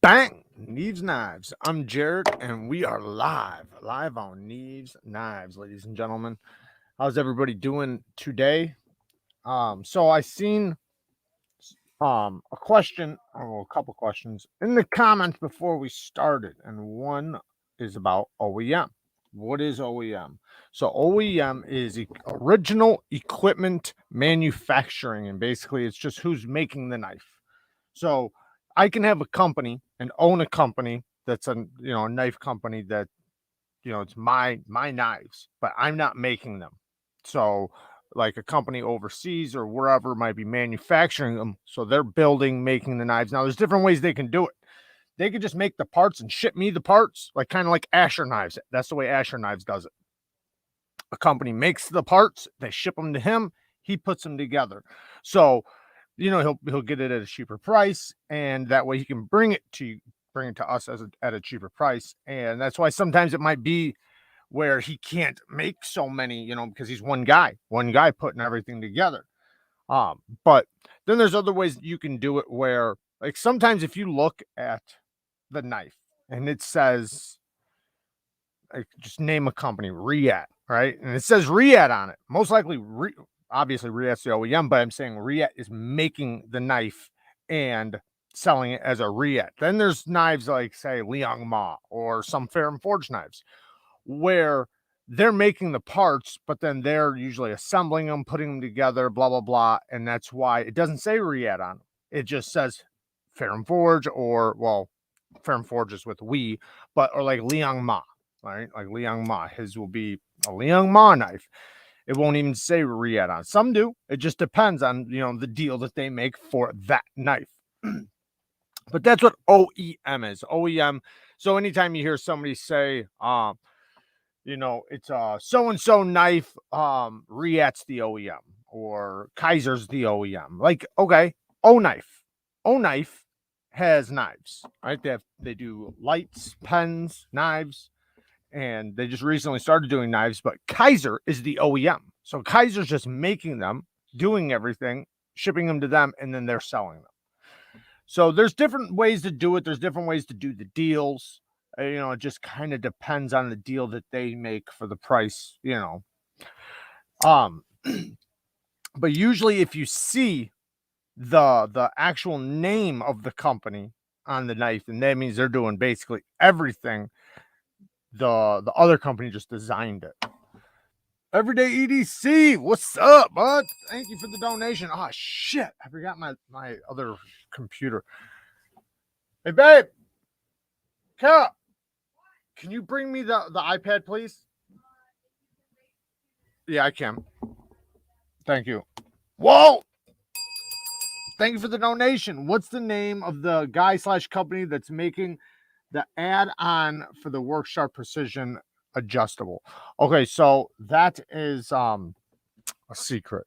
Bang! Neeves Knives. I'm Jared, and we are live on Neeves Knives, ladies and gentlemen. How's everybody doing today? So I seen a question, or a couple questions in the comments before we started, and one is about OEM. What is OEM? So OEM is original equipment manufacturing, and basically it's just who's making the knife. So I can have a company and own a company that's a knife company that it's my knives, but I'm not making them. So like a company overseas or wherever might be manufacturing them. So they're building, making the knives. Now there's different ways they can do it. They could just make the parts and ship me the parts, like kind of like Asher Knives. That's the way Asher Knives does it. A company makes the parts, they ship them to him, he puts them together. So he'll get it at a cheaper price, and that way he can bring it to us at a cheaper price. And that's why sometimes it might be where he can't make so many, because he's one guy putting everything together. But then there's other ways that you can do it where, like, sometimes if you look at the knife and it says, like, just name a company, Riat, right? And it says Riat on it. Most likely, obviously Riat's the OEM, but I'm saying Riat is making the knife and selling it as a Riat. Then there's knives like, say, Liang Ma or some Ferrum Forge knives, where they're making the parts, but then they're usually assembling them, putting them together, blah, blah, blah. And that's why it doesn't say Riat on them. It just says Ferrum Forge, or, well, Ferrum Forge is with we, or like Liang Ma, right? Like Liang Ma, his will be a Liang Ma knife. It won't even say Riat on. Some do. It just depends on, the deal that they make for that knife. But that's what OEM is. OEM. So anytime you hear somebody say, it's a so-and-so knife, Riat's the OEM, or Kaiser's the OEM. Like, okay, O Knife has knives, right? They do lights, pens, knives, and they just recently started doing knives, but Kaiser is the OEM. So Kaiser's just making them, doing everything, shipping them to them, and then they're selling them. So there's different ways to do it. There's different ways to do the deals. It just kind of depends on the deal that they make for the price, But usually if you see the actual name of the company on the knife, then that means they're doing basically everything. The other company just designed it. Everyday EDC, what's up, bud? Thank you for the donation. Oh shit, I forgot my other computer. Hey babe, Kara, can you bring me the iPad, please? Yeah, I can. Thank you. Whoa! Thank you for the donation. What's the name of the guy / company that's making the add-on for the Worksharp Precision adjustable? Okay, so that is a secret.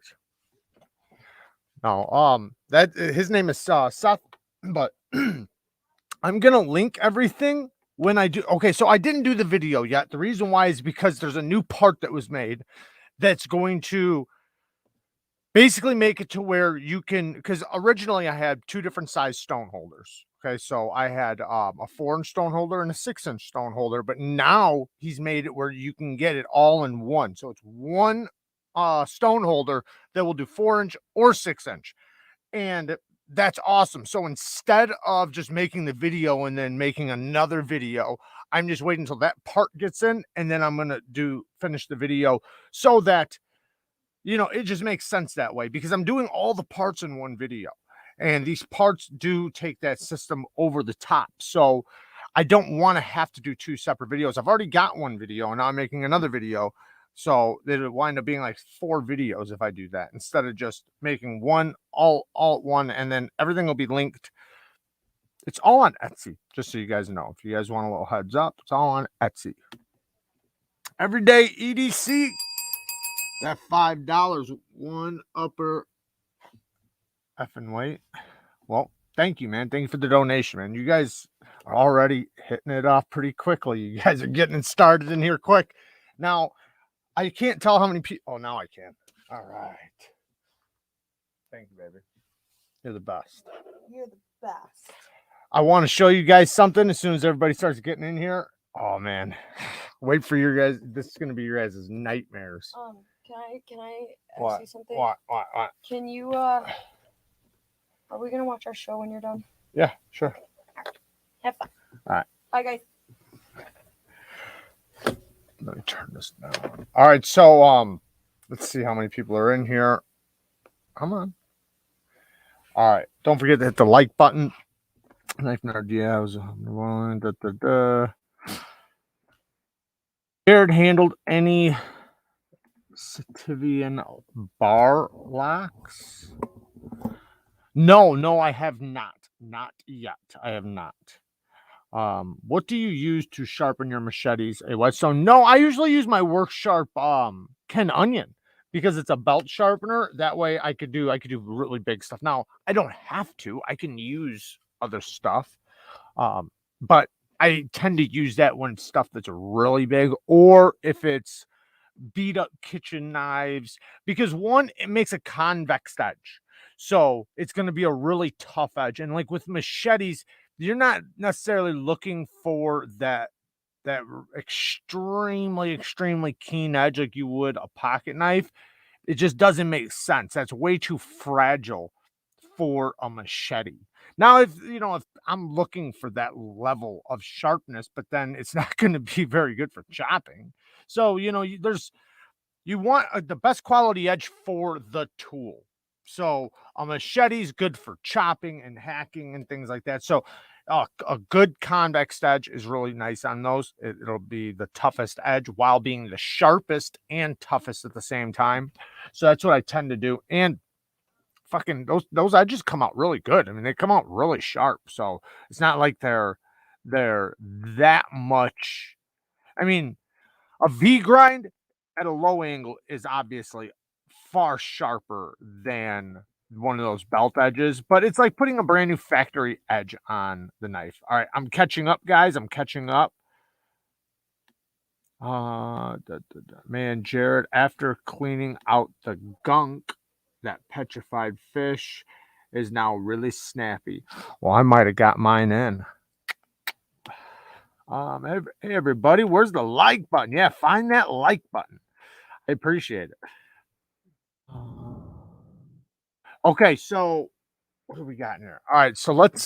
No, that his name is Seth, but I'm gonna link everything when I do. Okay, so I didn't do the video yet. The reason why is because there's a new part that was made that's going to basically make it to where you can, because originally I had two different size stone holders. Okay, so I had a 4-inch stone holder and a 6-inch stone holder, but now he's made it where you can get it all in one. So it's one stone holder that will do 4-inch or 6-inch. And that's awesome. So instead of just making the video and then making another video, I'm just waiting until that part gets in, and then I'm going to finish the video, so that, it just makes sense that way, because I'm doing all the parts in one video, and these parts do take that system over the top. So I don't want to have to do two separate videos. I've already got one video, and now I'm making another video. So it'll wind up being like 4 videos if I do that, instead of just making one all at one, and then everything will be linked. It's all on Etsy, just so you guys know. If you guys want a little heads up, it's all on Etsy. Everyday EDC. That $5, one upper effing weight. Well, thank you, man. Thank you for the donation, man. You guys are already hitting it off pretty quickly. You guys are getting it started in here quick. Now, I can't tell how many people. Oh, now I can. All right. Thank you, baby. You're the best. You're the best. I want to show you guys something as soon as everybody starts getting in here. Oh man, wait for your guys. This is gonna be your guys' nightmares. Can I What? ask you something? What? Can you are we gonna watch our show when you're done? Yeah, sure. Have fun. All right. Bye, guys. Let me turn this down. All right, so let's see how many people are in here. Come on. All right, don't forget to hit the like button. Knife Nerd, yeah, I was one. Jared handled any Sativian bar locks? No, I have not. Not yet. I have not. What do you use to sharpen your machetes? A whetstone? No, I usually use my Work Sharp Ken Onion because it's a belt sharpener. That way I could do really big stuff. Now, I don't have to. I can use other stuff. But I tend to use that when it's stuff that's really big, or if it's beat up kitchen knives, because one, it makes a convex edge. So it's going to be a really tough edge. And like with machetes, you're not necessarily looking for that extremely keen edge like you would a pocket knife. It just doesn't make sense. That's way too fragile for a machete. Now, if I'm looking for that level of sharpness, but then it's not going to be very good for chopping. So, you want the best quality edge for the tool. So a machete is good for chopping and hacking and things like that. So a good convex edge is really nice on those. It'll be the toughest edge while being the sharpest and toughest at the same time. So that's what I tend to do. And fucking those edges come out really good. I mean, they come out really sharp. So it's not like they're that much. I mean, a V grind at a low angle is obviously far sharper than one of those belt edges, but it's like putting a brand new factory edge on the knife. All right, I'm catching up, guys. I'm catching up. Man, Jared, after cleaning out the gunk, that petrified fish is now really snappy. Well, I might have got mine in. Hey everybody, where's the like button? Yeah, find that like button. I appreciate it. Okay, so what do we got in here? All right, so let's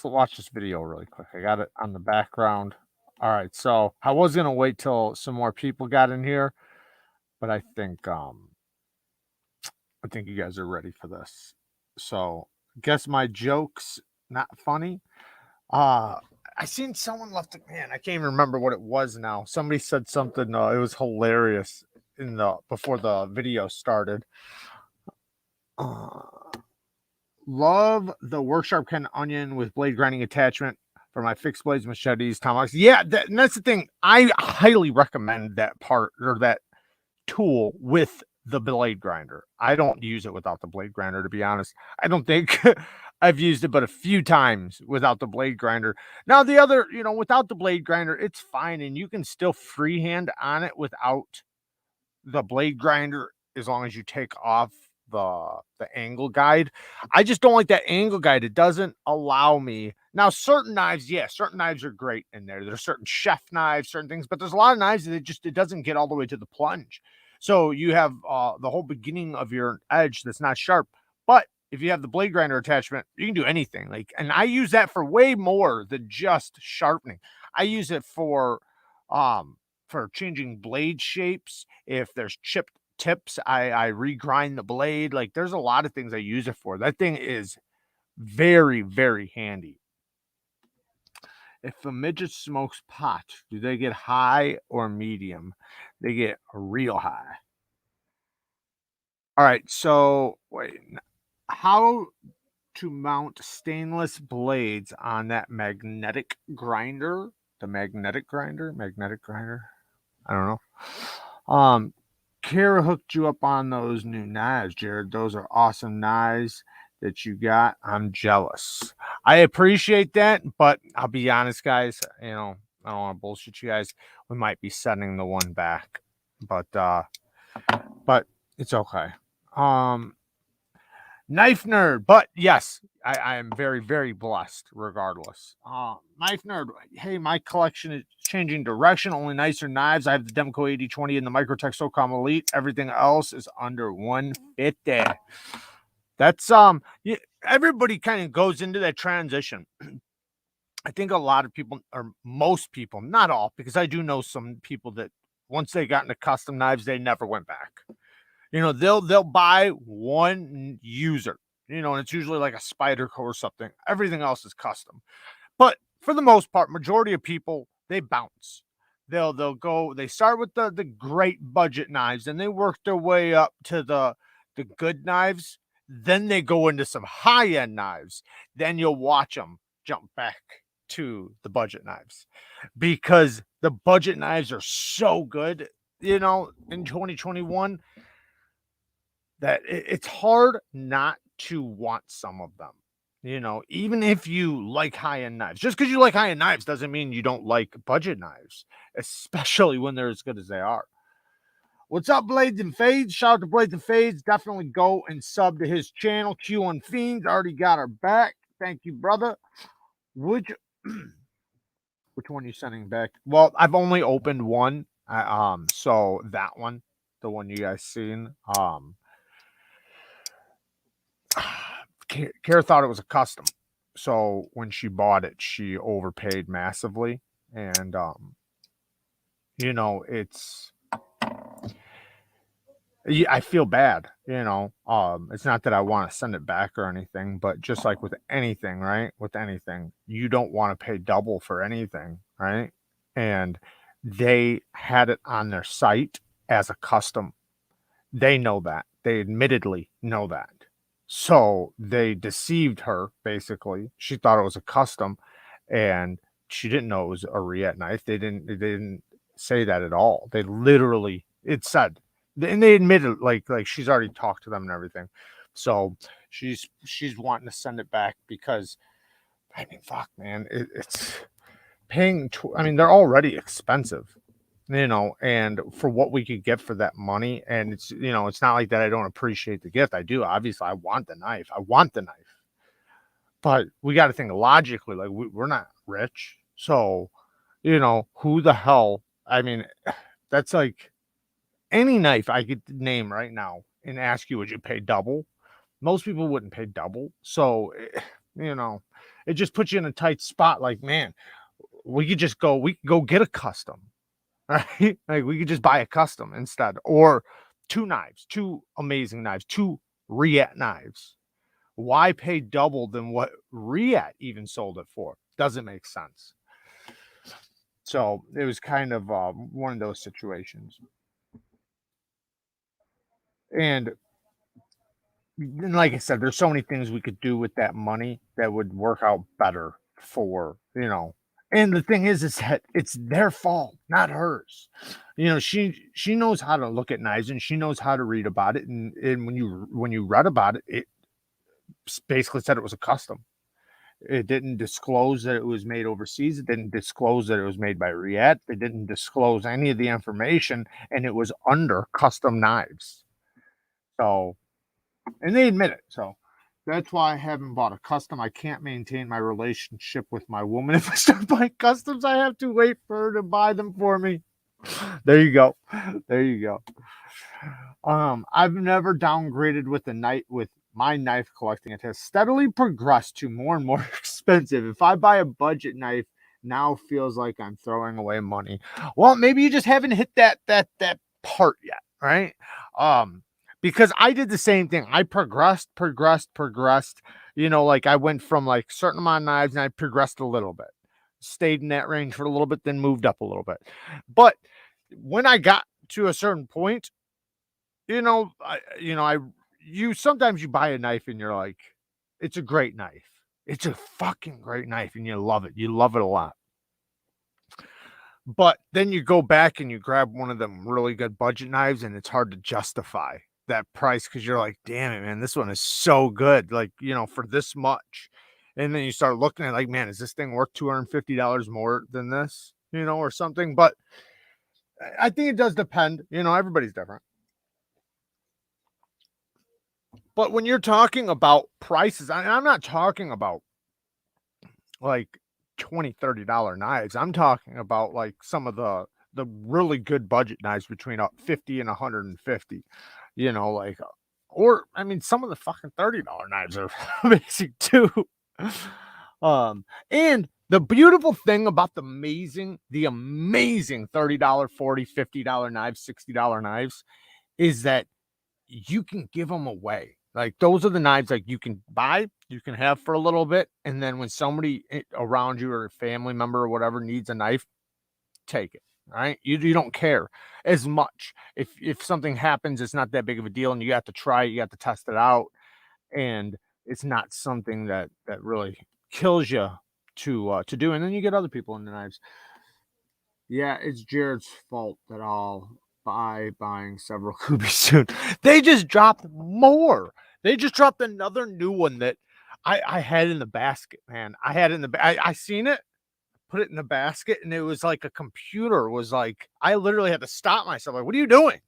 watch this video really quick. I got it on the background. All right, so I was gonna wait till some more people got in here, but I think you guys are ready for this. So guess my joke's not funny. I seen someone left it. Man, I can't even remember what it was now. Somebody said something. It was hilarious before the video started. Love the Work Sharp Ken Onion with blade grinding attachment for my fixed blades, machetes, tomahawks. Yeah, and that's the thing. I highly recommend that part or that tool with the blade grinder. I don't use it without the blade grinder, to be honest. I don't think I've used it but a few times without the blade grinder. Now, the other, without the blade grinder, it's fine, and you can still freehand on it without the blade grinder as long as you take off the angle guide. I just don't like that angle guide. It doesn't allow me. Now, certain knives are great in there. There's certain chef knives, certain things, but there's a lot of knives that it doesn't get all the way to the plunge. So you have the whole beginning of your edge that's not sharp. But if you have the blade grinder attachment, you can do anything. And I use that for way more than just sharpening. I use it for changing blade shapes. If there's chipped tips, I regrind the blade. Like, there's a lot of things I use it for. That thing is very, very handy. If a midget smokes pot, do they get high or medium? They get real high. All right, so wait, how to mount stainless blades on that magnetic grinder? The magnetic grinder? I don't know. Kara hooked you up on those new knives, Jared. Those are awesome knives that you got. I'm jealous. I appreciate that, but I'll be honest, guys. I don't want to bullshit you guys. We might be sending the one back, but it's okay. Knife Nerd, but yes, I am very, very blessed regardless. Knife Nerd, hey, my collection is changing direction. Only nicer knives. I have the Demco 8020 and the Microtech SOCOM Elite. Everything else is under 150. That's everybody kind of goes into that transition. I think a lot of people, or most people, not all, because I do know some people that once they got into custom knives, they never went back. They'll buy one user, and it's usually like a Spyderco or something. Everything else is custom. But for the most part, majority of people, they bounce. They start with the great budget knives, and they work their way up to the good knives. Then they go into some high-end knives. Then you'll watch them jump back to the budget knives, because the budget knives are so good, in 2021, that it's hard not to want some of them. Even if you like high-end knives, just because you like high-end knives doesn't mean you don't like budget knives, especially when they're as good as they are. What's up, Blades and Fades? Shout out to Blades and Fades. Definitely go and sub to his channel. Q1 Fiends already got our back. Thank you, brother. Which one are you sending back? Well, I've only opened one. So that one, the one you guys seen. Kara thought it was a custom, so when she bought it, she overpaid massively, and it's. I feel bad, it's not that I want to send it back or anything, but just like with anything, right? With anything, you don't want to pay double for anything, right? And they had it on their site as a custom. They know that. They admittedly know that. So they deceived her, basically. She thought it was a custom, and she didn't know it was a Riet knife. They didn't say that at all. They literally, it said, and they admitted, like she's already talked to them and everything. So she's wanting to send it back because, I mean, fuck, man, it's paying. I mean, they're already expensive, and for what we could get for that money. And it's not like that I don't appreciate the gift. I do. Obviously, I want the knife. But we got to think logically. Like, we're not rich. So, who the hell? I mean, that's like any knife I could name right now and ask you, would you pay double? Most people wouldn't pay double. So, it just puts you in a tight spot. Like, man, we could go get a custom. Right? Like, we could just buy a custom instead, or two amazing knives, two Riet knives. Why pay double than what Riet even sold it for? Doesn't make sense. So it was kind of one of those situations. And like I said, there's so many things we could do with that money that would work out better for, and the thing is that it's their fault, not hers. She knows how to look at knives, and she knows how to read about it. And when you read about it, it basically said it was a custom. It didn't disclose that it was made overseas. It didn't disclose that it was made by Riet. It didn't disclose any of the information, and it was under custom knives. So, and they admit it. So that's why I haven't bought a custom. I can't maintain my relationship with my woman. If I start buying customs, I have to wait for her to buy them for me. There you go. There you go. I've never downgraded with my knife collecting. It has steadily progressed to more and more expensive. If I buy a budget knife, now feels like I'm throwing away money. Well, maybe you just haven't hit that part yet, right? Because I did the same thing. I progressed. Like, I went from like certain amount of knives, and I progressed a little bit, stayed in that range for a little bit, then moved up a little bit. But when I got to a certain point, sometimes you buy a knife and you're like, it's a great knife. It's a fucking great knife, and you love it. You love it a lot. But then you go back and you grab one of them really good budget knives, and it's hard to justify that price, because you're like, damn it, man, this one is so good. Like, for this much. And then you start looking at, like, man, is this thing worth $250 more than this, or something? But I think it does depend. Everybody's different. But when you're talking about prices, I'm not talking about like $20-$30 knives. I'm talking about like some of the really good budget knives between 50 and 150. You know, like, or I mean, some of the fucking $30 knives are amazing too. And the beautiful thing about the amazing $30, $40, $50 knives, $60 knives is that you can give them away. Like those are the knives like you can buy, you can have for a little bit, and then when somebody around you or a family member or whatever needs a knife, take it. Right? You don't care as much. If something happens, it's not that big of a deal, and you have to try it, you have to test it out, and it's not something that really kills you to do. And then you get other people in the knives. Yeah, it's Jared's fault that I'll buying several Kubi soon. They just dropped more. They just dropped another new one that I had in the basket, man. I had it in the I seen it, put it in the basket, and it was like a computer was like, I literally had to stop myself. Like, what are you doing?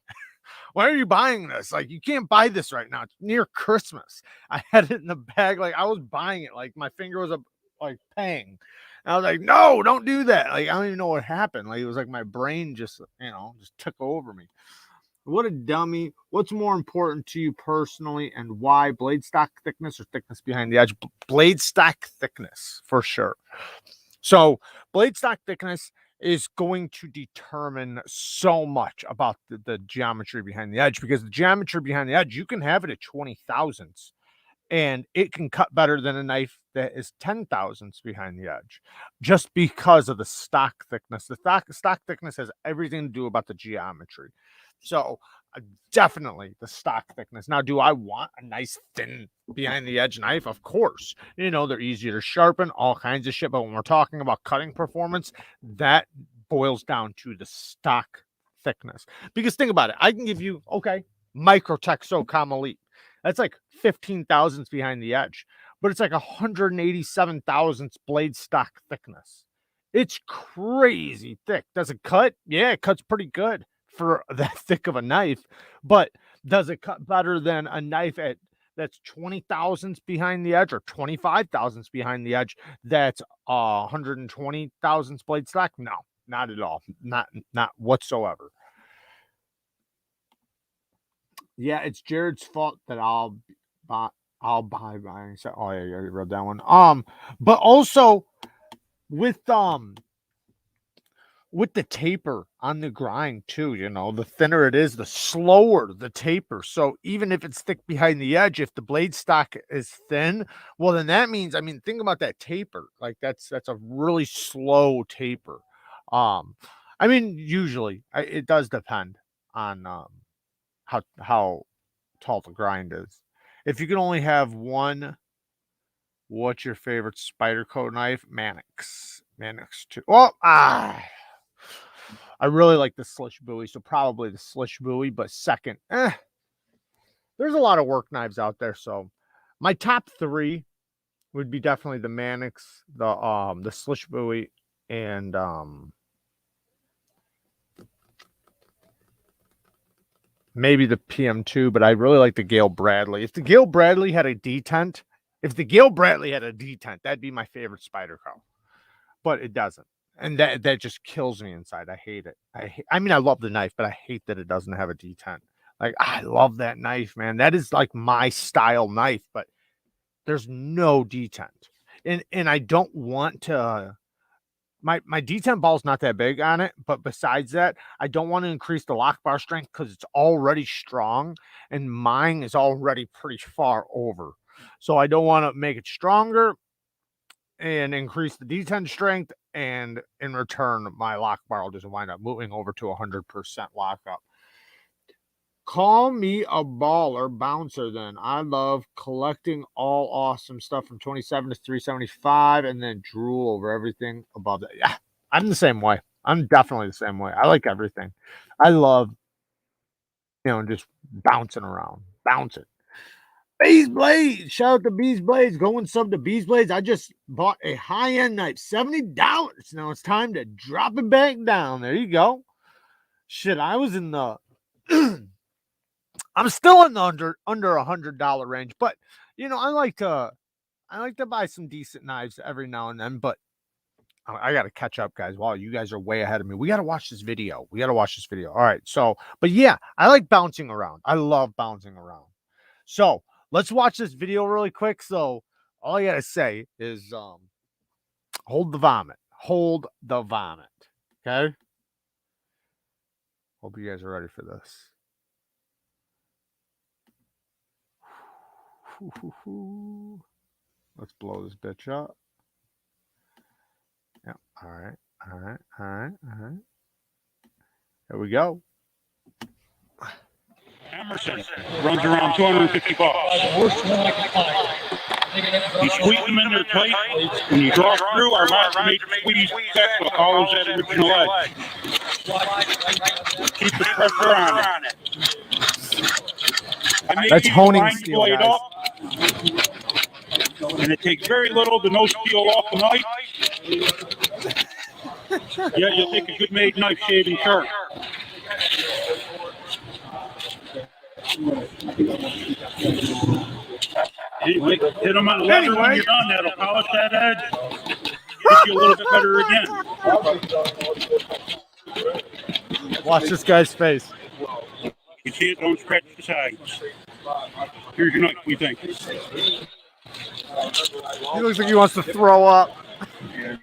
Why are you buying this? Like, you can't buy this right now. It's near Christmas. I had it in the bag, like I was buying it. Like my finger was like pang. And I was like, no, don't do that. Like, I don't even know what happened. Like, it was like my brain just, just took over me. What a dummy. What's more important to you personally and why? Blade stock thickness or thickness behind the edge? Blade stock thickness for sure. So blade stock thickness is going to determine so much about the geometry behind the edge, because the geometry behind the edge, you can have it at 20 thousandths and it can cut better than a knife that is 10 thousandths behind the edge just because of the stock thickness. The stock thickness has everything to do about the geometry. So definitely the stock thickness. Now, do I want a nice thin behind the edge knife? Of course. They're easier to sharpen, all kinds of shit. But when we're talking about cutting performance, that boils down to the stock thickness. Because think about it. I can give you, Microtech SOCOM Elite. That's like 15 thousandths behind the edge, but it's like 187 thousandths blade stock thickness. It's crazy thick. Does it cut? Yeah, it cuts pretty good for that thick of a knife, but does it cut better than a knife that's 20 thousandths behind the edge or 25 thousandths behind the edge that's 120 thousandths blade stock? No, not at all. Not whatsoever. Yeah, it's Jared's fault that I'll buy. So, oh yeah, you already read that one. But also with the taper on the grind too, the thinner it is, the slower the taper. So even if it's thick behind the edge, if the blade stock is thin, well, then that means, think about that taper. Like that's a really slow taper. Usually it does depend on how tall the grind is. If you can only have one, what's your favorite Spyderco knife? Mannix 2. I really like the Slish Bowie, so probably the Slish Bowie, but second, there's a lot of work knives out there, so my top 3 would be definitely the Mannix, the Slish Bowie, and maybe the PM2, but I really like the Gale Bradley. If the Gale Bradley had a detent, that'd be my favorite Spyderco. But it doesn't. And that just kills me inside. I hate it. I love the knife, but I hate that it doesn't have a detent. Like, I love that knife, man. That is like my style knife, but there's no detent. And I don't want to my detent ball is not that big on it, but besides that, I don't want to increase the lock bar strength because it's already strong and mine is already pretty far over. So I don't want to make it stronger and increase the detent strength, and in return, my lock bar will just wind up moving over to 100% lockup. Call me a baller bouncer then. I love collecting all awesome stuff from 27 to 375 and then drool over everything above that. Yeah, I'm the same way. I'm definitely the same way. I like everything. I love, just bouncing around. Bouncing. Bees Blades. Shout out to Bees Blades. Going sub to Bees Blades. I just bought a high-end knife. $70. Now it's time to drop it back down. There you go. Shit, I was in the I'm still in the under $100 range, but you know, I like to buy some decent knives every now and then, but I got to catch up, guys. Wow, you guys are way ahead of me. We got to watch this video. All right. So, but yeah, I like bouncing around. I love bouncing around. So let's watch this video really quick. So all I got to say is, hold the vomit. Hold the vomit. Okay. Hope you guys are ready for this. Let's blow this bitch up. Yeah. All right. All right. All right. All right. There we go. Emerson runs around $250. You squeeze them in there tight. When you draw through, our master made squeeze back so it follows that original edge. Keep the pressure on it. That's honing steel, guys. Up, and it takes very little to no steel off the knife. Yeah, you'll take a good made knife shaving sharp. Anyway, hit them on the leather when you're done. That'll polish that edge. Get you a little bit better again. Watch this guy's face. You can see it, don't scratch the sides. Here's your knife, we think. He looks like he wants to throw up. Yeah,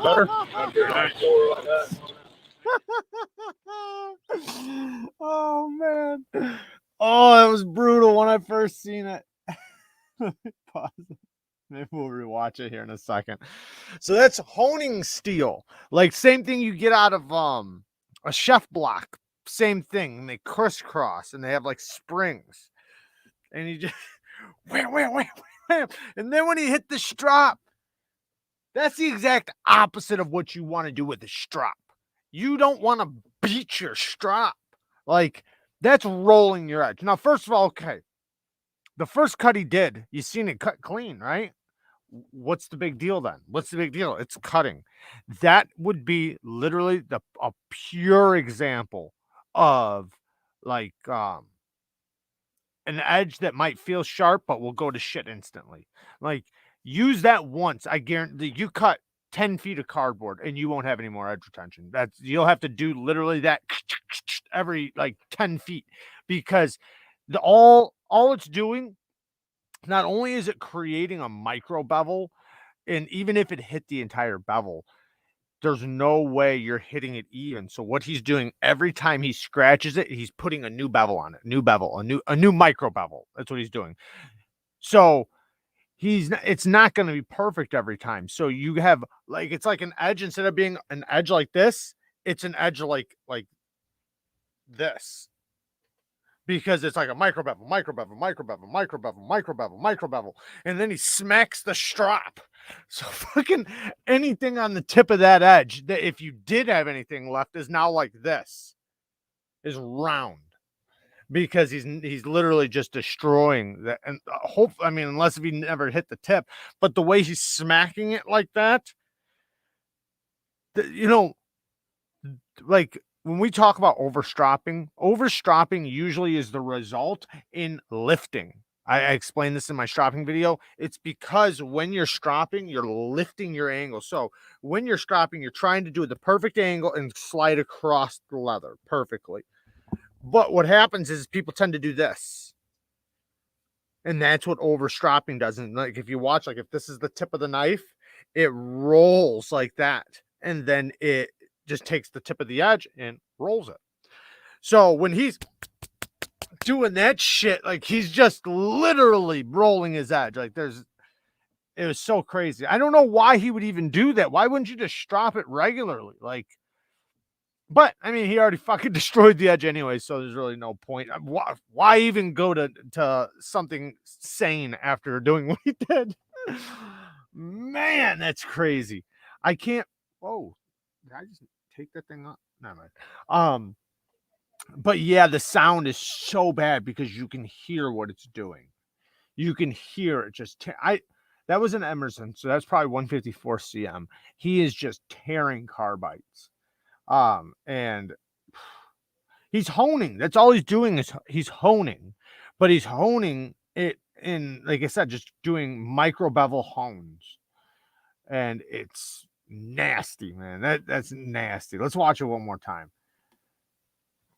better? Oh, man. Oh, it was brutal when I first seen it. Pause it. Maybe we'll rewatch it here in a second. So that's honing steel. Like same thing you get out of a chef block. Same thing. And they crisscross and they have like springs. And you just wham, wham, wham, wham. And then when you hit the strap, that's the exact opposite of what you want to do with the strap. You don't want to beat your strap. Like that's rolling your edge. Now, first of all, okay. The first cut he did, you seen it cut clean, right? What's the big deal then? What's the big deal? It's cutting. That would be literally a pure example of like an edge that might feel sharp, but will go to shit instantly. Like use that once. I guarantee you cut 10 feet of cardboard and you won't have any more edge retention. You'll have to do literally that every like 10 feet because all it's doing, not only is it creating a micro bevel, and even if it hit the entire bevel, there's no way you're hitting it even. So what he's doing every time he scratches it, he's putting a new bevel on it, a new micro bevel. That's what he's doing. So it's not going to be perfect every time. So you have like, it's like an edge, instead of being an edge like this, it's an edge like this. Because it's like a micro bevel. And then he smacks the strap. So fucking anything on the tip of that edge, that if you did have anything left, is now like this. Is round. Because he's literally just destroying that. And unless if he never hit the tip. But the way he's smacking it like that, like when we talk about overstropping usually is the result in lifting. I explained this in my stropping video. It's because when you're stropping, you're lifting your angle. So when you're stropping, you're trying to do the perfect angle and slide across the leather perfectly. But what happens is people tend to do this. And that's what overstropping does. And like if you watch, like if this is the tip of the knife, it rolls like that. And then it just takes the tip of the edge and rolls it. So when he's doing that shit, like he's just literally rolling his edge. Like it was so crazy. I don't know why he would even do that. Why wouldn't you just strop it regularly? Like, but I mean, he already fucking destroyed the edge anyway, so there's really no point. Why even go to something sane after doing what he did? Man, that's crazy. I can't. Oh, did I just take that thing up? Never mind. But yeah, the sound is so bad because you can hear what it's doing. You can hear it just. That was an Emerson, so that's probably 154 cm. He is just tearing carbides. And He's honing. That's all he's doing is he's honing, but he's honing it in, like I said, just doing micro bevel hones, and it's nasty, man. That's nasty. Let's watch it one more time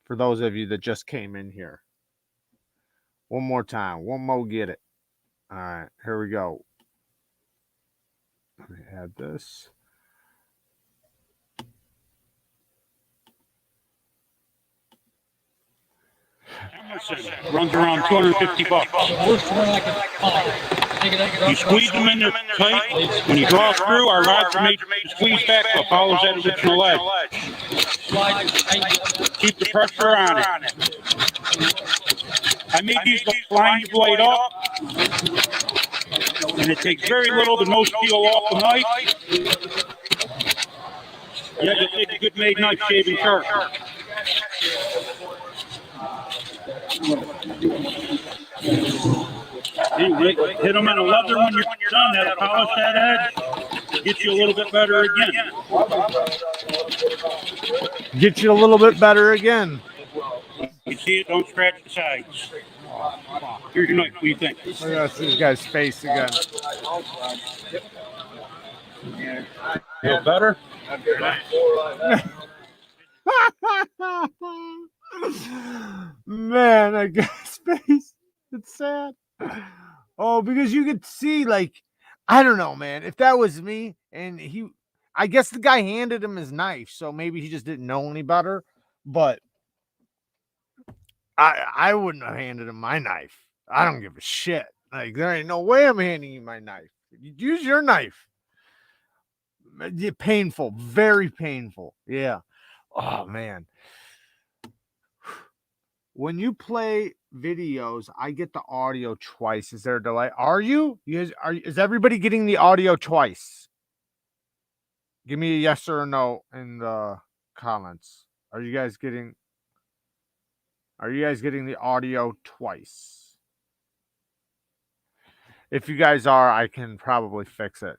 for those of you that just came in here. One more time. One more get it. All right, here we go. Let me add this. Runs around $250. Worst one I can find. You squeeze them in there tight. When you draw through, our rods are made to squeeze back, so it follows that original edge. Slide tight. Keep the pressure on it. I made these line your blade up, and it takes very little to no steel off the knife. Yeah, just take a good made knife, shaving sharp. Anyway, hit them in a leather when you're done. That'll polish that edge. Get you a little bit better again. Get you a little bit better again. You see it, don't scratch the sides. Here's your knife. What do you think? Look at this guy's face again. Feel better? Man, that guy's face. It's sad. Oh, because you could see, like, I don't know, man. If that was me and I guess the guy handed him his knife, so maybe he just didn't know any better. But I wouldn't have handed him my knife. I don't give a shit. Like, there ain't no way I'm handing you my knife. Use your knife. Painful, very painful. Yeah. Oh man. When you play videos, I get the audio twice. Is there a delay? Are you? Is everybody getting the audio twice? Give me a yes or a no in the comments. Are you guys getting the audio twice? If you guys are, I can probably fix it.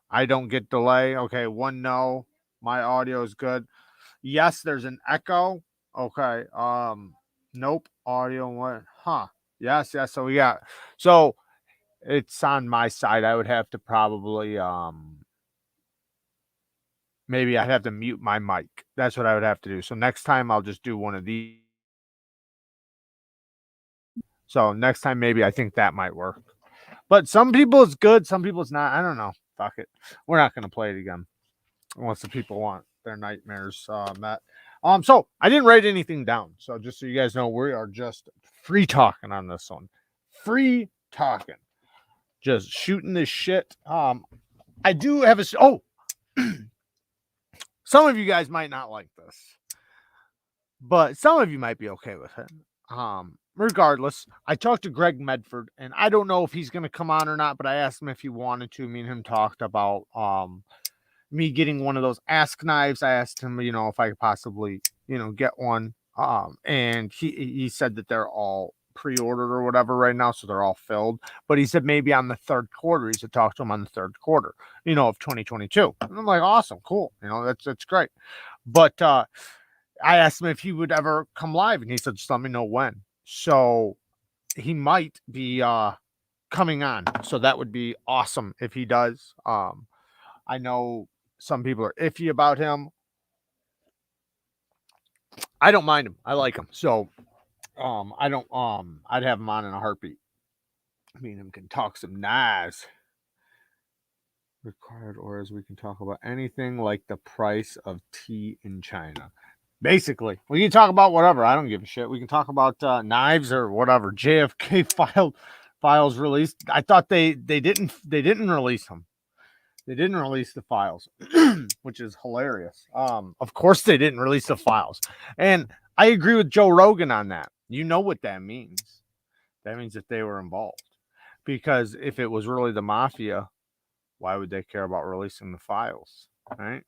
I don't get delay. Okay, one no. My audio is good. Yes, there's an echo. Okay. Nope. Audio what? Huh. Yes. So it's on my side. I would have to probably maybe I'd have to mute my mic. That's what I would have to do. So next time I'll just do one of these. So next time maybe I think that might work. But some people it's good, some people it's not. I don't know. Fuck it. We're not gonna play it again. Unless the people want their nightmares met. So I didn't write anything down. So just so you guys know, we are just free talking on this one. Free talking. Just shooting this shit. I do have some of you guys might not like this, but some of you might be okay with it. Regardless, I talked to Greg Medford, and I don't know if he's gonna come on or not, but I asked him if he wanted to. Me and him talked about me getting one of those ask knives. I asked him, if I could possibly, get one. And he said that they're all pre-ordered or whatever right now, so they're all filled. But he said maybe on the third quarter, he said talk to him on the third quarter, of 2022. And I'm like, awesome, cool. That's great. But I asked him if he would ever come live, and he said, just let me know when. So he might be coming on. So that would be awesome if he does. I know some people are iffy about him. I don't mind him. I like him. So I don't I'd have him on in a heartbeat. I mean, him can talk some knives. Required orders, we can talk about anything like the price of tea in China. Basically, we can talk about whatever. I don't give a shit. We can talk about knives or whatever. JFK files released. I thought they didn't release them. They didn't release the files, which is hilarious. Of course they didn't release the files. And I agree with Joe Rogan on that. You know what that means. That means that they were involved. Because if it was really the mafia, why would they care about releasing the files? Right?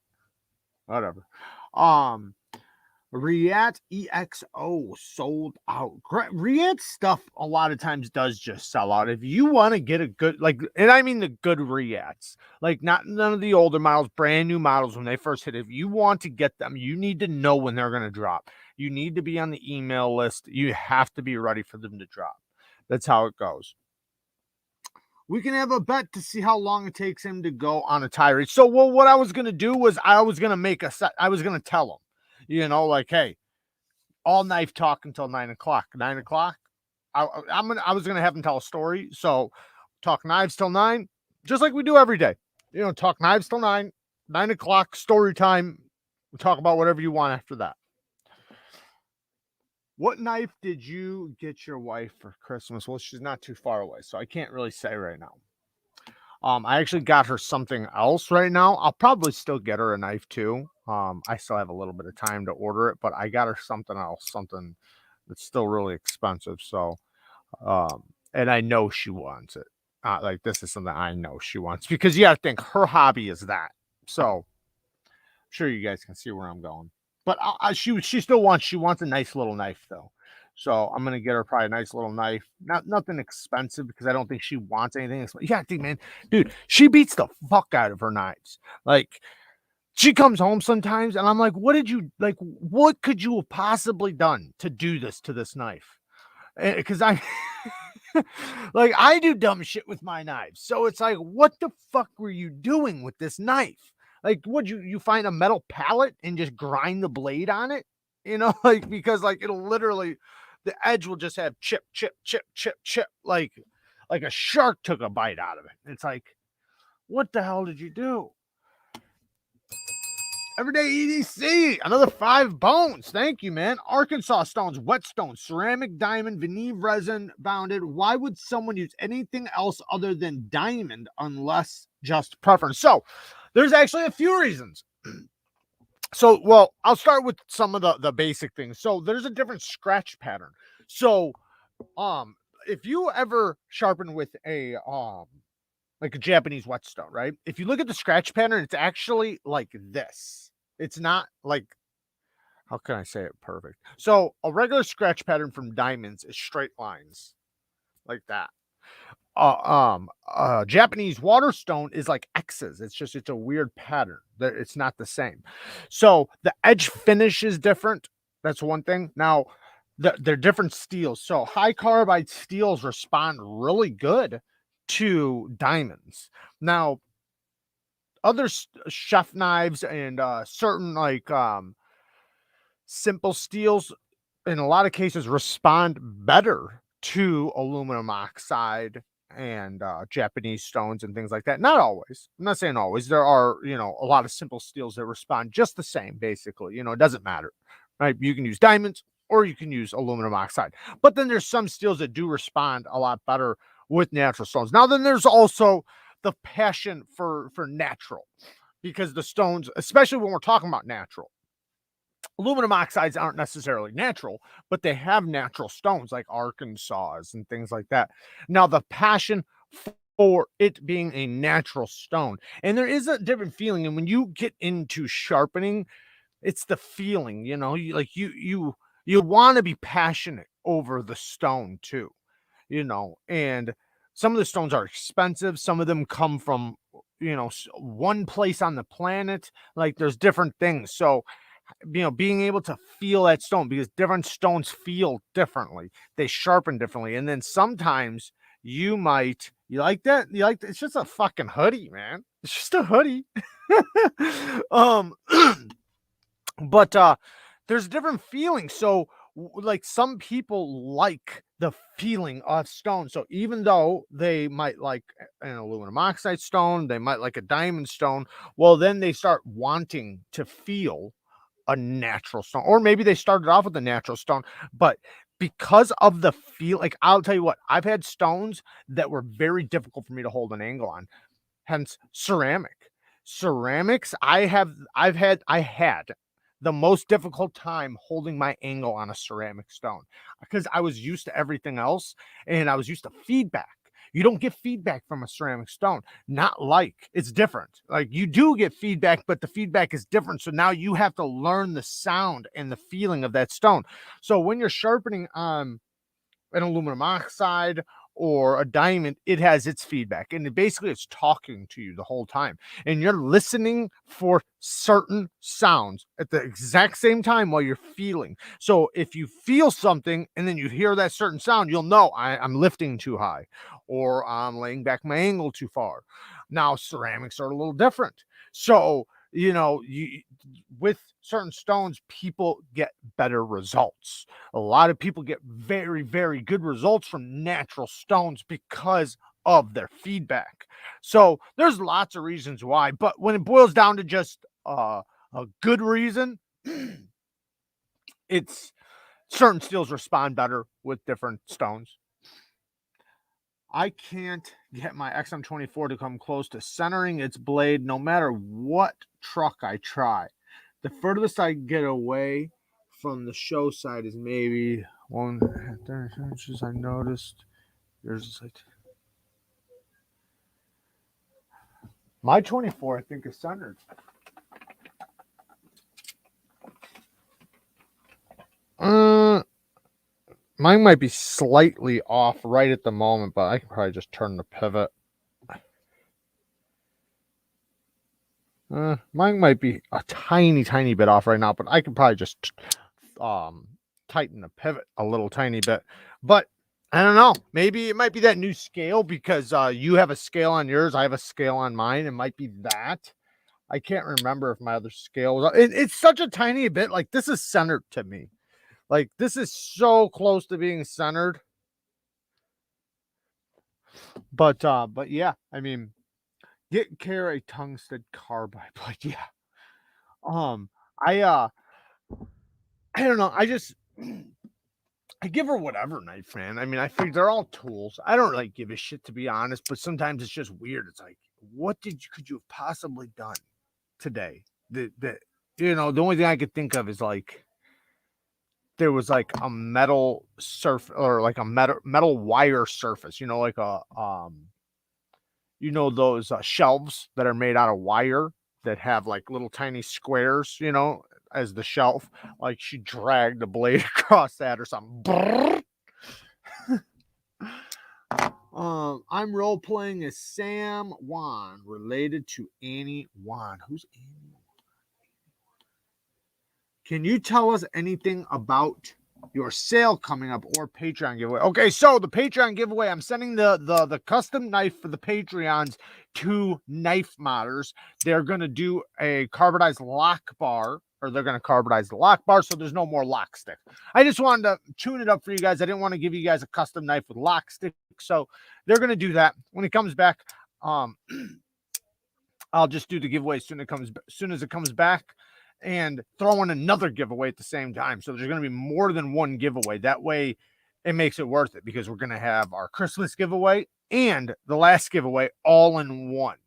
Whatever. Riat EXO sold out. Riat stuff a lot of times does just sell out. If you want to get a good, like, and I mean the good Riats, like not none of the older models, brand new models when they first hit. If you want to get them, you need to know when they're going to drop. You need to be on the email list. You have to be ready for them to drop. That's how it goes. We can have a bet to see how long it takes him to go on a tirade. So, well, what I was going to do was I was going to make a set. I was going to tell him, like, hey, all knife talk until 9 o'clock. 9 o'clock, I was gonna have him tell a story. So talk knives till 9, just like we do every day. Talk knives till 9. 9 o'clock story time. We'll talk about whatever you want after that. What knife did you get your wife for Christmas? Well, she's not too far away, so I can't really say right now. I actually got her something else right now. I'll probably still get her a knife too. I still have a little bit of time to order it, but I got her something else, something that's still really expensive. So, and I know she wants it. Like this is something I know she wants because you gotta think her hobby is that. So, I'm sure you guys can see where I'm going. But she still wants a nice little knife though. So I'm gonna get her probably a nice little knife. Nothing expensive because I don't think she wants anything. Yeah, dude, she beats the fuck out of her knives. Like she comes home sometimes and I'm like, what could you have possibly done to do this to this knife? Because I like I do dumb shit with my knives. So it's like, what the fuck were you doing with this knife? Like, would you find a metal pallet and just grind the blade on it? Like because like it'll literally the edge will just have chip, chip, chip, chip, chip, like a shark took a bite out of it. It's like, what the hell did you do? Everyday EDC, another 5 bones. Thank you, man. Arkansas stones, whetstone, ceramic diamond, Veneve resin bounded. Why would someone use anything else other than diamond unless just preference? So there's actually a few reasons. So, well, I'll start with some of the basic things. So there's a different scratch pattern. So, if you ever sharpen with a like a Japanese whetstone, right? If you look at the scratch pattern, it's actually like this. It's not like, how can I say it perfect? So a regular scratch pattern from diamonds is straight lines like that. Japanese waterstone is like X's. It's a weird pattern. It's not the same. So the edge finish is different. That's one thing. Now, they're different steels. So high carbide steels respond really good to diamonds. Now, other chef knives and certain like simple steels in a lot of cases respond better to aluminum oxide and Japanese stones and things like that. Not always. I'm not saying always. There are, a lot of simple steels that respond just the same, basically. It doesn't matter, right? You can use diamonds or you can use aluminum oxide. But then there's some steels that do respond a lot better with natural stones. Now, then there's also the passion for natural, because the stones, especially when we're talking about natural, aluminum oxides aren't necessarily natural, but they have natural stones like Arkansas and things like that. Now, the passion for it being a natural stone, and there is a different feeling. And when you get into sharpening, it's the feeling, you want to be passionate over the stone too, and some of the stones are expensive. Some of them come from, one place on the planet. Like there's different things. So, being able to feel that stone, because different stones feel differently, they sharpen differently. And then sometimes you like that? It's just a fucking hoodie, man. It's just a hoodie. But there's different feelings. So like some people like the feeling of stone. So even though they might like an aluminum oxide stone, they might like a diamond stone, well, then they start wanting to feel a natural stone, or maybe they started off with a natural stone, but because of the feel, like I'll tell you what, I've had stones that were very difficult for me to hold an angle on, hence ceramics. I had the most difficult time holding my angle on a ceramic stone because I was used to everything else and I was used to feedback. You don't get feedback from a ceramic stone. Not like, it's different. Like you do get feedback, but the feedback is different. So now you have to learn the sound and the feeling of that stone. So when you're sharpening an aluminum oxide or a diamond, it has its feedback, and basically it's talking to you the whole time, and you're listening for certain sounds at the exact same time while you're feeling. So if you feel something and then you hear that certain sound, you'll know I'm lifting too high or I'm laying back my angle too far. Now ceramics are a little different. So with certain stones, people get better results. A lot of people get very, very good results from natural stones because of their feedback. So there's lots of reasons why, but when it boils down to just a good reason, it's certain steels respond better with different stones. I can't get my XM24 to come close to centering its blade no matter what truck I try. The furthest I get away from the show side is maybe 1.5 inches. I noticed there's like my 24, I think, is centered. Mine might be slightly off right at the moment, but I can probably just turn the pivot. Mine might be a tiny, tiny bit off right now, but I can probably just tighten the pivot a little tiny bit. But I don't know. Maybe it might be that new scale because you have a scale on yours. I have a scale on mine. It might be that. I can't remember if my other scale was. It's such a tiny bit. Like this is centered to me. Like this is so close to being centered. But yeah, I mean, carry tungsten carbide. But yeah, I don't know. I give her whatever knife, man. I mean, I figure they're all tools. I don't really give a shit, to be honest, but sometimes it's just weird. It's like, what could you have possibly done today? The only thing I could think of is like there was like a metal or like a metal wire surface, like a those shelves that are made out of wire that have like little tiny squares, as the shelf. Like she dragged the blade across that or something. I'm role playing as Sam Wan, related to Annie Wan. Who's Annie? Can you tell us anything about your sale coming up or Patreon giveaway? Okay, so the Patreon giveaway, I'm sending the custom knife for the Patreons to Knife Modders. They're going to do a carbonized lock bar, or they're going to carbonize the lock bar, so there's no more lock stick. I just wanted to tune it up for you guys. I didn't want to give you guys a custom knife with lock stick, so they're going to do that when it comes back. I'll just do the giveaway as soon as it comes back, and throw in another giveaway at the same time. So there's going to be more than one giveaway. That way it makes it worth it, because we're going to have our Christmas giveaway and the last giveaway all in one.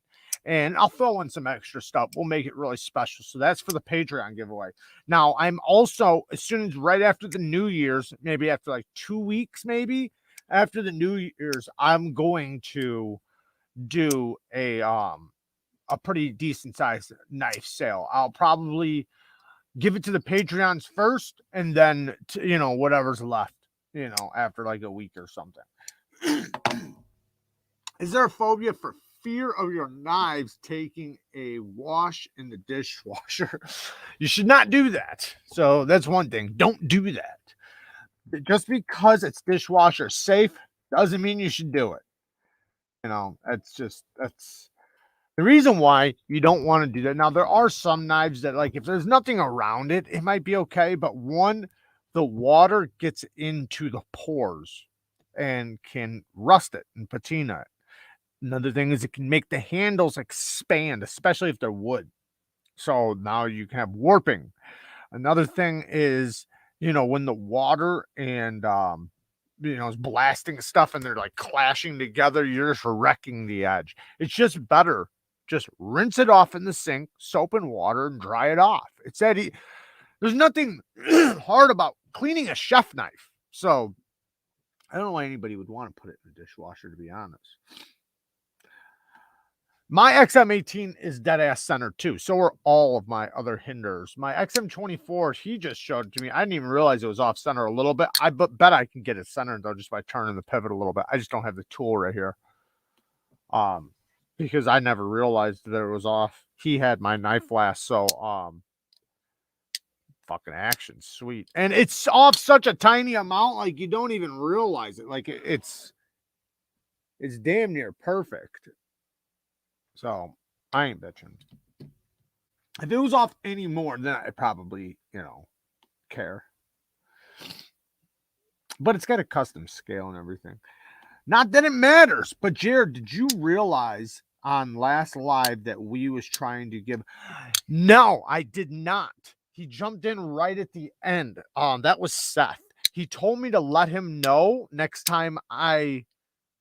And I'll throw in some extra stuff. We'll make it really special. So that's for the Patreon giveaway. Now, I'm also, as soon as right after the New Year's, maybe after like 2 weeks, maybe after the New Year's, I'm going to do a pretty decent sized knife sale. I'll probably give it to the Patreons first, and then whatever's left, after like a week or something. Is there a phobia for fear of your knives taking a wash in the dishwasher? You should not do that. So that's one thing. Don't do that. Just because it's dishwasher safe doesn't mean you should do it. That's the reason why you don't want to do that. Now, there are some knives that, like, if there's nothing around it, it might be okay. But the water gets into the pores and can rust it and patina it. Another thing is it can make the handles expand, especially if they're wood. So now you can have warping. Another thing is, when the water and, is blasting stuff and they're like clashing together, you're just wrecking the edge. It's just better. Just rinse it off in the sink, soap and water, and dry it off. It's that there's nothing hard about cleaning a chef knife. So I don't know why anybody would want to put it in the dishwasher, to be honest. My XM18 is dead ass centered too. So are all of my other hinders. My XM24, he just showed it to me. I didn't even realize it was off center a little bit. I bet I can get it centered though just by turning the pivot a little bit. I just don't have the tool right here. Because I never realized that it was off. He had my knife last, so fucking action, sweet. And it's off such a tiny amount, like you don't even realize it. Like it's damn near perfect. So I ain't bitching. If it was off any more, then I'd probably, care. But it's got a custom scale and everything. Not that it matters, but Jared, did you realize on last live that we was trying to give? No, I did not. He jumped in right at the end. That was Seth. He told me to let him know next time I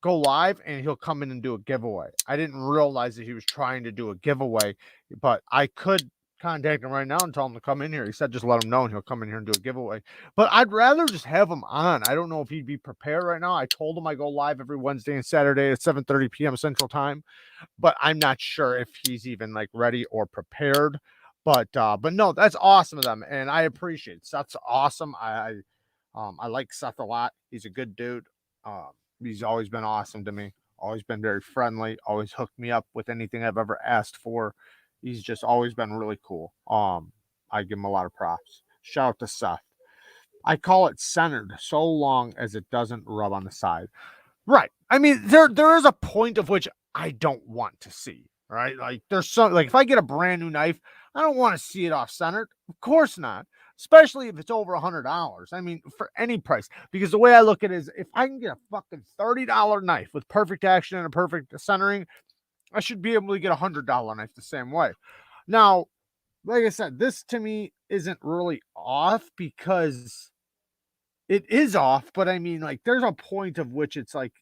go live and he'll come in and do a giveaway. I didn't realize that he was trying to do a giveaway, but I could contact him right now and tell him to come in here. He said just let him know and he'll come in here and do a giveaway. But I'd rather just have him on. I don't know if he'd be prepared right now. I told him I go live every Wednesday and Saturday at 7:30 p.m. Central Time, but I'm not sure if he's even like ready or prepared. But no, that's awesome of them, and I appreciate it. Seth's awesome. I like Seth a lot. He's a good dude. He's always been awesome to me. Always been very friendly. Always hooked me up with anything I've ever asked for. He's just always been really cool. I give him a lot of props. Shout out to Seth. I call it centered so long as it doesn't rub on the side. Right. I mean, there is a point of which I don't want to see. Right. Like there's some, like if I get a brand new knife, I don't want to see it off centered. Of course not. Especially if it's over $100. I mean, for any price, because the way I look at it is if I can get a fucking $30 knife with perfect action and a perfect centering, I should be able to get a $100 knife the same way. Now, like I said, this to me isn't really off because it is off, but I mean, like, there's a point of which it's like,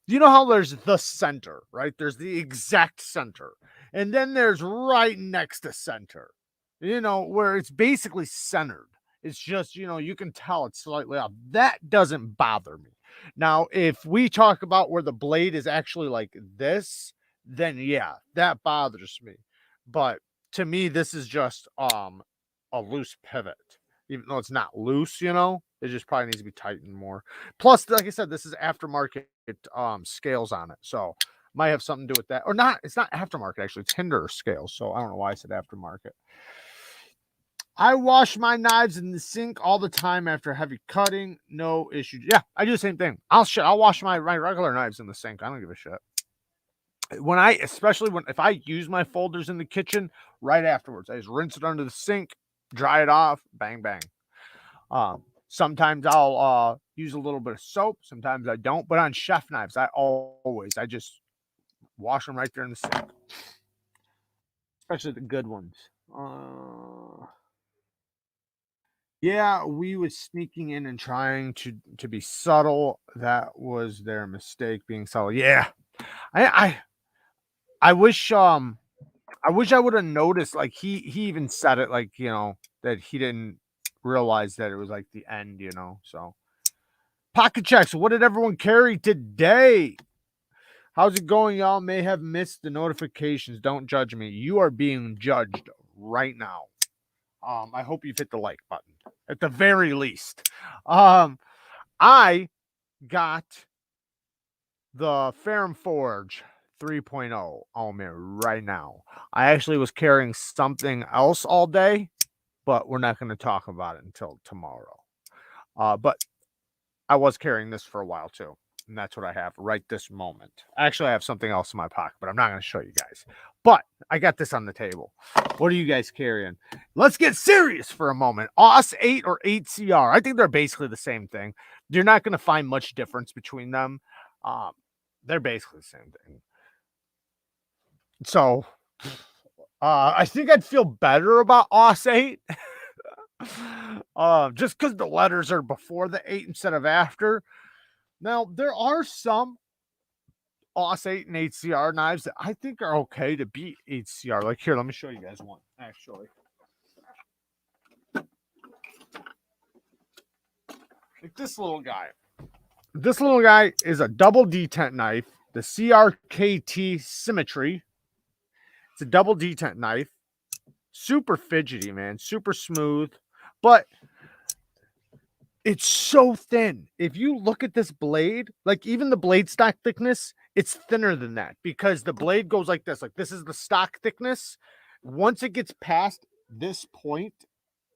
you know how there's the center, right? There's the exact center. And then there's right next to center, where it's basically centered. It's just, you can tell it's slightly off. That doesn't bother me. Now, if we talk about where the blade is actually like this, then yeah, that bothers me. But to me, this is just a loose pivot. Even though it's not loose, it just probably needs to be tightened more. Plus, like I said, this is aftermarket scales on it, so might have something to do with that. Or not, it's not aftermarket, actually, it's Hinder scales, so I don't know why I said aftermarket. I wash my knives in the sink all the time after heavy cutting. No issue. Yeah, I do the same thing. I'll wash my regular knives in the sink. I don't give a shit. Especially if I use my folders in the kitchen, right afterwards, I just rinse it under the sink, dry it off, bang, bang. Sometimes I'll use a little bit of soap. Sometimes I don't. But on chef knives, I just wash them right there in the sink. Especially the good ones. Yeah, we was sneaking in and trying to be subtle. That was their mistake, being subtle. Yeah, I wish I would have noticed. Like he even said it, like that he didn't realize that it was like the end. So pocket checks. What did everyone carry today? How's it going? Y'all may have missed the notifications. Don't judge me. You are being judged right now. I hope you've hit the like button at the very least. I got the Ferrum Forge 3.0 on me right now. I actually was carrying something else all day, but we're not going to talk about it until tomorrow. But I was carrying this for a while too. And that's what I have right this moment. Actually, I have something else in my pocket, but I'm not going to show you guys. But I got this on the table. What are you guys carrying? Let's get serious for a moment. AUS 8 or 8CR. I think they're basically the same thing. You're not going to find much difference between them. They're basically the same thing. So I think I'd feel better about AUS 8. Just because the letters are before the 8 instead of after. Now, there are some AUS 8 and 8CR knives that I think are okay to beat 8CR. Like here, let me show you guys one, actually. Like this little guy. this little guy is a double detent knife, the CRKT Symmetry. It's a double detent knife. Super fidgety, man. Super smooth. But it's so thin. If you look at this blade, like even the blade stock thickness, it's thinner than that because the blade goes like this. Like this is the stock thickness. Once it gets past this point,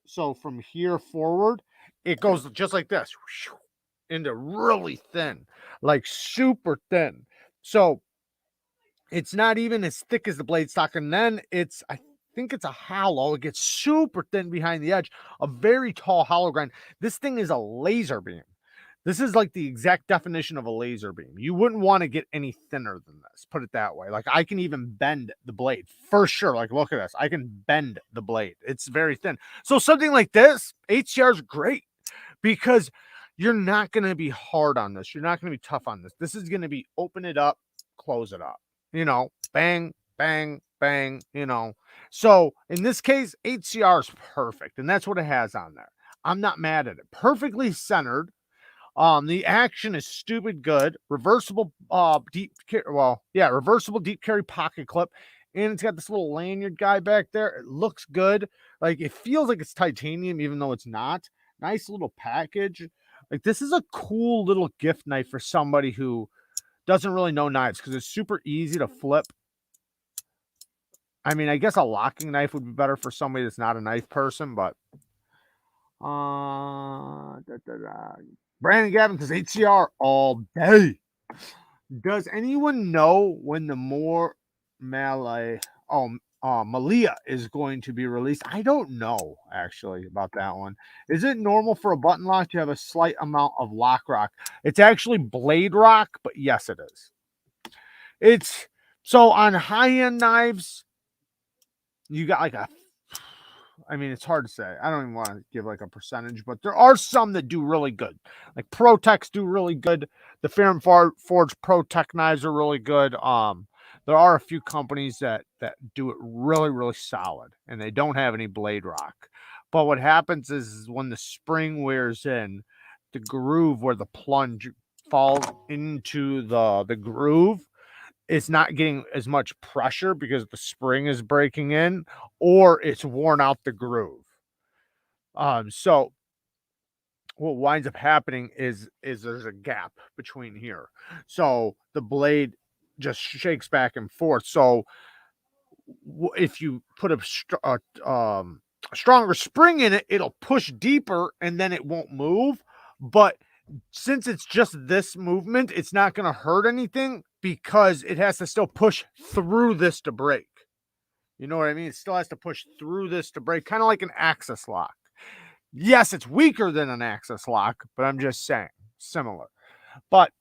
so from here forward, it goes just like this into really thin, like super thin. So it's not even as thick as the blade stock. And then I think it's a hollow. It gets super thin behind the edge, a very tall hollow grind. This thing is a laser beam. This is like the exact definition of a laser beam. You wouldn't want to get any thinner than this, put it that way. Like I can even bend the blade for sure. Like look at this. I can bend the blade. It's very thin. So something like this, HCR is great because you're not going to be hard on this. You're not going to be tough on this. This is going to be open it up, close it up. You know, bang, bang, bang, you know. So in this case, HCR is perfect. And that's what it has on there. I'm not mad at it. Perfectly centered. The action is stupid good. Reversible reversible deep carry pocket clip. And it's got this little lanyard guy back there. It looks good. Like it feels like it's titanium, even though it's not. Nice little package. Like this is a cool little gift knife for somebody who doesn't really know knives because it's super easy to flip. I mean, I guess a locking knife would be better for somebody that's not a knife person, but Brandon Gavin says HCR all day. Does anyone know when the more Malia is going to be released? I don't know actually about that one. Is it normal for a button lock to have a slight amount of lock rock? It's actually blade rock, but yes, it is. It's so on high-end knives, you got like it's hard to say. I don't even want to give like a percentage, but there are some that do really good. Like ProTechs do really good. The Ferrum Forge ProTech knives are really good. There are a few companies that do it really, really solid, and they don't have any blade rock. But what happens is when the spring wears in, the groove where the plunge falls into the groove, it's not getting as much pressure because the spring is breaking in, or it's worn out the groove. So what winds up happening is there's a gap between here. So the blade just shakes back and forth. So if you put a stronger spring in it, it'll push deeper and then it won't move. But since it's just this movement, it's not going to hurt anything because it has to still push through this to break. You know what I mean? It still has to push through this to break, kind of like an axis lock. Yes, it's weaker than an axis lock, but I'm just saying similar. But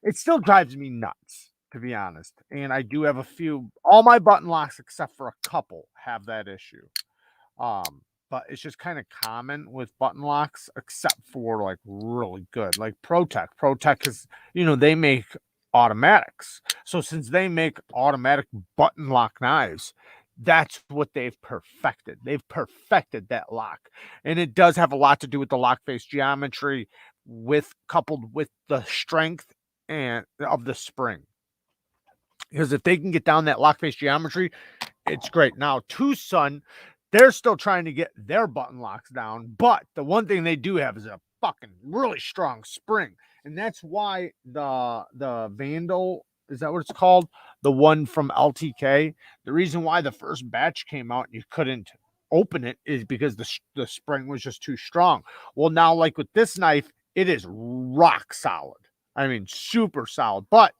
it still drives me nuts, to be honest. And I do have all my button locks except for a couple have that issue. But it's just kind of common with button locks, except for like really good, like ProTech. ProTech is, they make automatics. So since they make automatic button lock knives, that's what they've perfected. They've perfected that lock. And it does have a lot to do with the lock face geometry coupled with the strength and of the spring. Because if they can get down that lock face geometry, it's great. Now, Tucson, they're still trying to get their button locks down, but the one thing they do have is a fucking really strong spring. And that's why the Vandal, is that what it's called? The one from LTK. The reason why the first batch came out and you couldn't open it is because the spring was just too strong. Well, now, like with this knife, it is rock solid. I mean, super solid, but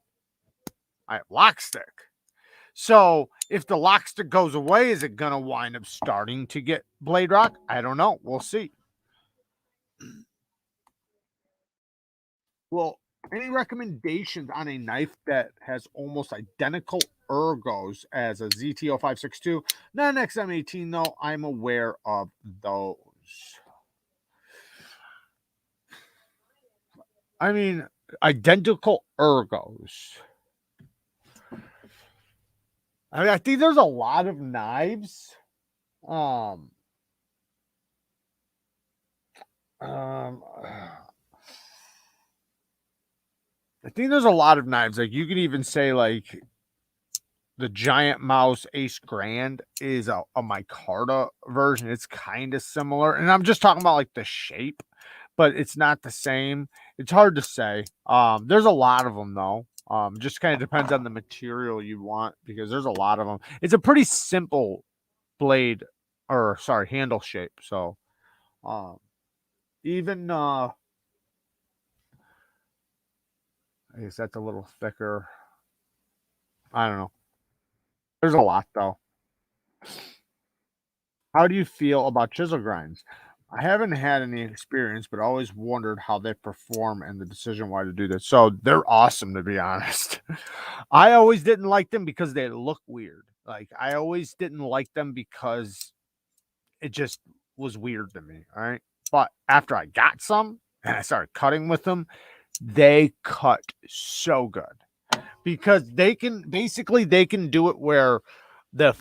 I have lock stick. So if the lock stick goes away, is it going to wind up starting to get blade rock? I don't know. We'll see. Well, any recommendations on a knife that has almost identical ergos as a ZT0562? Not an XM18, though. I'm aware of those. I mean, identical ergos. I think there's a lot of knives. I think there's a lot of knives. Like you could even say like the Giant Mouse Ace Grand is a micarta version. It's kind of similar, and I'm just talking about like the shape, but it's not the same. It's hard to say. There's a lot of them though. Just kind of depends on the material you want because there's a lot of them. It's a pretty simple blade, or sorry, handle shape. So, even I guess that's a little thicker. I don't know. There's a lot though. How do you feel about chisel grinds? I haven't had any experience, but always wondered how they perform and the decision why to do this. So they're awesome, to be honest. I always didn't like them because they look weird. Like I always didn't like them because it just was weird to me. All right. But after I got some and I started cutting with them, they cut so good because they can do it where the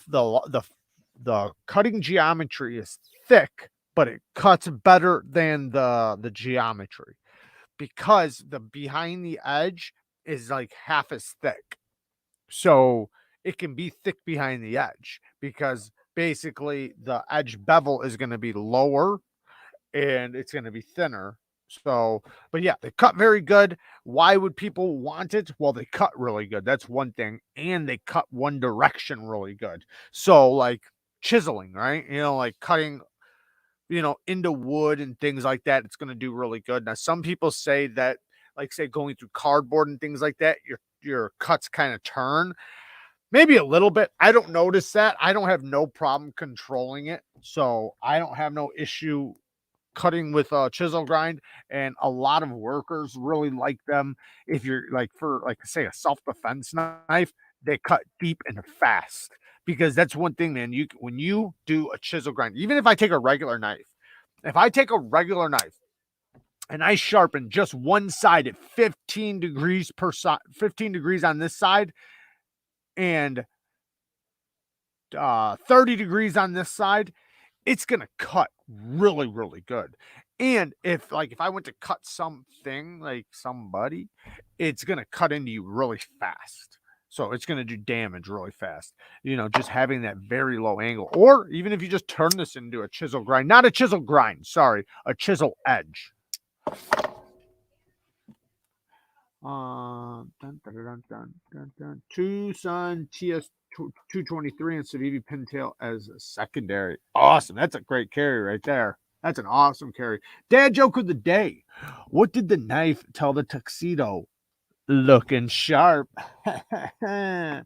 cutting geometry is thick, but it cuts better than the geometry because the behind the edge is like half as thick. So it can be thick behind the edge because basically the edge bevel is going to be lower and it's going to be thinner. So, but yeah, they cut very good. Why would people want it? Well, they cut really good. That's one thing. And they cut one direction really good. So, like chiseling, right? Like cutting, into wood and things like that, it's going to do really good. Now, some people say that, like, say, going through cardboard and things like that, your cuts kind of turn. Maybe a little bit. I don't notice that. I don't have no problem controlling it. So, I don't have no issue cutting with a chisel grind, and a lot of workers really like them. If you're like for like say a self-defense knife, they cut deep and fast because that's one thing, man. When you do a chisel grind, even if I take a regular knife, if I take a regular knife and I sharpen just one side at 15 degrees 15 degrees on this side and 30 degrees on this side, it's gonna cut really, really good. And if I went to cut something like somebody, it's gonna cut into you really fast. So it's gonna do damage really fast. Just having that very low angle. Or even if you just turn this into a chisel grind, not a chisel grind, sorry, a chisel edge. Tucson TS 223 and Civivi Pintail as a secondary. Awesome. That's a great carry right there. That's an awesome carry. Dad joke of the day. What did the knife tell the tuxedo? Looking sharp. Got a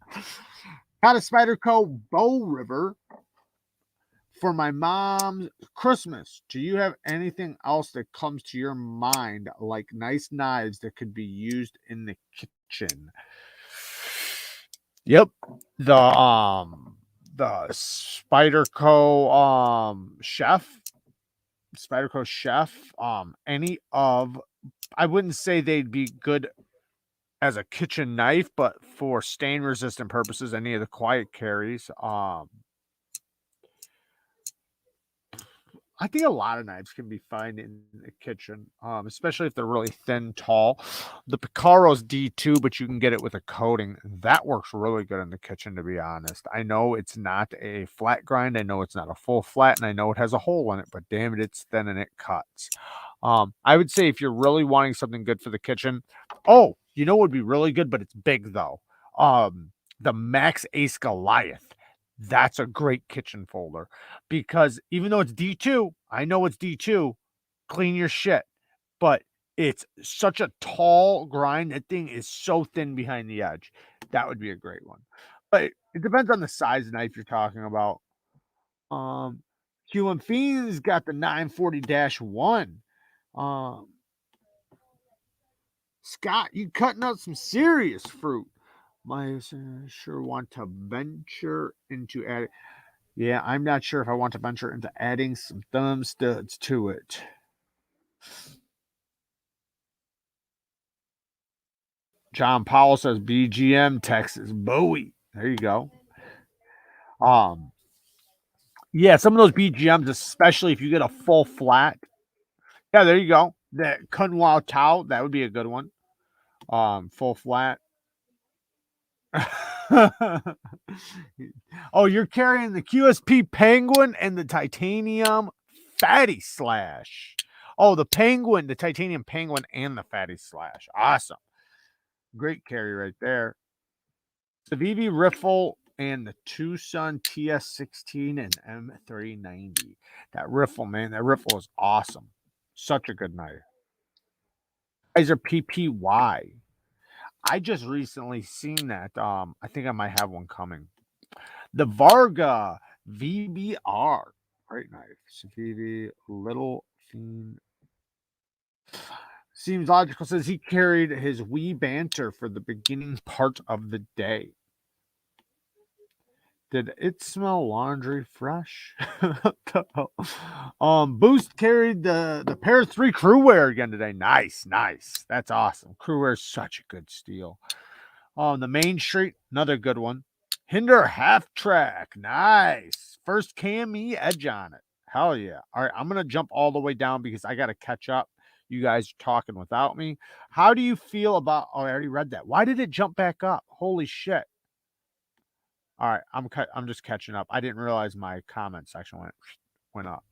Spyderco Bow River for my mom's Christmas. Do you have anything else that comes to your mind, like nice knives that could be used in the kitchen? Yep. The Spyderco Chef, any of, I wouldn't say they'd be good as a kitchen knife, but for stain resistant purposes, any of the quiet carries, I think a lot of knives can be fine in the kitchen, especially if they're really thin, tall. The Picaro's D2, but you can get it with a coating. That works really good in the kitchen, to be honest. I know it's not a flat grind. I know it's not a full flat, and I know it has a hole in it, but damn it, it's thin and it cuts. I would say if you're really wanting something good for the kitchen, what would be really good, but it's big, though? The Max Ace Goliath. That's a great kitchen folder because even though it's D2, I know it's D2, clean your shit, but it's such a tall grind. That thing is so thin behind the edge. That would be a great one. But it depends on the size knife you're talking about. Q and Fiend's got the 940-1. Scott, you cutting out some serious fruit. My sure want to venture into adding. Yeah, I'm not sure if I want to venture into adding some thumb studs to it. John Powell says BGM, Texas, Bowie. There you go. Yeah, some of those BGMs, especially if you get a full flat. Yeah, there you go. That Kunwao Tao, that would be a good one. full flat. Oh, you're carrying the QSP Penguin and the titanium fatty slash. Oh, the penguin, the titanium penguin and the fatty slash. Awesome. Great carry right there. The VV Riffle and the Tucson TS16 and M390. That riffle, man, that riffle is awesome. Such a good knife. Guys are PPY. I just recently seen that. I think I might have one coming. The Varga VBR. Great knife. VV Little Fiend. Seems logical. Says he carried his wee banter for the beginning part of the day. Did it smell laundry fresh? Boost carried the pair 3 crew wear again today. Nice. That's awesome. Crew wear is such a good steal. On the Main Street, another good one. Hinder half track. Nice. First KME edge on it. Hell yeah. All right, I'm gonna jump all the way down because I gotta catch up. You guys are talking without me. How do you feel about? Oh, I already read that. Why did it jump back up? Holy shit. All right, I'm just catching up. I didn't realize my comment section went up.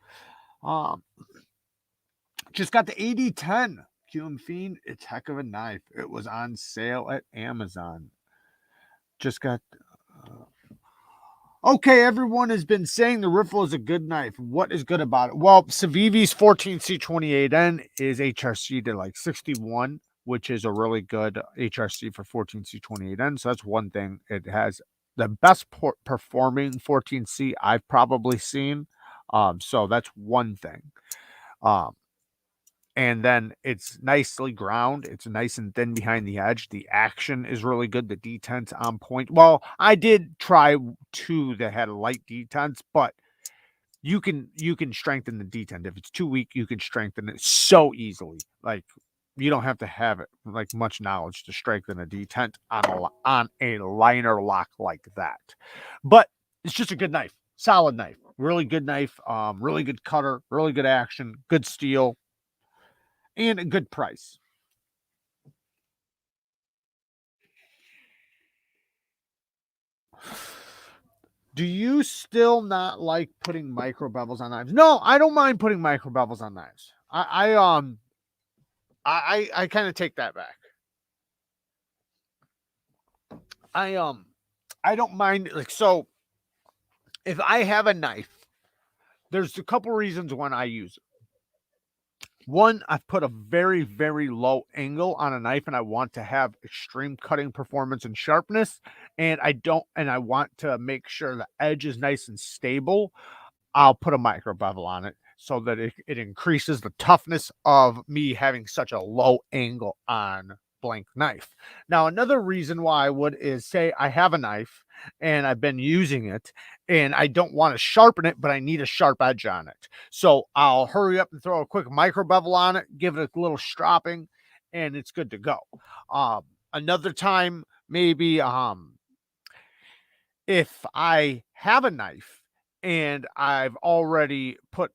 Just got the AD10 QM Fiend. It's heck of a knife. It was on sale at Amazon. Just got. Okay, everyone has been saying the riffle is a good knife. What is good about it? Well, Civivi's 14C28N is HRC to like 61, which is a really good HRC for 14C28N. So that's one thing. It has the best performing 14C I've probably seen. So that's one thing. And then it's nicely ground. It's nice and thin behind the edge. The action is really good. The detent's on point. Well, I did try 2 that had light detents, but you can strengthen the detent. If it's too weak, you can strengthen it so easily. Like you don't have to have it like much knowledge to strengthen a detent on a liner lock like that. But it's just a good knife, solid knife, really good knife, really good cutter, really good action, good steel. And a good price. Do you still not like putting micro bevels on knives? No, I don't mind putting micro bevels on knives. I kind of take that back. I don't mind, like, so if I have a knife, there's a couple reasons when I use it. One, I've put a very, very low angle on a knife and I want to have extreme cutting performance and sharpness. And I want to make sure the edge is nice and stable. I'll put a micro bevel on it so that it increases the toughness of me having such a low angle on blank knife. Now, another reason why I would is say I have a knife and I've been using it and I don't want to sharpen it, but I need a sharp edge on it. So I'll hurry up and throw a quick micro bevel on it, give it a little stropping, and it's good to go. Another time, maybe if I have a knife and I've already put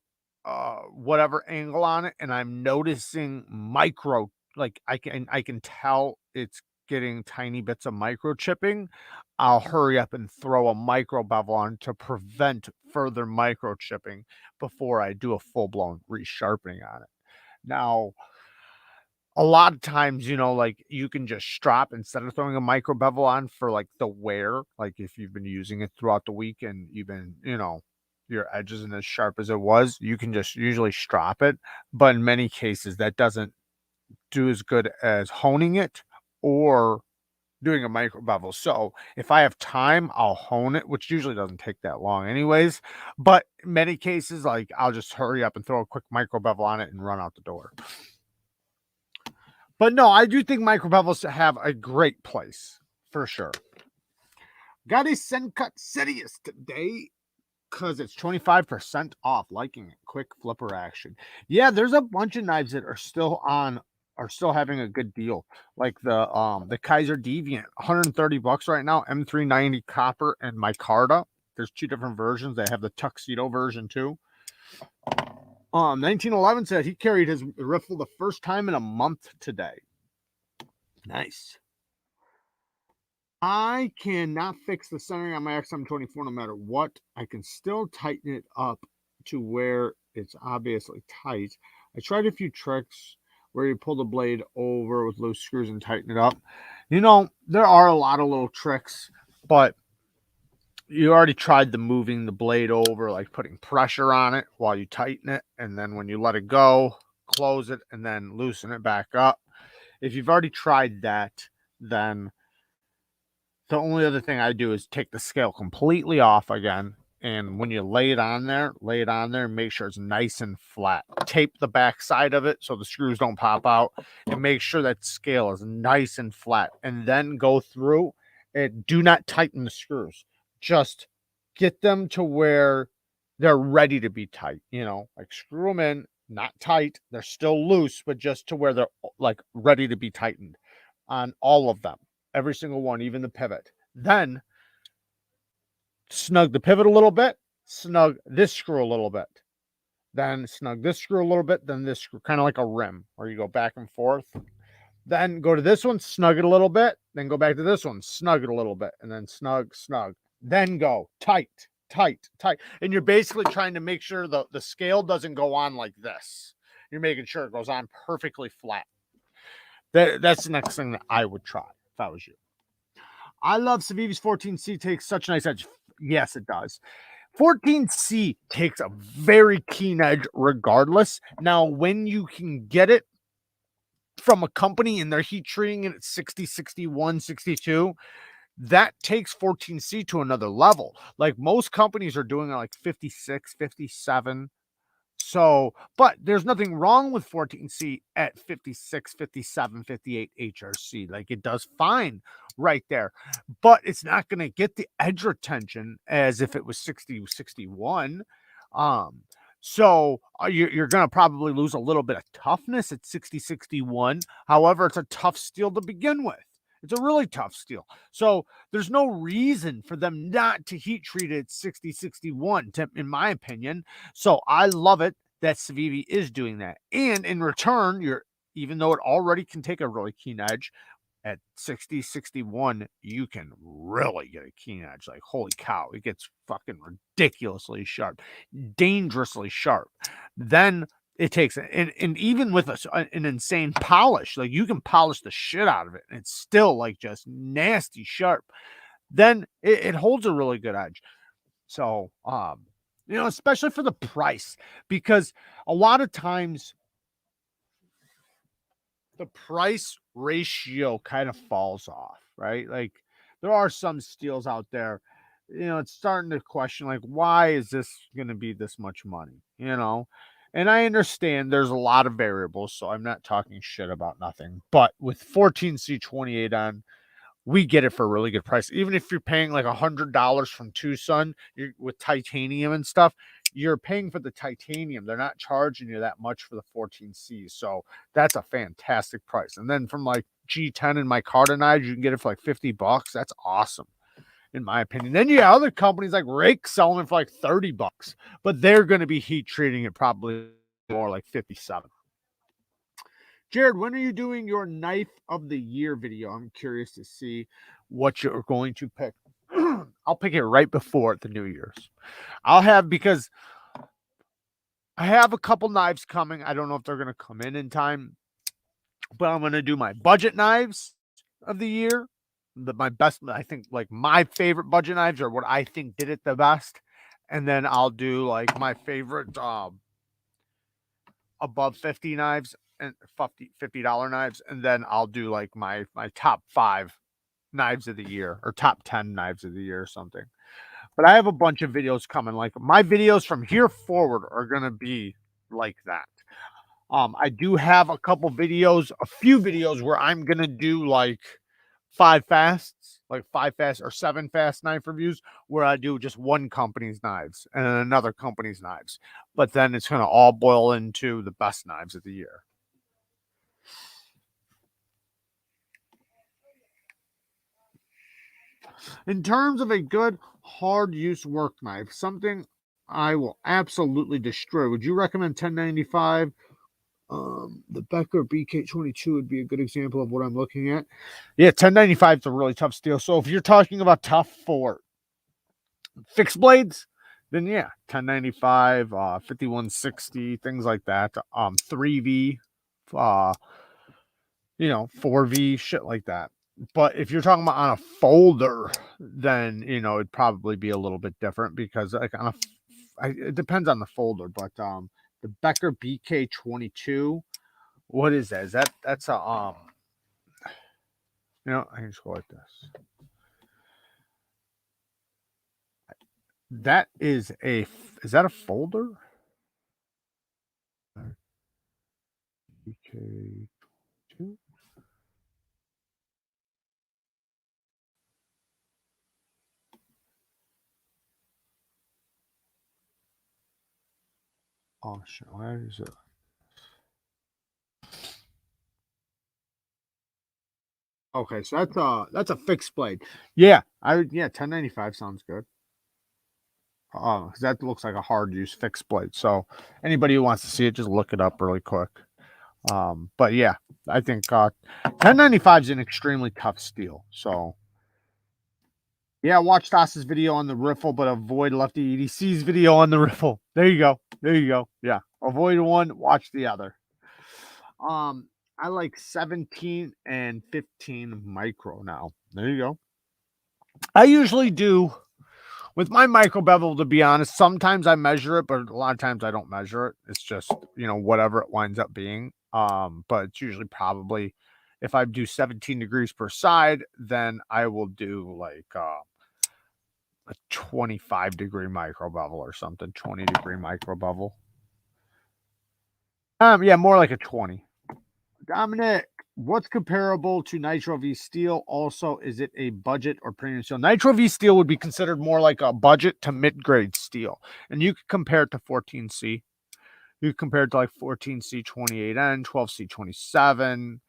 whatever angle on it and I'm noticing micro, like I can tell it's getting tiny bits of micro chipping, I'll hurry up and throw a micro bevel on to prevent further micro chipping before I do a full-blown resharpening on it. Now, a lot of times, like you can just strop instead of throwing a micro bevel on for like the wear. Like if you've been using it throughout the week and you've been, your edge isn't as sharp as it was, you can just usually strop it. But in many cases, that doesn't do as good as honing it or doing a micro bevel. So if I have time, I'll hone it, which usually doesn't take that long anyways. But in many cases, like I'll just hurry up and throw a quick micro bevel on it and run out the door. But no, I do think micro bevels have a great place for sure. Got a Sencut Sidious today because it's 25% off. Liking it. Quick flipper action. Yeah, there's a bunch of knives that are still having a good deal. Like the Kaiser Deviant, $130 right now. M390 copper and micarta. There's 2 different versions. They have the tuxedo version too. 1911 said he carried his riffle the first time in a month today. Nice. I cannot fix the centering on my XM24 no matter what. I can still tighten it up to where it's obviously tight. I tried a few tricks where you pull the blade over with loose screws and tighten it up. You know, there are a lot of little tricks, but you already tried the moving the blade over, like putting pressure on it while you tighten it. And then when you let it go, close it and then loosen it back up. If you've already tried that, then the only other thing I do is take the scale completely off again. And when you lay it on there, and make sure it's nice and flat. Tape the back side of it so the screws don't pop out, and make sure that scale is nice and flat. And then go through and do not tighten the screws. Just get them to where they're ready to be tight. You know, like screw them in, not tight. They're still loose, but just to where they're like ready to be tightened on all of them. Every single one, even the pivot. Then snug the pivot a little bit, snug this screw a little bit, then snug this screw a little bit, then this screw, kind of like a rim where you go back and forth. Then go to this one, snug it a little bit, then go back to this one, snug it a little bit, and then snug, snug. Then go tight, tight, tight. And you're basically trying to make sure the scale doesn't go on like this. You're making sure it goes on perfectly flat. That's the next thing that I would try if I was you. I love Civivi's 14C takes such a nice edge. Yes, it does. 14C takes a very keen edge regardless. Now, when you can get it from a company and they're heat treating it at 60, 61, 62, that takes 14C to another level. Like most companies are doing it like 56, 57. So, but there's nothing wrong with 14C at 56, 57, 58 HRC. Like it does fine right there, but it's not going to get the edge retention as if it was 60, 61. So you're going to probably lose a little bit of toughness at 60, 61. However, it's a tough steel to begin with. It's a really tough steel. So there's no reason for them not to heat treat it at 60, 61, in my opinion. So I love it that Civivi is doing that. And in return, even though it already can take a really keen edge, at 60, 61, you can really get a keen edge. Like, holy cow, it gets fucking ridiculously sharp, dangerously sharp. Then it takes, and even with an insane polish, like you can polish the shit out of it and it's still like just nasty sharp. Then it holds a really good edge. So, you know, especially for the price, because a lot of times the price ratio kind of falls off, right? Like there are some steels out there, you know, it's starting to question like, why is this going to be this much money, you know? And I understand there's a lot of variables, so I'm not talking shit about nothing. But with 14C28 on, we get it for a really good price. Even if you're paying like $100 from Tucson with titanium and stuff, you're paying for the titanium. They're not charging you that much for the 14C. So that's a fantastic price. And then from like G10 and my Cardinide, you can get it for like $50. That's awesome, in my opinion. Then you have other companies like Rake selling it for like $30, but they're going to be heat treating it probably more like 57. Jared, when are you doing your knife of the year video? I'm curious to see what you're going to pick. I'll pick it right before the New Year's. Because I have a couple knives coming. I don't know if they're going to come in time, but I'm going to do my budget knives of the year. My best, I think, like my favorite budget knives are what I think did it the best. And then I'll do like my favorite above 50 knives and $50 knives, and then I'll do like my top 5 knives of the year or top 10 knives of the year or something. But I have a bunch of videos coming. Like my videos from here forward are gonna be like that. I do have a few videos where I'm gonna do like 5 fasts, like 5 fast or 7 fast knife reviews, where I do just one company's knives and then another company's knives. But then it's gonna all boil into the best knives of the year. In terms of a good hard use work knife, something I will absolutely destroy. Would you recommend 1095 The Becker BK22 would be a good example of what I'm looking at. Yeah, 1095 is a really tough steel. So if you're talking about tough for fixed blades, then yeah, 1095, 5160, things like that. 3V, 4V, shit like that. But if you're talking about on a folder, then it'd probably be a little bit different because like it depends on the folder. But the Becker BK22, what is that? That's a I can just go like this. That is that a folder? BK2. Oh shit, where is it? Okay, so that's a fixed blade. Yeah, 1095 sounds good. Because that looks like a hard use fixed blade. So anybody who wants to see it, just look it up really quick. But yeah, I think 1095 is an extremely tough steel. So yeah, watch Tas's video on the riffle, but avoid Lefty EDC's video on the riffle. There you go. There you go. Yeah, avoid one, watch the other. I like 17 and 15 micro now. There you go. I usually do with my micro bevel, to be honest. Sometimes I measure it, but a lot of times I don't measure it. It's just, whatever it winds up being. But it's usually probably if I do 17 degrees per side, then I will do like a 25-degree micro bevel or something, 20-degree micro bevel. Yeah, more like a 20. Dominic, what's comparable to Nitro-V steel? Also, is it a budget or premium steel? Nitro-V steel would be considered more like a budget to mid-grade steel. And you could compare it to 14C. You could compare it to like 14C 28N, 12C 27,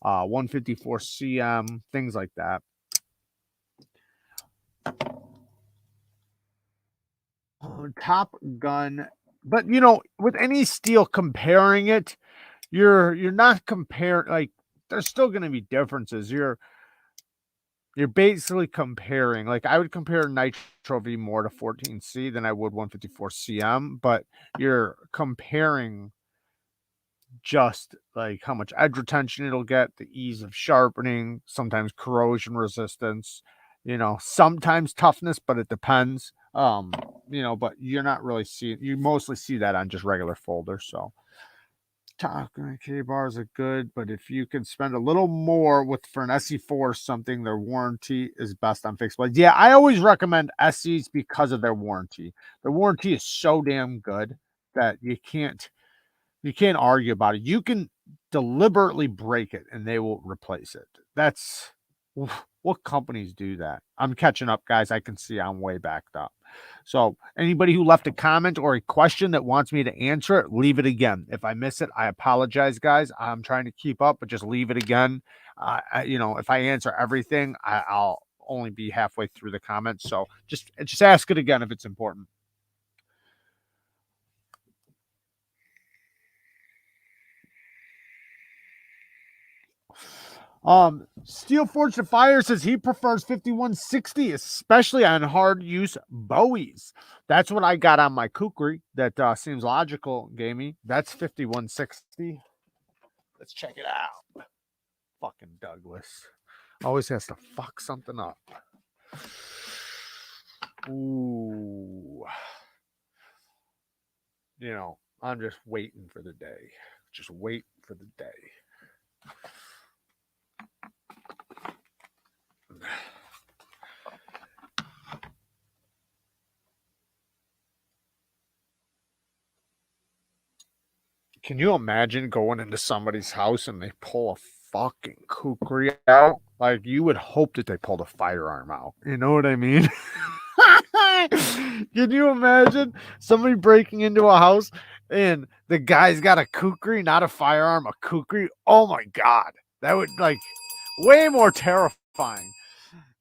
154 CM, things like that. Top Gun. But, with any steel, comparing it, you're not comparing, like, there's still going to be differences. You're basically comparing, like, I would compare Nitro-V more to 14C than I would 154 CM, but you're comparing just like how much edge retention it'll get, the ease of sharpening, sometimes corrosion resistance, sometimes toughness, but it depends. But you're not really you mostly see that on just regular folders. So K bars are good, but if you can spend a little more for an SE4 or something, their warranty is best on fixed blades. Yeah, I always recommend SEs because of their warranty. Their warranty is so damn good that you can't argue about it. You can deliberately break it and they will replace it. That's what companies do that. I'm catching up, guys. I can see I'm way backed up. So anybody who left a comment or a question that wants me to answer it, leave it again. If I miss it, I apologize, guys. I'm trying to keep up, but just leave it again. If I answer everything, I'll only be halfway through the comments. So just ask it again if it's important. Steel Forged to Fire says he prefers 5160, especially on hard use Bowies. That's what I got on my kukri. That seems logical, gamey. That's 5160. Let's check it out. Fucking Douglas always has to fuck something up. Ooh. I'm just waiting for the day. Just wait for the day. Can you imagine going into somebody's house and they pull a fucking kukri out? Like, you would hope that they pulled a firearm out. You know what I mean? Can you imagine somebody breaking into a house and the guy's got a kukri, not a firearm, a kukri? Oh my God. That would, like, way more terrifying.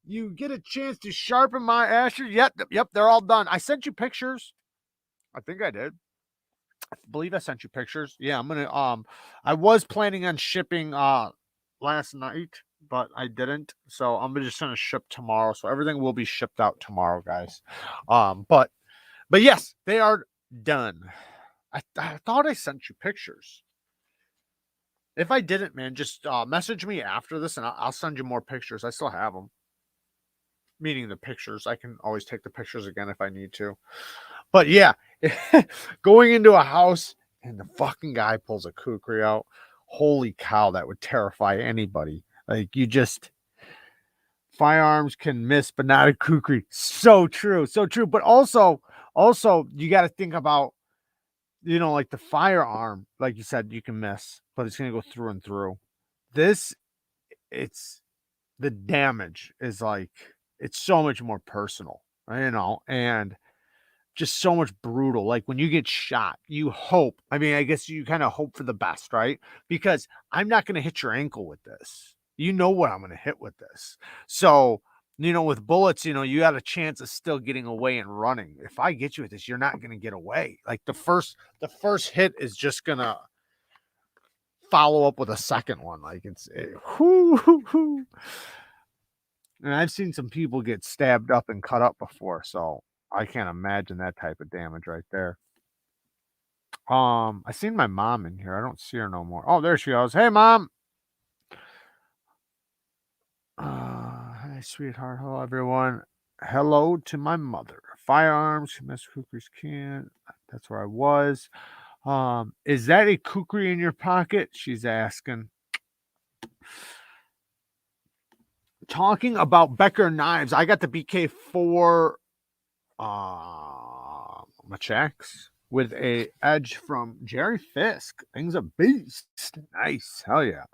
You get a chance to sharpen my asher? Yep, they're all done. I sent you pictures. I think I did. believe I sent you pictures. Yeah, I'm gonna I was planning on shipping last night, but I didn't. So I'm just gonna ship tomorrow. So everything will be shipped out tomorrow, guys. But yes, they are done. I thought I sent you pictures. If I didn't, man, just message me after this and I'll send you more pictures. I still have them. Meaning the pictures. I can always take the pictures again if I need to. But yeah, going into a house and the fucking guy pulls a kukri out. Holy cow, that would terrify anybody. Like you just firearms can miss, but not a kukri. So true, so true. But also you got to think about, like the firearm, like you said, you can miss, but it's gonna go through and through. This, it's the damage is like it's so much more personal, and just so much brutal. Like when you get shot, you hope. I mean, I guess you kind of hope for the best, right? Because I'm not going to hit your ankle with this. You know what I'm going to hit with this. So, with bullets, you got a chance of still getting away and running. If I get you with this, you're not going to get away. Like the first hit is just going to follow up with a second one. Like whoo. And I've seen some people get stabbed up and cut up before, so I can't imagine that type of damage right there. I seen my mom in here. I don't see her no more. Oh, there she goes. Hey, Mom. Hi, sweetheart. Hello, everyone. Hello to my mother. Firearms, Miss Kukri's can. That's where I was. Is that a kukri in your pocket? She's asking. Talking about Becker knives, I got the BK4 Machax with a edge from Jerry Fisk. Thing's a beast. Nice. Hell yeah.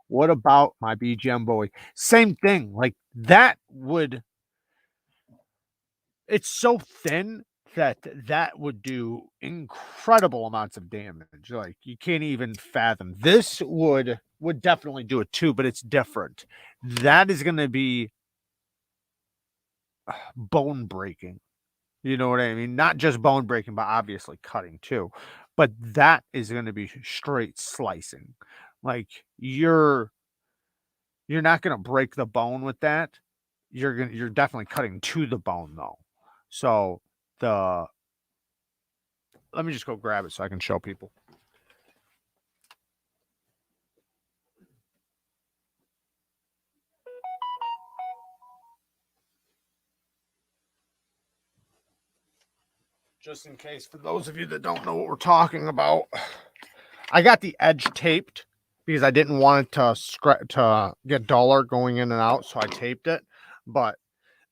What about my BGM Bowie? Same thing. Like that it's so thin that would do incredible amounts of damage. Like you can't even fathom. This would definitely do it too, but it's different. That is going to be bone breaking. You know what I mean? Not just bone breaking, but obviously cutting too. But that is going to be straight slicing. Like you're not going to break the bone with that. You're definitely cutting to the bone though. So let me just go grab it so I can show people. Just in case, for those of you that don't know what we're talking about, I got the edge taped because I didn't want it to get duller going in and out, so I taped it. But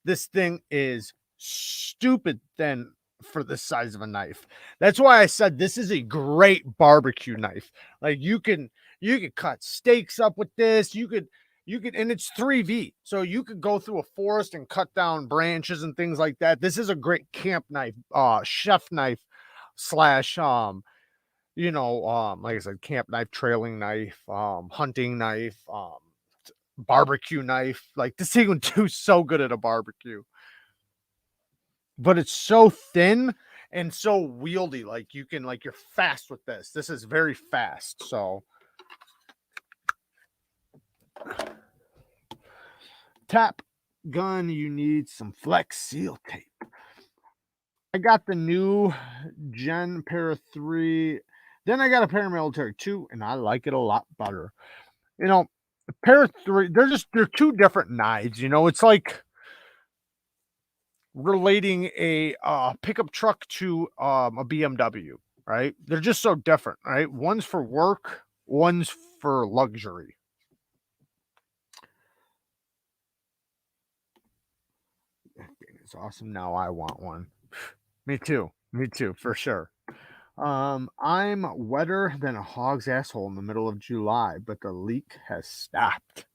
this thing is stupid thin for the size of a knife. That's why I said this is a great barbecue knife. Like you can cut steaks up with this. You could, and it's 3V. So you could go through a forest and cut down branches and things like that. This is a great camp knife, chef knife slash, like I said, camp knife, trailing knife, hunting knife, barbecue knife. Like this thing would do so good at a barbecue. But it's so thin and so wieldy. Like you can, like you're fast with this. This is very fast. So Top Gun, you need some Flex Seal tape. I got the new Gen Para 3. Then I got a Paramilitary 2, and I like it a lot better. Para 3, they're two different knives. It's like relating a pickup truck to a BMW, right? They're just so different, right? One's for work, one's for luxury. It's awesome. Now I want one. Me too, for sure. I'm wetter than a hog's asshole in the middle of July, but the leak has stopped.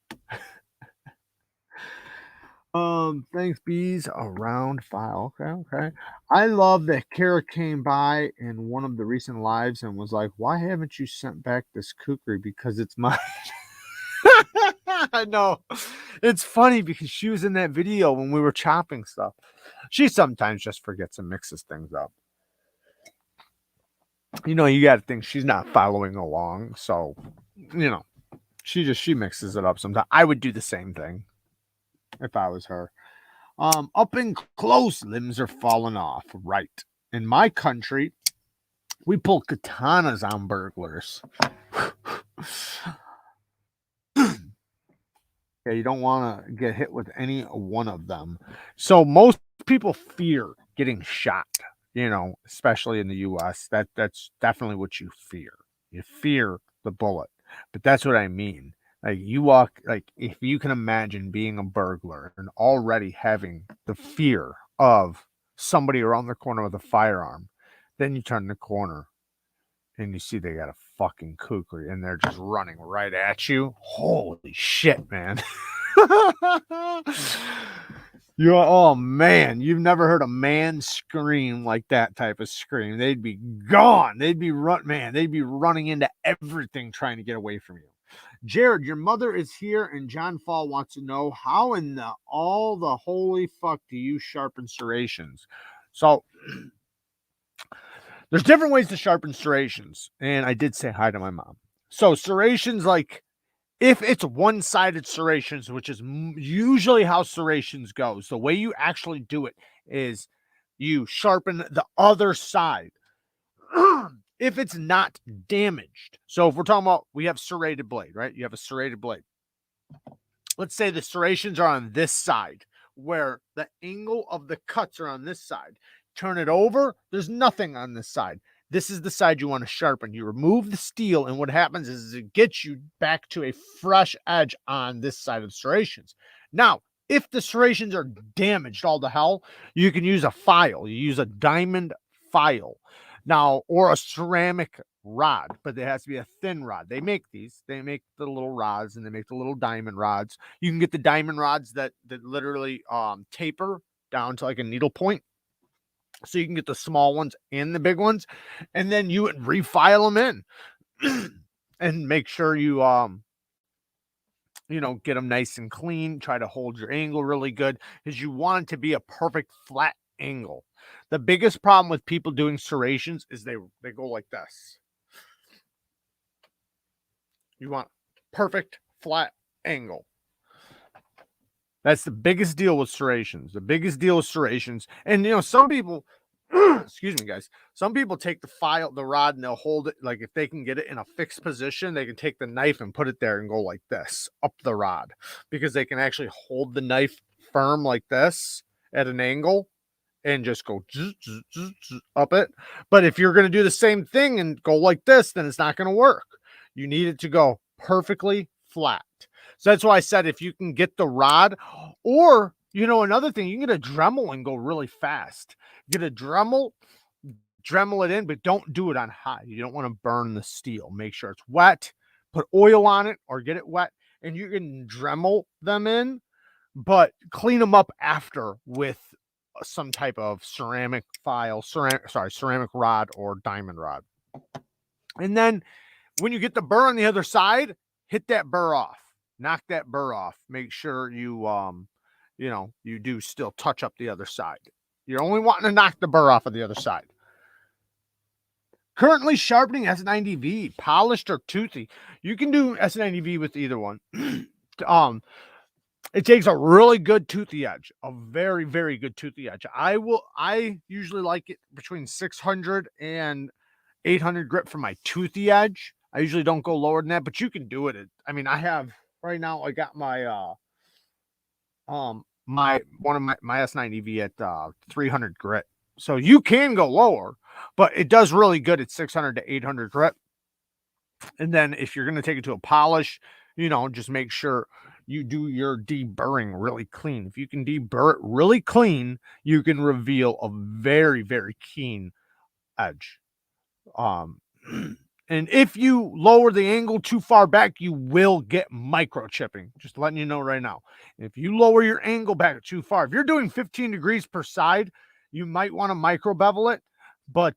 Thanks, bees around file. Okay. I love that Kara came by in one of the recent lives and was like, "Why haven't you sent back this kukri? Because it's mine." I know. It's funny because she was in that video when we were chopping stuff. She sometimes just forgets and mixes things up. you know, you got to think she's not following along. So, you know, she mixes it up sometimes. I would do the same thing if I was her. Up and close, limbs are falling off. Right. In my country, we pull katanas on burglars. Yeah, you don't want to get hit with any one of them. So most people fear getting shot, you know, especially in the US. That's definitely what you fear. You fear the bullet. But that's what I mean. Like you walk, like if you can imagine being a burglar and already having the fear of somebody around the corner with a firearm, then you turn the corner and you see they got a fucking kukri and they're just running right at you. Holy shit, man. Oh man, you've never heard a man scream like that type of scream. They'd be gone. They'd be running into everything trying to get away from you. Jared, your mother is here, and John Fall wants to know how in all the holy fuck do you sharpen serrations? So there's different ways to sharpen serrations, and I did say hi to my mom. So serrations, like if it's one-sided serrations, which is usually how serrations goes, the way you actually do it is you sharpen the other side. If it's not damaged. So if we're talking about, we have serrated blade, right? You have a serrated blade. Let's say the serrations are on this side, where the angle of the cuts are on this side. Turn it over, there's nothing on this side. This is the side you want to sharpen. You remove the steel, and what happens is it gets you back to a fresh edge on this side of the serrations. Now, if the serrations are damaged all to hell, you can use a file. You use a diamond file. Now, or a ceramic rod, but it has to be a thin rod. They make these. They make the little rods, and they make the little diamond rods. You can get the diamond rods that literally taper down to like a needle point. So you can get the small ones and the big ones, and then you would refile them in and make sure you get them nice and clean. Try to hold your angle really good because you want it to be a perfect flat angle. The biggest problem with people doing serrations is they go like this. You want perfect flat angle. That's the biggest deal with serrations. The biggest deal with serrations. And some people, excuse me, guys. Some people take the rod, and they'll hold it. Like if they can get it in a fixed position, they can take the knife and put it there and go like this up the rod, because they can actually hold the knife firm like this at an angle and just go up it. But if you're going to do the same thing and go like this, then it's not going to work. You need it to go perfectly flat. So that's why I said if you can get the rod, or another thing, you can get a Dremel and go really fast. Get a Dremel it in, but don't do it on high. You don't want to burn the steel. Make sure it's wet. Put oil on it or get it wet, and you can Dremel them in, but clean them up after with some type of ceramic rod or diamond rod. And then when you get the burr on the other side, hit that burr off. Knock that burr off. Make sure you you do still touch up the other side. You're only wanting to knock the burr off of the other side. Currently sharpening S90V, polished or toothy. You can do S90V with either one. It takes a really good toothy edge, a very, very good toothy edge. I usually like it between 600 and 800 grit for my toothy edge. I usually don't go lower than that, but you can do it. I have right now, I got my my S90V at 300 grit. So you can go lower, but it does really good at 600 to 800 grit. And then if you're going to take it to a polish, just make sure you do your deburring really clean. If you can deburr it really clean, you can reveal a very, very keen edge. And if you lower the angle too far back, you will get microchipping. Just letting you know right now. If you lower your angle back too far, if you're doing 15 degrees per side, you might want to micro bevel it, but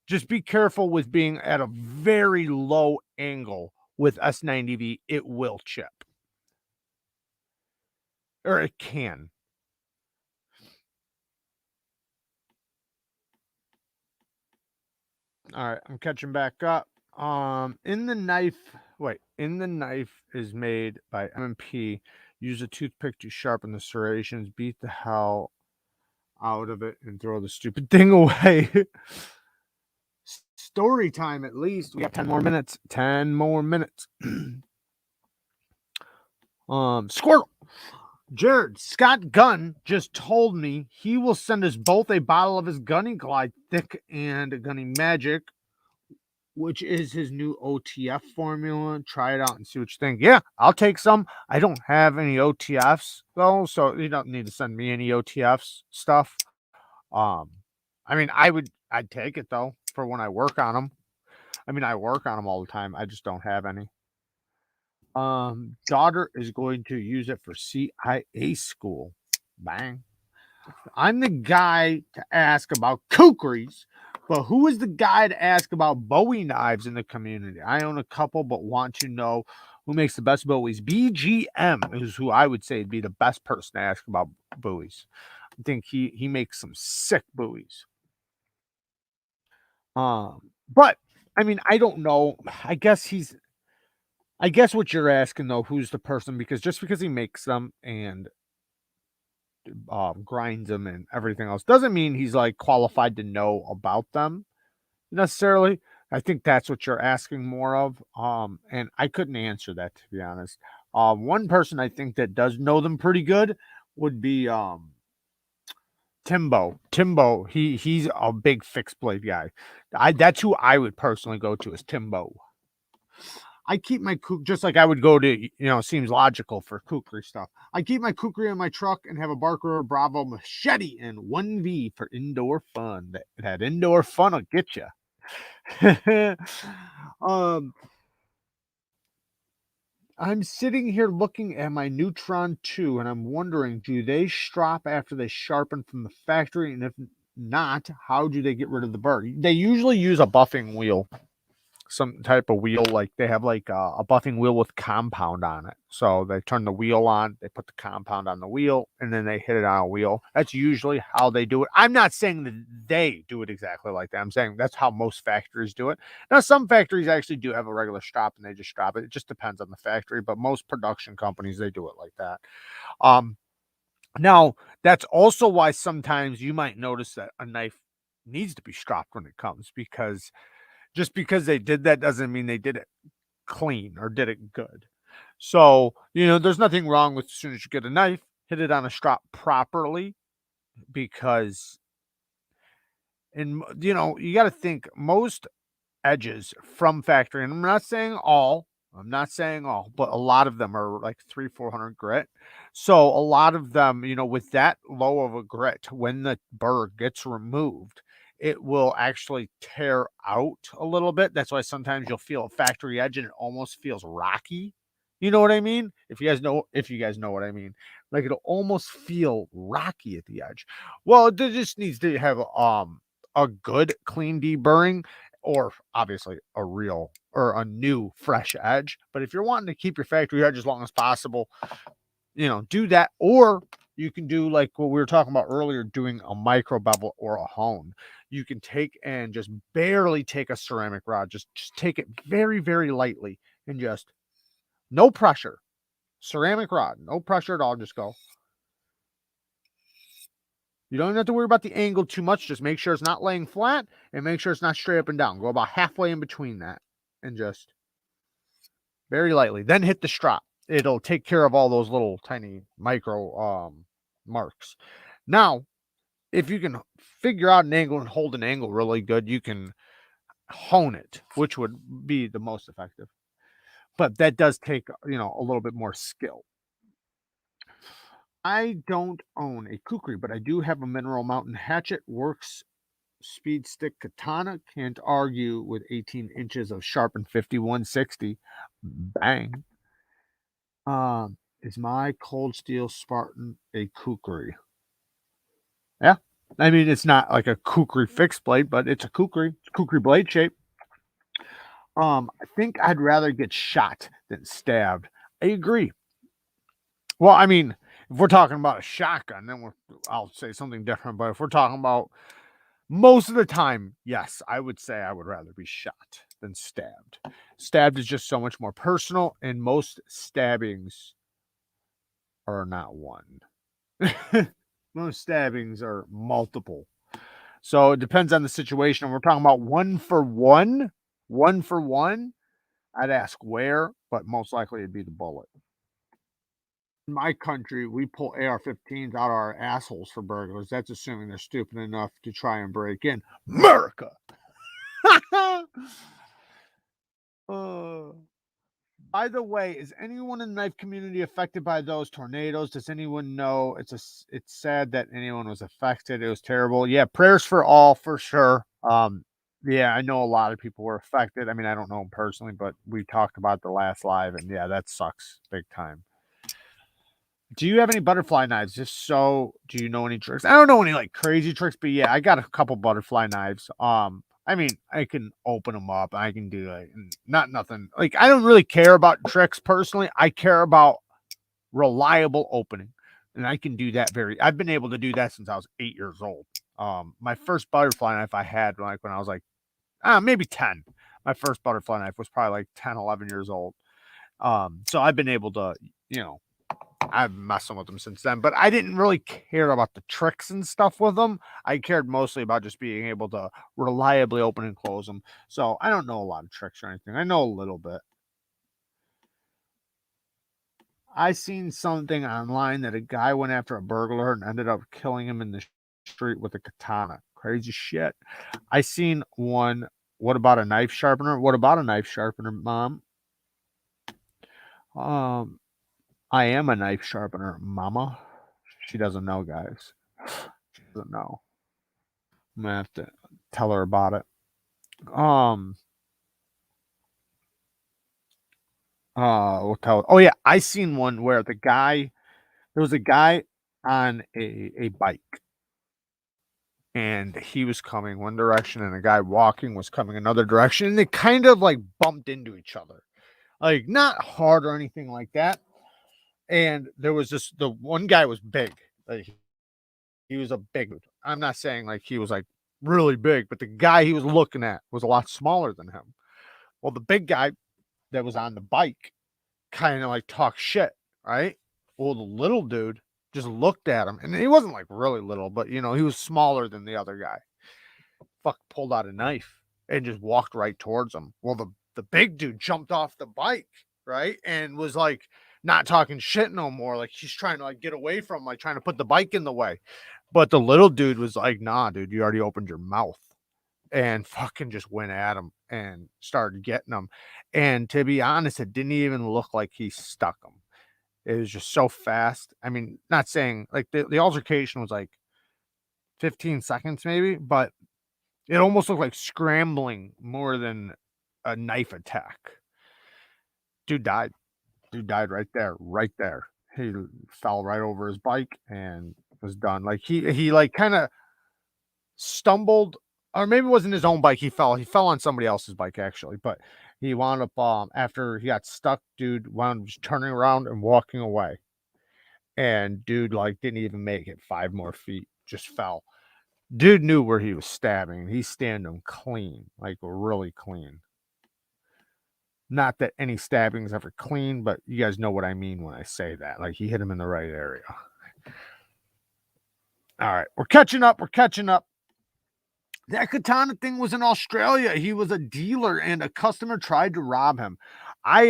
just be careful with being at a very low angle with S90V. It will chip. Or it can. All right, I'm catching back up. In the knife is made by M&P. Use a toothpick to sharpen the serrations. Beat the hell out of it and throw the stupid thing away. Story time, at least. We got 10 more minutes. 10 more minutes. Squirrel. Jared, Scott Gunn just told me he will send us both a bottle of his Gunny Glide Thick and Gunny Magic, which is his new OTF formula. Try it out and see what you think. Yeah, I'll take some. I don't have any OTFs though, so you don't need to send me any OTFs stuff. I mean, I'd take it though for when I work on them. I mean, I work on them all the time. I just don't have any. Daughter is going to use it for CIA school. Bang. I'm the guy to ask about kukris, but who is the guy to ask about Bowie knives in the community? I own a couple, but want to know who makes the best Bowies. BGM is who I would say would be the best person to ask about Bowies. I think he makes some sick Bowies. But I mean, I don't know. I guess what you're asking though, who's the person? Because just because he makes them and grinds them and everything else doesn't mean he's like qualified to know about them necessarily. I think that's what you're asking more of. And I couldn't answer that, to be honest. One person I think that does know them pretty good would be Timbo. He's a big fixed blade guy. That's who I would personally go to, is Timbo. I keep my just like I would go to, seems logical for kukri stuff. I keep my kukri in my truck and have a Barker Bravo machete and 1V for indoor fun. That indoor fun will get you. I'm sitting here looking at my Neutron 2 and I'm wondering, do they strop after they sharpen from the factory? And if not, how do they get rid of the burr? They usually use a buffing wheel. Some type of wheel, like they have like a buffing wheel with compound on it. So they turn the wheel on, they put the compound on the wheel, and then they hit it on a wheel. That's usually how they do it. I'm not saying that they do it exactly like that. I'm saying that's how most factories do it. Now, some factories actually do have a regular strap and they just strap it. It just depends on the factory, but most production companies, they do it like that. Now, that's also why sometimes you might notice that a knife needs to be stropped when it comes, because just because they did that doesn't mean they did it clean or did it good. So, there's nothing wrong with, as soon as you get a knife, hit it on a strap properly, because, you got to think most edges from factory, and I'm not saying all, but a lot of them are like 300-400 grit. So a lot of them, with that low of a grit, when the burr gets removed, it will actually tear out a little bit. That's why sometimes you'll feel a factory edge and it almost feels rocky. You know what I mean? If you guys know what I mean, like it'll almost feel rocky at the edge. Well, it just needs to have a good clean deburring, or obviously a real or a new fresh edge. But if you're wanting to keep your factory edge as long as possible, do that. Or you can do like what we were talking about earlier, doing a micro bevel or a hone. You can take and just barely take a ceramic rod, just take it very, very lightly and just no pressure. Ceramic rod, no pressure at all. Just go. You don't have to worry about the angle too much. Just make sure it's not laying flat and make sure it's not straight up and down. Go about halfway in between that and just very lightly. Then hit the strap. It'll take care of all those little tiny micro marks. Now, if you can figure out an angle and hold an angle really good, you can hone it, which would be the most effective. But that does take, a little bit more skill. I don't own a kukri, but I do have a Mineral Mountain hatchet. Works speed stick katana. Can't argue with 18 inches of sharpened 5160. Bang. Is my Cold Steel Spartan a kukri? Yeah. I mean, it's not like a kukri fixed blade, but it's a kukri. It's kukri blade shape. I think I'd rather get shot than stabbed. I agree. Well, I mean, if we're talking about a shotgun, then I'll say something different. But if we're talking about Most of the time, yes, I would say I would rather be shot than stabbed. Stabbed is just so much more personal, and most stabbings are not one. Most stabbings are multiple. So it depends on the situation. We're talking about one for one. One for one. I'd ask where, but most likely it'd be the bullet. In my country, we pull AR-15s out of our assholes for burglars. That's assuming they're stupid enough to try and break in. America! By the way, is anyone in the knife community affected by those tornadoes? Does anyone know? It's sad that anyone was affected. It was terrible. Yeah, prayers for all for sure. Yeah, I know a lot of people were affected. I mean, I don't know them personally, but we talked about the last live, and yeah, that sucks big time. Do you have any butterfly knives? If so, do you know any tricks? I don't know any like crazy tricks, but yeah, I got a couple butterfly knives. I mean, I can open them up. I can do like not nothing. Like I don't really care about tricks personally. I care about reliable opening, and I can do that I've been able to do that since I was 8 years old. My first butterfly knife I had like when I was like maybe 10. My first butterfly knife was probably like 10, 11 years old. So I've been able to, you know, I've been messing with them since then, but I didn't really care about the tricks and stuff with them. I cared mostly about just being able to reliably open and close them. So I don't know a lot of tricks or anything. I know a little bit. I seen something online that a guy went after a burglar and ended up killing him in the street with a katana. Crazy shit. I seen one. What about a knife sharpener? What about a knife sharpener, Mom? I am a knife sharpener, Mama. She doesn't know, guys. She doesn't know. I'm gonna have to tell her about it. We'll tell. Oh yeah, I seen one where there was a guy on a bike, and he was coming one direction, and a guy walking was coming another direction, and they kind of like bumped into each other, like not hard or anything like that. And there was the one guy was big, like he was a big dude. I'm not saying like he was like really big, but the guy he was looking at was a lot smaller than him. Well, the big guy that was on the bike kind of like talk shit, right? Well, the little dude just looked at him, and he wasn't like really little, but you know, he was smaller than the other guy. Fuck pulled out a knife and just walked right towards him. Well, the big dude jumped off the bike, right? And was like not talking shit no more. Like he's trying to like get away from him, like trying to put the bike in the way. But the little dude was like, nah, dude, you already opened your mouth. And fucking just went at him and started getting him. And to be honest, it didn't even look like he stuck him. It was just so fast. I mean, not saying like the altercation was like 15 seconds maybe, but it almost looked like scrambling more than a knife attack. Dude died. Dude died right there, right there. He fell right over his bike and was done. Like he like kind of stumbled, or maybe it wasn't his own bike. He fell on somebody else's bike actually, but he wound up after he got stuck, dude wound up just turning around and walking away. And dude like didn't even make it 5 more feet, just fell. Dude knew where he was stabbing. He stabbed him clean, like really clean. Not that any stabbing is ever clean, but you guys know what I mean when I say that. Like he hit him in the right area. All right, we're catching up. We're catching up. That katana thing was in Australia. He was a dealer and a customer tried to rob him. I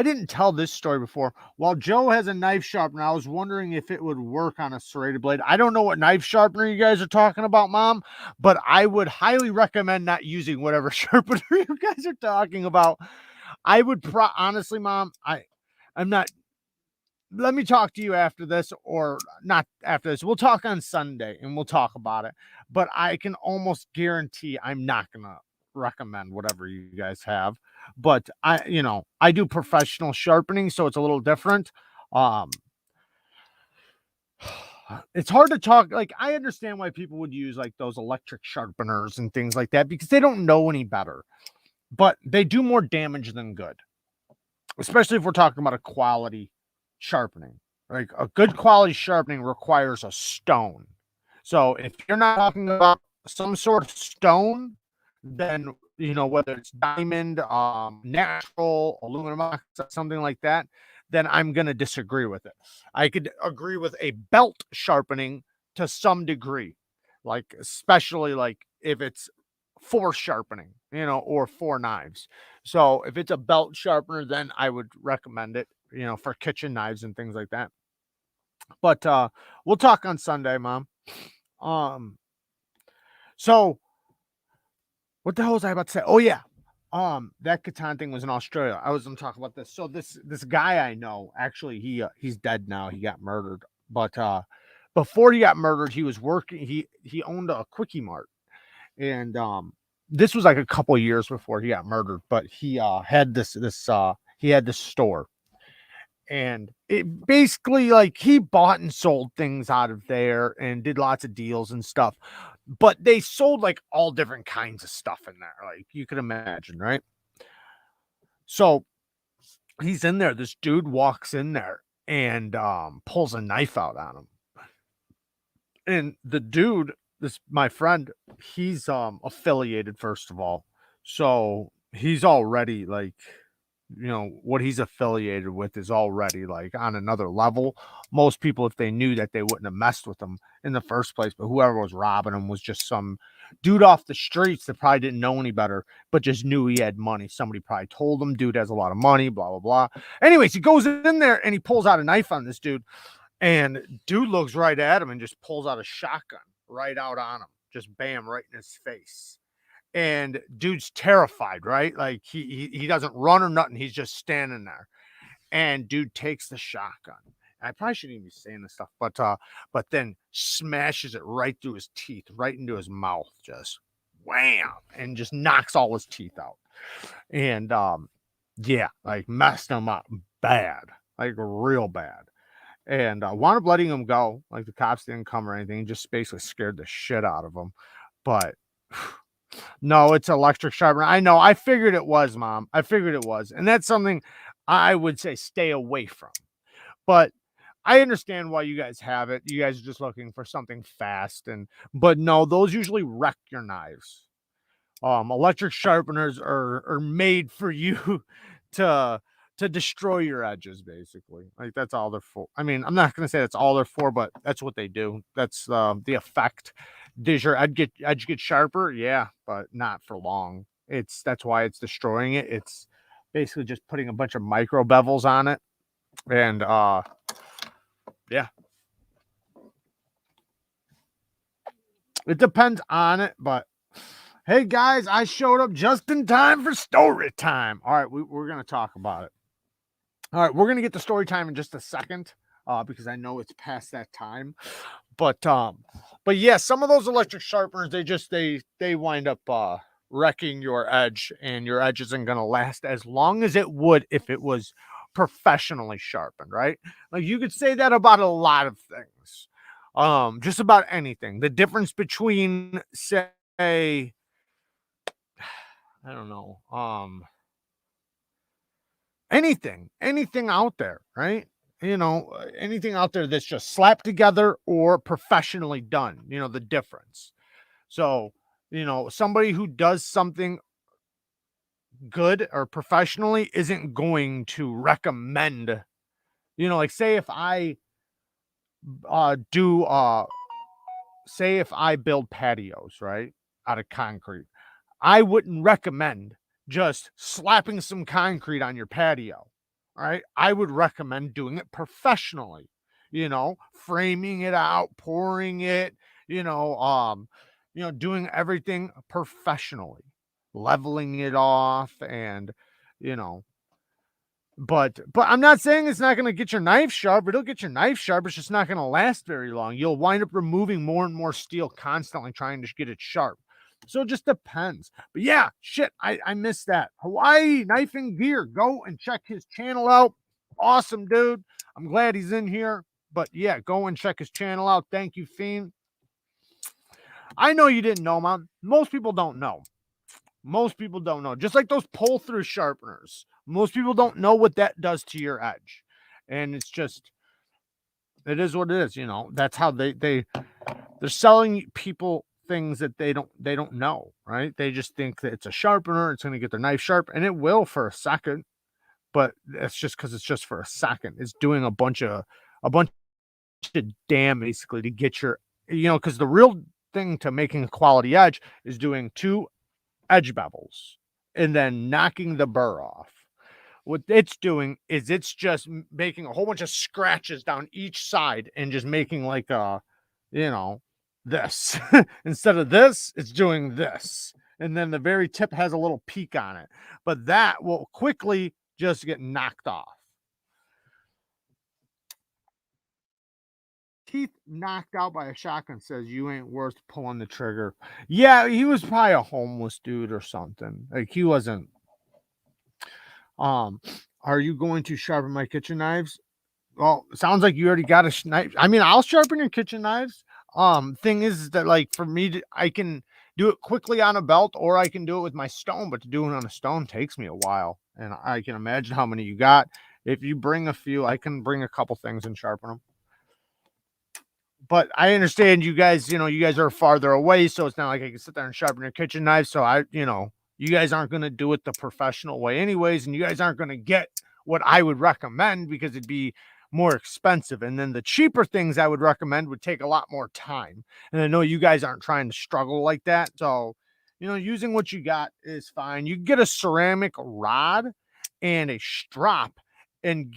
didn't tell this story before. While Joe has a knife sharpener, I was wondering if it would work on a serrated blade. I don't know what knife sharpener you guys are talking about, Mom, but I would highly recommend not using whatever sharpener you guys are talking about. I would honestly, Mom, I'm not. Let me talk to you after this, or not after this. We'll talk on Sunday and we'll talk about it. But I can almost guarantee I'm not gonna recommend whatever you guys have. But I do professional sharpening, so it's a little different. Um, it's hard to talk. Like I understand why people would use like those electric sharpeners and things like that because they don't know any better, but they do more damage than good. Especially if we're talking about a quality sharpening. Like a good quality sharpening requires a stone. So if you're not talking about some sort of stone, then, you know, whether it's diamond, natural, aluminum oxide, something like that, then I'm going to disagree with it. I could agree with a belt sharpening to some degree, like, especially like if it's for sharpening, you know, or for knives. So if it's a belt sharpener, then I would recommend it, you know, for kitchen knives and things like that. But we'll talk on Sunday, Mom. Um, so what the hell was I about to say? Oh yeah. That Catan thing was in Australia. I was gonna talk about this. So this guy I know, actually he's dead now. He got murdered. But before he got murdered, he was working, he owned a quickie mart. And this was like a couple years before he got murdered, but he had this he had this store. And it basically, like, he bought and sold things out of there and did lots of deals and stuff. But they sold like all different kinds of stuff in there, like you could imagine, right? So he's in there. This dude walks in there and pulls a knife out on him. And the dude, this my friend, he's affiliated, first of all. So he's already like, you know, what he's affiliated with is already like on another level. Most people, if they knew that, they wouldn't have messed with him in the first place. But whoever was robbing him was just some dude off the streets that probably didn't know any better, but just knew he had money. Somebody probably told him, dude has a lot of money, blah, blah, blah. Anyways, he goes in there and he pulls out a knife on this dude. And dude looks right at him and just pulls out a shotgun right out on him. Just bam, right in his face. And dude's terrified, right? Like he doesn't run or nothing. He's just standing there. And dude takes the shotgun. I probably shouldn't even be saying this stuff, but then smashes it right through his teeth, right into his mouth, just wham, and just knocks all his teeth out. And yeah, like messed him up bad, like real bad. And wound up letting him go. Like the cops didn't come or anything, just basically scared the shit out of him. But no, it's electric sharpener. I know. I figured it was, Mom. I figured it was. And that's something I would say stay away from. But I understand why you guys have it. You guys are just looking for something fast. But no, those usually wreck your knives. Electric sharpeners are made for you to destroy your edges, basically. Like, that's all they're for. I mean, I'm not going to say that's all they're for, but that's what they do. That's the effect. Does your edge get sharper? Yeah, but not for long. That's why it's destroying it. It's basically just putting a bunch of micro bevels on it. And yeah. It depends on it, but hey guys, I showed up just in time for story time. All right, we're going to talk about it. All right, we're going to get to story time in just a second because I know it's past that time. But yeah, some of those electric sharpeners, they wind up wrecking your edge, and your edge isn't going to last as long as it would if it was professionally sharpened, right? Like, you could say that about a lot of things. Just about anything. The difference between, say, I don't know, anything out there, right? You know, anything out there that's just slapped together or professionally done, you know, the difference. So, you know, somebody who does something good or professionally isn't going to recommend, you know, like, say if I say if I build patios, right, out of concrete, I wouldn't recommend just slapping some concrete on your patio. All right. I would recommend doing it professionally, you know, framing it out, pouring it, doing everything professionally, leveling it off, and, you know, but I'm not saying it's not going to get your knife sharp. It'll get your knife sharp. It's just not going to last very long. You'll wind up removing more and more steel constantly trying to get it sharp. So it just depends. But yeah, shit, I missed that. Hawaii Knife and Gear. Go and check his channel out. Awesome, dude. I'm glad he's in here. But yeah, go and check his channel out. Thank you, Fiend. I know you didn't know, Mom. Most people don't know. Most people don't know. Just like those pull-through sharpeners. Most people don't know what that does to your edge. And it's just, it is what it is, you know. That's how they're selling people things that they don't know, right? They just think that it's a sharpener, it's going to get their knife sharp, and it will for a second, but that's just because it's just for a second. It's doing a bunch of damn basically to get your, because the real thing to making a quality edge is doing 2 edge bevels and then knocking the burr off. What it's doing is it's just making a whole bunch of scratches down each side and just making like this. Instead of this, it's doing this. And then the very tip has a little peak on it. But that will quickly just get knocked off. Keith knocked out by a shotgun says you ain't worth pulling the trigger. Yeah, he was probably a homeless dude or something. Like he wasn't. Are you going to sharpen my kitchen knives? Well, sounds like you already got a knife. I mean, I'll sharpen your kitchen knives. Thing is that like for me, I can do it quickly on a belt or I can do it with my stone, but to do it on a stone takes me a while. And I can imagine how many you got. If you bring a few, I can bring a couple things and sharpen them. But I understand you guys, you guys are farther away, so it's not like I can sit there and sharpen your kitchen knife. So you guys aren't going to do it the professional way anyways, and you guys aren't going to get what I would recommend because it'd be more expensive. And then the cheaper things I would recommend would take a lot more time. And I know you guys aren't trying to struggle like that. So, using what you got is fine. You can get a ceramic rod and a strop and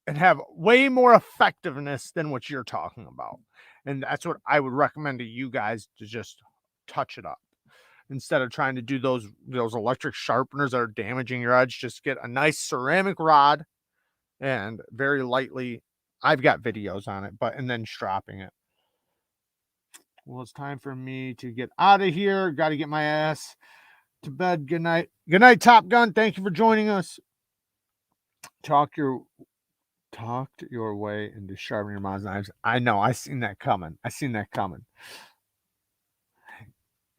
have way more effectiveness than what you're talking about. And that's what I would recommend to you guys, to just touch it up. Instead of trying to do those electric sharpeners that are damaging your edge, just get a nice ceramic rod and very lightly, I've got videos on it, and then stropping it. Well, it's time for me to get out of here. Got to get my ass to bed. Good night. Good night, Top Gun. Thank you for joining us. Talked your way into sharpening your mom's knives. I know. I seen that coming.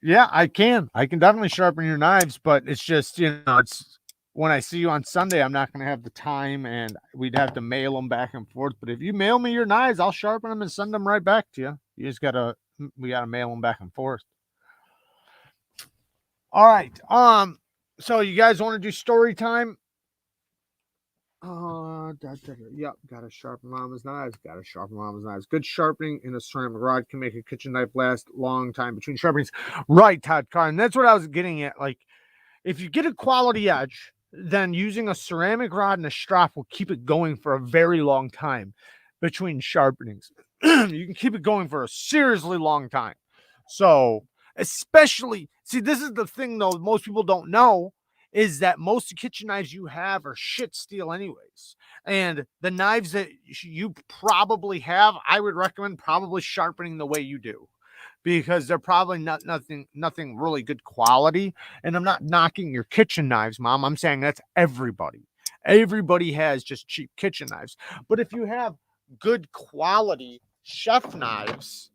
Yeah, I can definitely sharpen your knives, but it's just, it's when I see you on Sunday, I'm not going to have the time and we'd have to mail them back and forth. But if you mail me your knives, I'll sharpen them and send them right back to you. We got to mail them back and forth. All right. So you guys want to do story time? Yep, gotta sharpen mama's knives. Good sharpening in a ceramic rod can make a kitchen knife last a long time between sharpenings. Right, Todd Carr. And that's what I was getting at. Like, if you get a quality edge, then using a ceramic rod and a strop will keep it going for a very long time between sharpenings. You can keep it going for a seriously long time. So, especially, see, this is the thing, though, most people don't know, is that most kitchen knives you have are shit steel anyways. And the knives that you probably have, I would recommend probably sharpening the way you do, because they're probably nothing really good quality. And I'm not knocking your kitchen knives, Mom. I'm saying that's everybody. Everybody has just cheap kitchen knives. But if you have good quality chef knives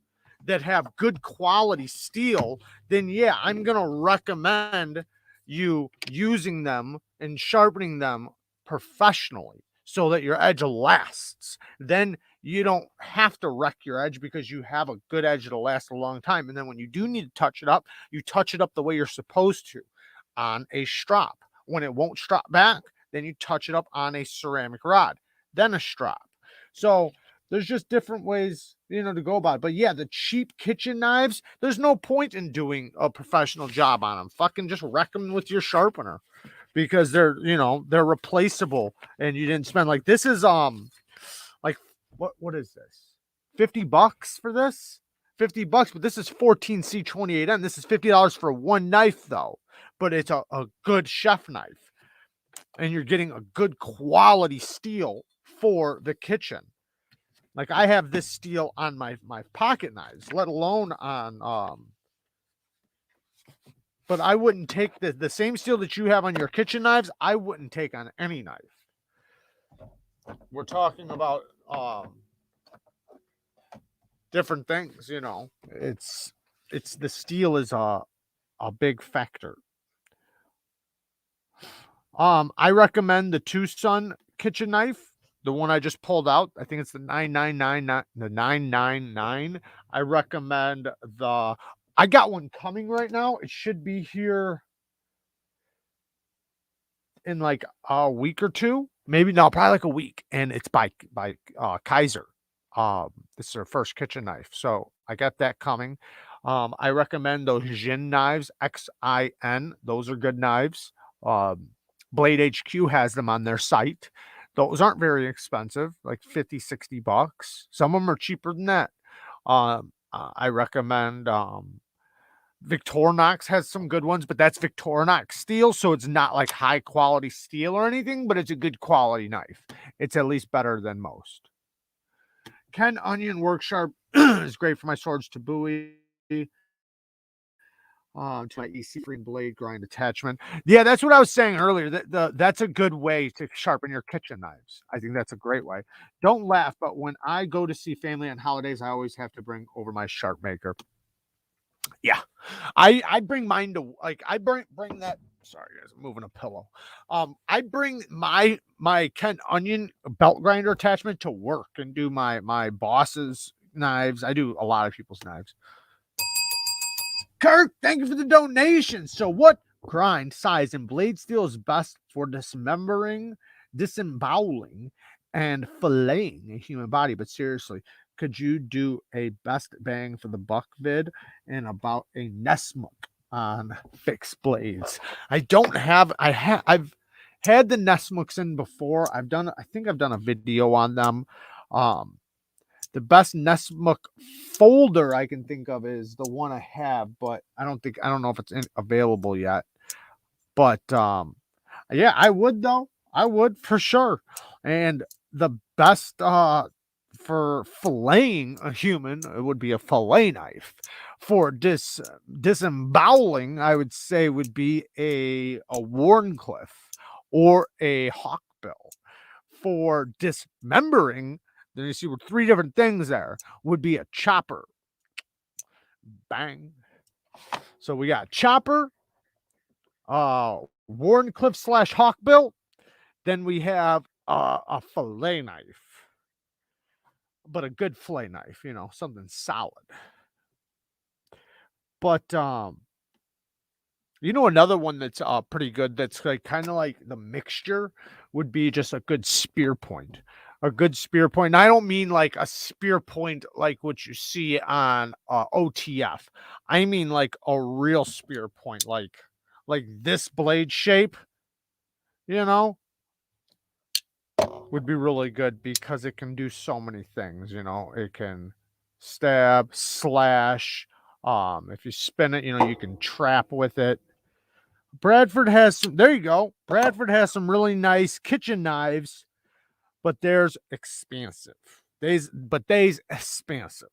that have good quality steel, then yeah, I'm going to recommend you using them and sharpening them professionally so that your edge lasts. Then you don't have to wreck your edge because you have a good edge that'll last a long time. And then when you do need to touch it up, you touch it up the way you're supposed to on a strop. When it won't strop back, then you touch it up on a ceramic rod, then a strop. So there's just different ways, to go about it. But yeah, the cheap kitchen knives, there's no point in doing a professional job on them. Fucking just wreck them with your sharpener because they're replaceable. And you didn't spend this is, like, what is this? $50 for this? $50, but this is 14C28N. This is $50 for one knife though. But it's a good chef knife. And you're getting a good quality steel for the kitchen. Like I have this steel on my pocket knives, let alone on but I wouldn't take the same steel that you have on your kitchen knives, I wouldn't take on any knife. We're talking about different things, It's the steel is a big factor. I recommend the Tucson kitchen knife. The one I just pulled out, I think it's the 999, the 999. I recommend the I got one coming right now. It should be here in like a week or two, maybe no, probably like a week, and it's by Kaiser. This is their first kitchen knife, so I got that coming. I recommend those Xin knives, XIN. Those are good knives. Um, Blade HQ has them on their site. Those aren't very expensive, like 50, 60 bucks. Some of them are cheaper than that. I recommend Victorinox has some good ones, but that's Victorinox steel, so it's not like high quality steel or anything, but it's a good quality knife. It's at least better than most. Ken Onion Work Sharp is great for my swords to Bowie. To my EC free blade grind attachment. Yeah, that's what I was saying earlier. That's a good way to sharpen your kitchen knives. I think that's a great way. Don't laugh, but when I go to see family on holidays, I always have to bring over my sharp maker. Yeah, I bring mine to like I bring that. Sorry guys, I'm moving a pillow. I bring my Kent Onion belt grinder attachment to work and do my boss's knives. I do a lot of people's knives. Kirk, thank you for the donation. So what grind, size, and blade steel is best for dismembering, disemboweling, and filleting a human body? But seriously, could you do a best bang for the buck vid and about a Nesmuk on fixed blades? I've had the Nesmuks in before. I think I've done a video on them. The best Nesmuk folder I can think of is the one I have, but I don't know if it's available yet. But yeah, I would though. I would for sure. And the best for filleting a human, it would be a fillet knife. For disemboweling, I would say would be a Warncliffe or a Hawkbill. For dismembering, then you see with three different things there, would be a chopper. Bang. So we got chopper, Warncliffe / Hawkbill. Then we have a fillet knife, but a good fillet knife, something solid. But another one that's pretty good, that's like kind of like the mixture, would be just a good spear point. A good spear point. And I don't mean like a spear point like what you see on OTF. I mean like a real spear point, like this blade shape, would be really good because it can do so many things. It can stab, slash. If you spin it, you can trap with it. Bradford has some, there you go. Bradford has some really nice kitchen knives, but theirs expensive. They's expensive.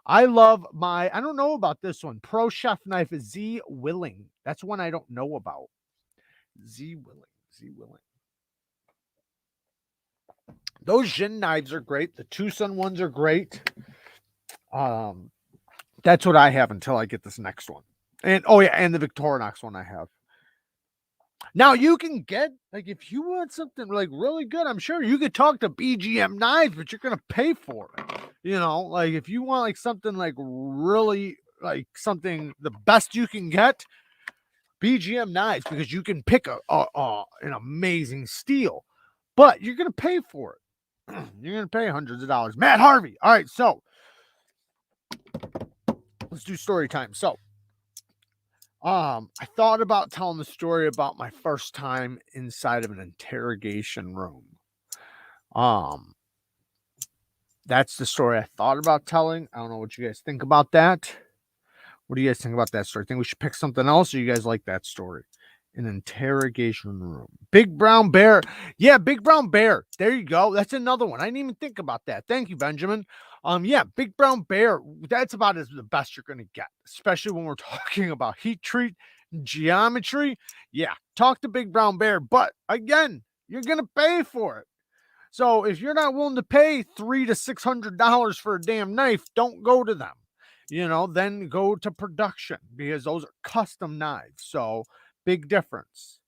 I love I don't know about this one. Pro Chef Knife is Z Willing. That's one I don't know about. Z Willing. Those Xin knives are great. The Tucson ones are great. That's what I have until I get this next one. And and the Victorinox one I have. Now you can get, like, if you want something like really good, I'm sure you could talk to BGM Knives, but you're gonna pay for it. Like if you want like something like really like something the best you can get, BGM Knives, because you can pick an amazing steel, but you're gonna pay for it. You're gonna pay hundreds of dollars. Matt Harvey. All right, so let's do story time. So I thought about telling the story about my first time inside of an interrogation room. That's the story I thought about telling. I don't know what you guys think about that. What do you guys think about that story? Think we should pick something else, or you guys like that story? An interrogation room. Big Brown Bear. Yeah, Big Brown Bear. There you go. That's another one. I didn't even think about that. Thank you, Benjamin. Yeah, Big Brown Bear. That's about the best you're going to get, especially when we're talking about heat treat and geometry. Yeah, talk to Big Brown Bear. But again, you're going to pay for it. So if you're not willing to pay $300 to $600 for a damn knife, don't go to them. Then go to production, because those are custom knives. So big difference.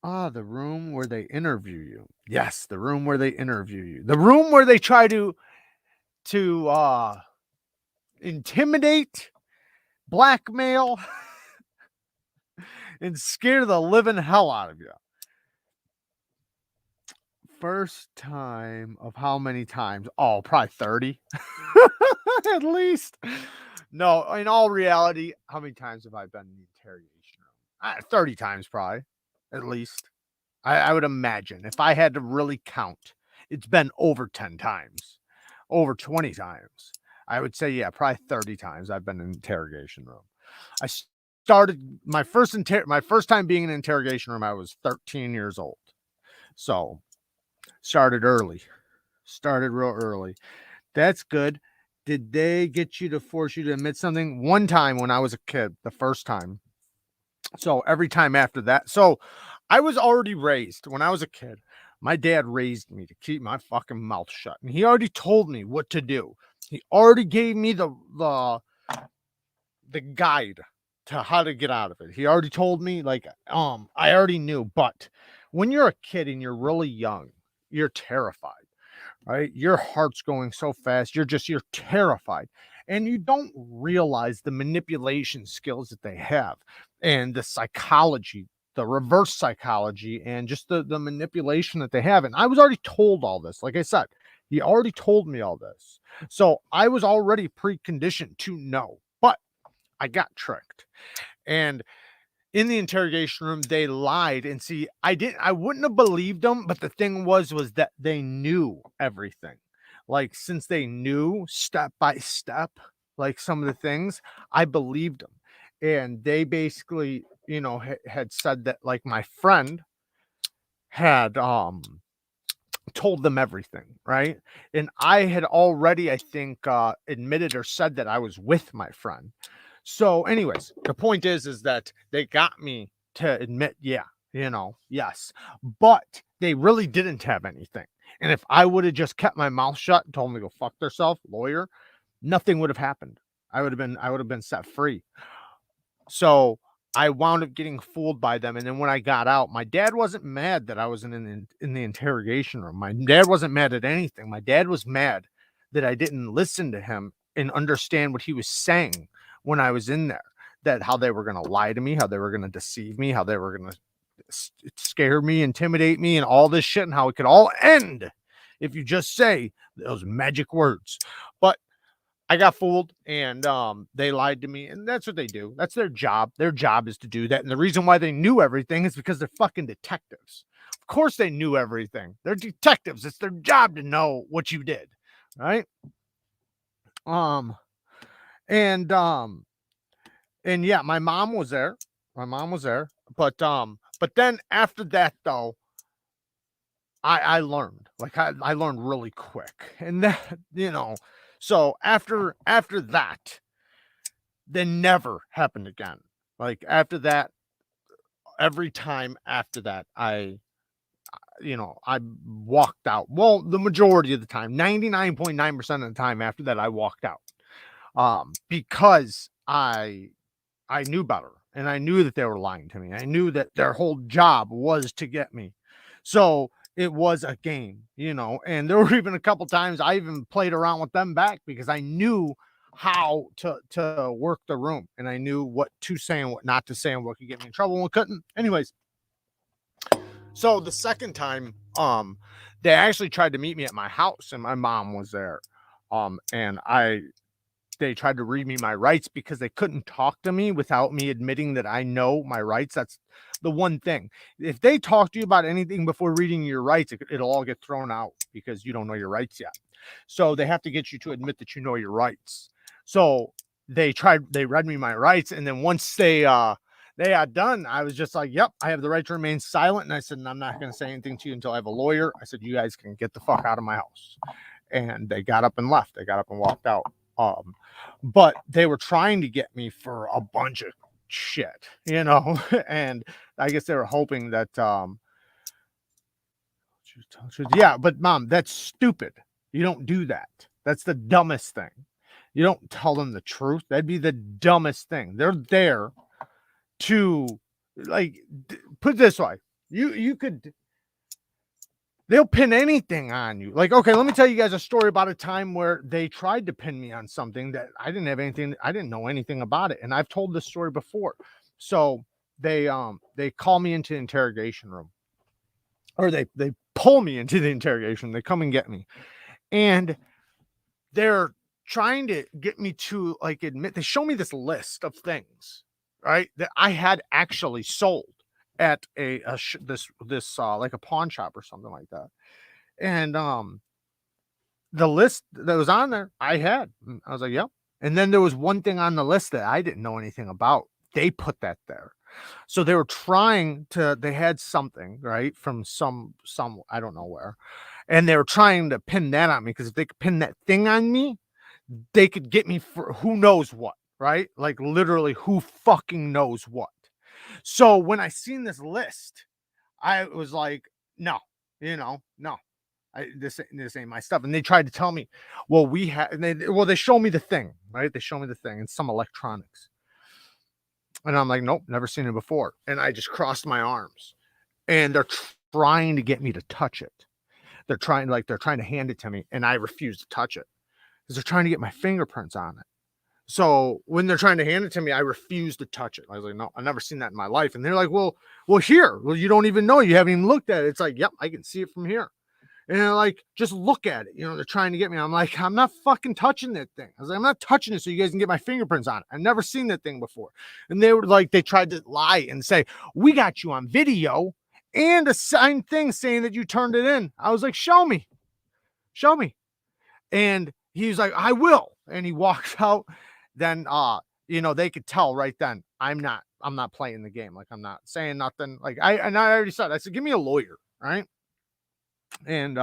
The room where they interview you. Yes, the room where they interview you. The room where they try to intimidate blackmail, and scare the living hell out of you. First time of how many times? Oh, probably 30 at least. No, in all reality, how many times have I been in the interrogation room? 30 times, probably, at least. I would imagine if I had to really count, it's been over 10 times, over 20 times. I would say, yeah, probably 30 times I've been in an interrogation room. I started my first time being in an interrogation room. I was 13 years old. So started early, started real early. That's good. Did they get you to force you to admit something? One time when I was a kid, the first time. So every time after that. So I was already raised when I was a kid. My dad raised me to keep my fucking mouth shut. And he already told me what to do. He already gave me the guide to how to get out of it. He already told me, like, I already knew. But when you're a kid and you're really young, you're terrified. Right? Your heart's going so fast. You're terrified. And you don't realize the manipulation skills that they have and the psychology, the reverse psychology, and just the manipulation that they have. And I was already told all this. Like I said, he already told me all this. So I was already preconditioned to know, but I got tricked. And in the interrogation room, they lied. And see, I wouldn't have believed them, but the thing was that they knew everything. Like, since they knew step by step, like some of the things, I believed them. And they basically, had said that, like, my friend had told them everything, right? And I had already, I think, admitted or said that I was with my friend. So anyways, the point is that they got me to admit, yeah, yes, but they really didn't have anything. And if I would have just kept my mouth shut and told them to go fuck themselves, lawyer, nothing would have happened. I would have been set free. So I wound up getting fooled by them. And then when I got out, my dad wasn't mad that I was in the interrogation room. My dad wasn't mad at anything. My dad was mad that I didn't listen to him and understand what he was saying when I was in there, that how they were going to lie to me, how they were going to deceive me, how they were going to scare me, intimidate me, and all this shit, and how it could all end if you just say those magic words. But I got fooled, and they lied to me, and that's what they do. That's their job. Their job is to do that. And the reason why they knew everything is because they're fucking detectives. Of course they knew everything. They're detectives. It's their job to know what you did, right? And yeah, my mom was there. But then after that, though, I learned. Like, I learned really quick. And that, so after that, they never happened again. Like, after that, every time after that, I walked out. Well, the majority of the time, 99.9% of the time after that, I walked out. Because I knew better, and I knew that they were lying to me. I knew that their whole job was to get me. So it was a game, and there were even a couple times I even played around with them back because I knew how to work the room, and I knew what to say and what not to say and what could get me in trouble and what couldn't. Anyways, so the second time, they actually tried to meet me at my house, and my mom was there. And they tried to read me my rights because they couldn't talk to me without me admitting that I know my rights. That's the one thing. If they talk to you about anything before reading your rights, it'll all get thrown out because you don't know your rights yet. So they have to get you to admit that you know your rights. So they read me my rights. And then once they had done, I was just like, yep, I have the right to remain silent. And I said, I'm not going to say anything to you until I have a lawyer. I said, you guys can get the fuck out of my house. And they got up and left. They got up and walked out. But they were trying to get me for a bunch of shit, and I guess they were hoping that, yeah, but mom, that's stupid. You don't do that. That's the dumbest thing. You don't tell them the truth. That'd be the dumbest thing. They're there to, like, put it this way. You could they'll pin anything on you. Like, okay, let me tell you guys a story about a time where they tried to pin me on something that I didn't have anything, I didn't know anything about it. And I've told this story before. So they call me into the interrogation room, or they pull me into the interrogation. They come and get me, and they're trying to get me to like admit, they show me this list of things, right, that I had actually sold at this like a pawn shop or something like that. And the list that was on there, I had. I was like, yep. And then there was one thing on the list that I didn't know anything about. They put that there. So they were trying to, they had something, right, from some I don't know where. And they were trying to pin that on me, because if they could pin that thing on me, they could get me for who knows what, right? Like literally who fucking knows what. So when I seen this list, I was like, no, no. This ain't my stuff. And they tried to tell me, well, they show me the thing, right? They show me the thing and some electronics. And I'm like, nope, never seen it before. And I just crossed my arms, and they're trying to get me to touch it. They're trying to hand it to me, and I refuse to touch it because they're trying to get my fingerprints on it. So when they're trying to hand it to me, I refuse to touch it. I was like, no, I've never seen that in my life. And they're like, well, here, you don't even know, you haven't even looked at it. It's like, yep, I can see it from here. And they're like, just look at it. They're trying to get me. I'm like, I'm not fucking touching that thing. I was like, I'm not touching it so you guys can get my fingerprints on it. I've never seen that thing before. And they were like, they tried to lie and say, we got you on video and a signed thing saying that you turned it in. I was like, show me. And he was like, I will. And he walks out. Then, they could tell right then, I'm not playing the game. Like, I'm not saying nothing. Like I already said, I said, give me a lawyer. Right. And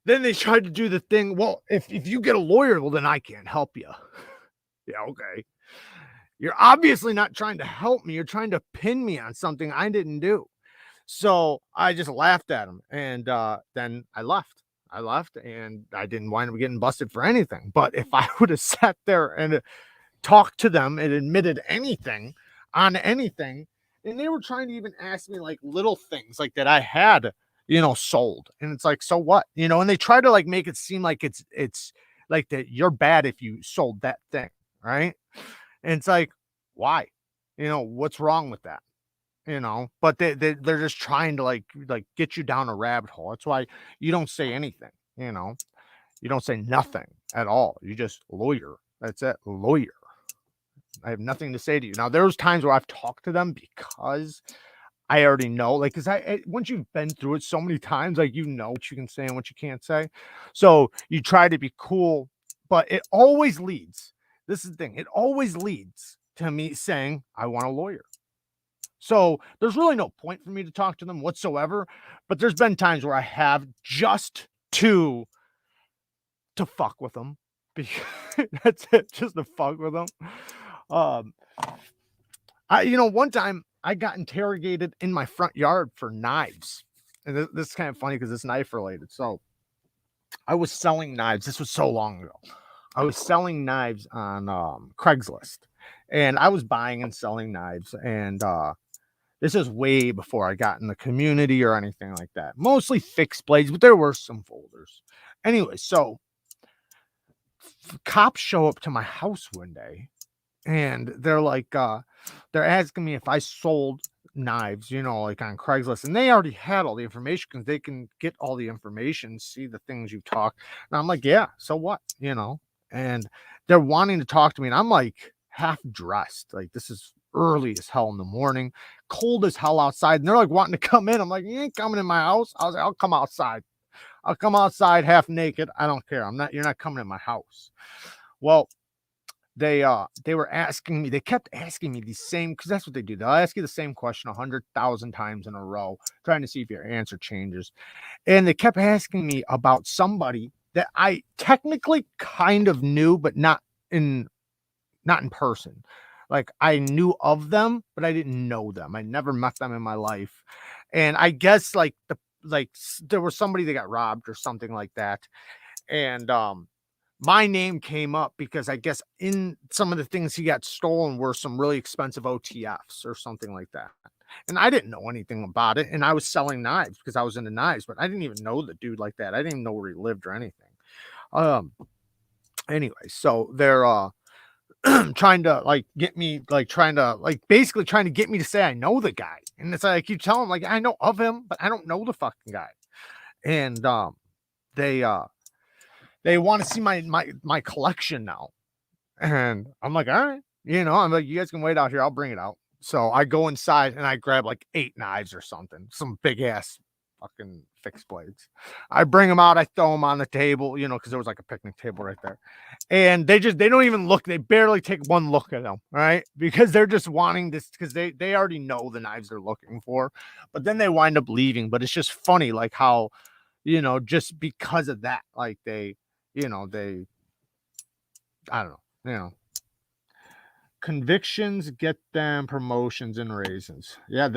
then they tried to do the thing. Well, if you get a lawyer, well, then I can't help you. Yeah, okay. You're obviously not trying to help me. You're trying to pin me on something I didn't do. So I just laughed at him, and then I left. And I didn't wind up getting busted for anything. But if I would have sat there and talked to them and admitted anything on anything, and they were trying to even ask me like little things like that I had sold, and it's like, so what, and they try to like make it seem like it's like that you're bad if you sold that thing, right? And it's like, why? What's wrong with that? But they're just trying to like get you down a rabbit hole. That's why you don't say anything. You don't say nothing at all. You just lawyer. That's it, lawyer. I have nothing to say to you. Now, there's times where I've talked to them because I already know, like, because once you've been through it so many times, like, what you can say and what you can't say. So you try to be cool, but it always leads. This is the thing. It always leads to me saying, I want a lawyer. So there's really no point for me to talk to them whatsoever. But there's been times where I have just to fuck with them. That's it. Just to fuck with them. One time I got interrogated in my front yard for knives. And this is kind of funny because it's knife related. So I was selling knives. This was so long ago. I was selling knives on Craigslist, and I was buying and selling knives. And this is way before I got in the community or anything like that. Mostly fixed blades, but there were some folders. Anyway, so cops show up to my house one day, and they're like, they're asking me if I sold knives, like on Craigslist. And they already had all the information because they can get all the information, see the things you talk. And I'm like, yeah, so what, and they're wanting to talk to me. And I'm like half dressed. Like, this is early as hell in the morning, cold as hell outside. And they're like wanting to come in. I'm like, you ain't coming in my house. I was like, I'll come outside. I'll come outside half naked. I don't care. You're not coming in my house. Well, they were asking me, they kept asking me the same, because that's what they do. They'll ask you the same question 100,000 times in a row, trying to see if your answer changes. And they kept asking me about somebody that I technically kind of knew, but not in person. Like, I knew of them, but I didn't know them. I never met them in my life. And I guess there was somebody that got robbed or something like that. And my name came up because I guess in some of the things he got stolen were some really expensive OTFs or something like that. And I didn't know anything about it. And I was selling knives because I was into knives, but I didn't even know the dude like that. I didn't even know where he lived or anything. Anyway, so they're trying to like get me, like basically trying to get me to say I know the guy. And it's like I keep telling them, like, I know of him, but I don't know the fucking guy. And they want to see my collection now. And I'm like, all right, I'm like, you guys can wait out here, I'll bring it out. So I go inside and I grab like 8 knives or something, some big ass fucking fixed blades. I bring them out, I throw them on the table, because there was like a picnic table right there. And they don't even look, they barely take one look at them, right? Because they're just wanting this, because they already know the knives they're looking for, but then they wind up leaving. But it's just funny, like how, just because of that, like they, I don't know, convictions get them promotions and raises. Yeah,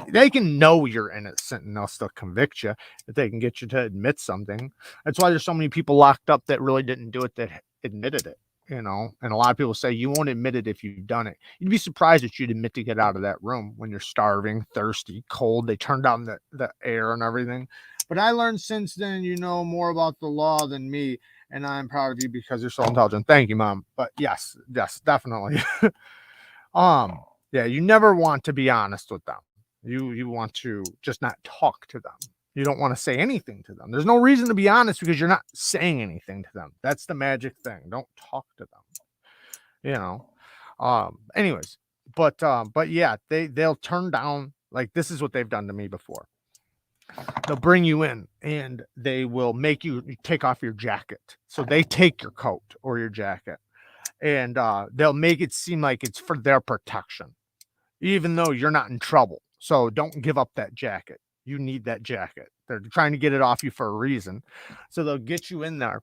they can know you're innocent and they'll still convict you if they can get you to admit something. That's why there's so many people locked up that really didn't do it, that admitted it, and a lot of people say you won't admit it if you've done it. You'd be surprised that you'd admit to get out of that room when you're starving, thirsty, cold. They turn down the air and everything. But I learned since then, you know more about the law than me, and I'm proud of you because you're so intelligent. Thank you, Mom. But yes, definitely. Yeah, you never want to be honest with them. You want to just not talk to them. You don't want to say anything to them. There's no reason to be honest because you're not saying anything to them. That's the magic thing. Don't talk to them. Anyways, but yeah, they'll turn down, like, this is what they've done to me before. They'll bring you in and they will make you take off your jacket. So they take your coat or your jacket and they'll make it seem like it's for their protection, even though you're not in trouble. So don't give up that jacket. You need that jacket. They're trying to get it off you for a reason. So they'll get you in there.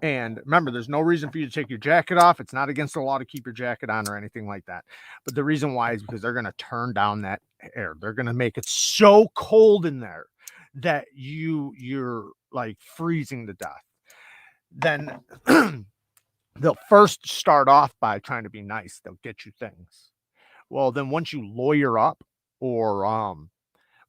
And remember, there's no reason for you to take your jacket off. It's not against the law to keep your jacket on or anything like that. But the reason why is because they're going to turn down that air. They're going to make it so cold in there that you're like freezing to death. Then they'll first start off by trying to be nice. They'll get you things. Well, then once you lawyer up or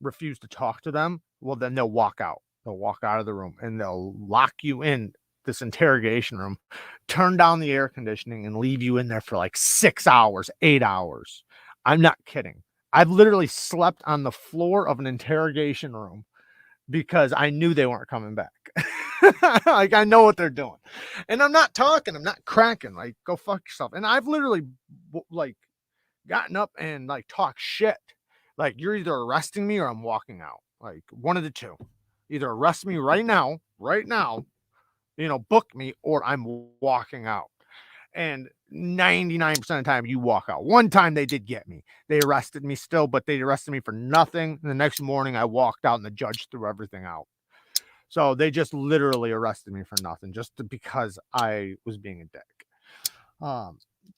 refuse to talk to them, well, then they'll walk out. They'll walk out of the room and they'll lock you in this interrogation room, turn down the air conditioning and leave you in there for like 6 hours, 8 hours. I'm not kidding. I've literally slept on the floor of an interrogation room because I knew they weren't coming back. Like, I know what they're doing. And I'm not talking, I'm not cracking. Like, go fuck yourself. And I've literally like gotten up and like talk shit. Like, you're either arresting me or I'm walking out. Like, one of the two. Either arrest me right now, book me, or I'm walking out. And 99% of the time you walk out. One time they did get me. They arrested me still, but they arrested me for nothing. And the next morning I walked out and the judge threw everything out. So they just literally arrested me for nothing, just because I was being a dick.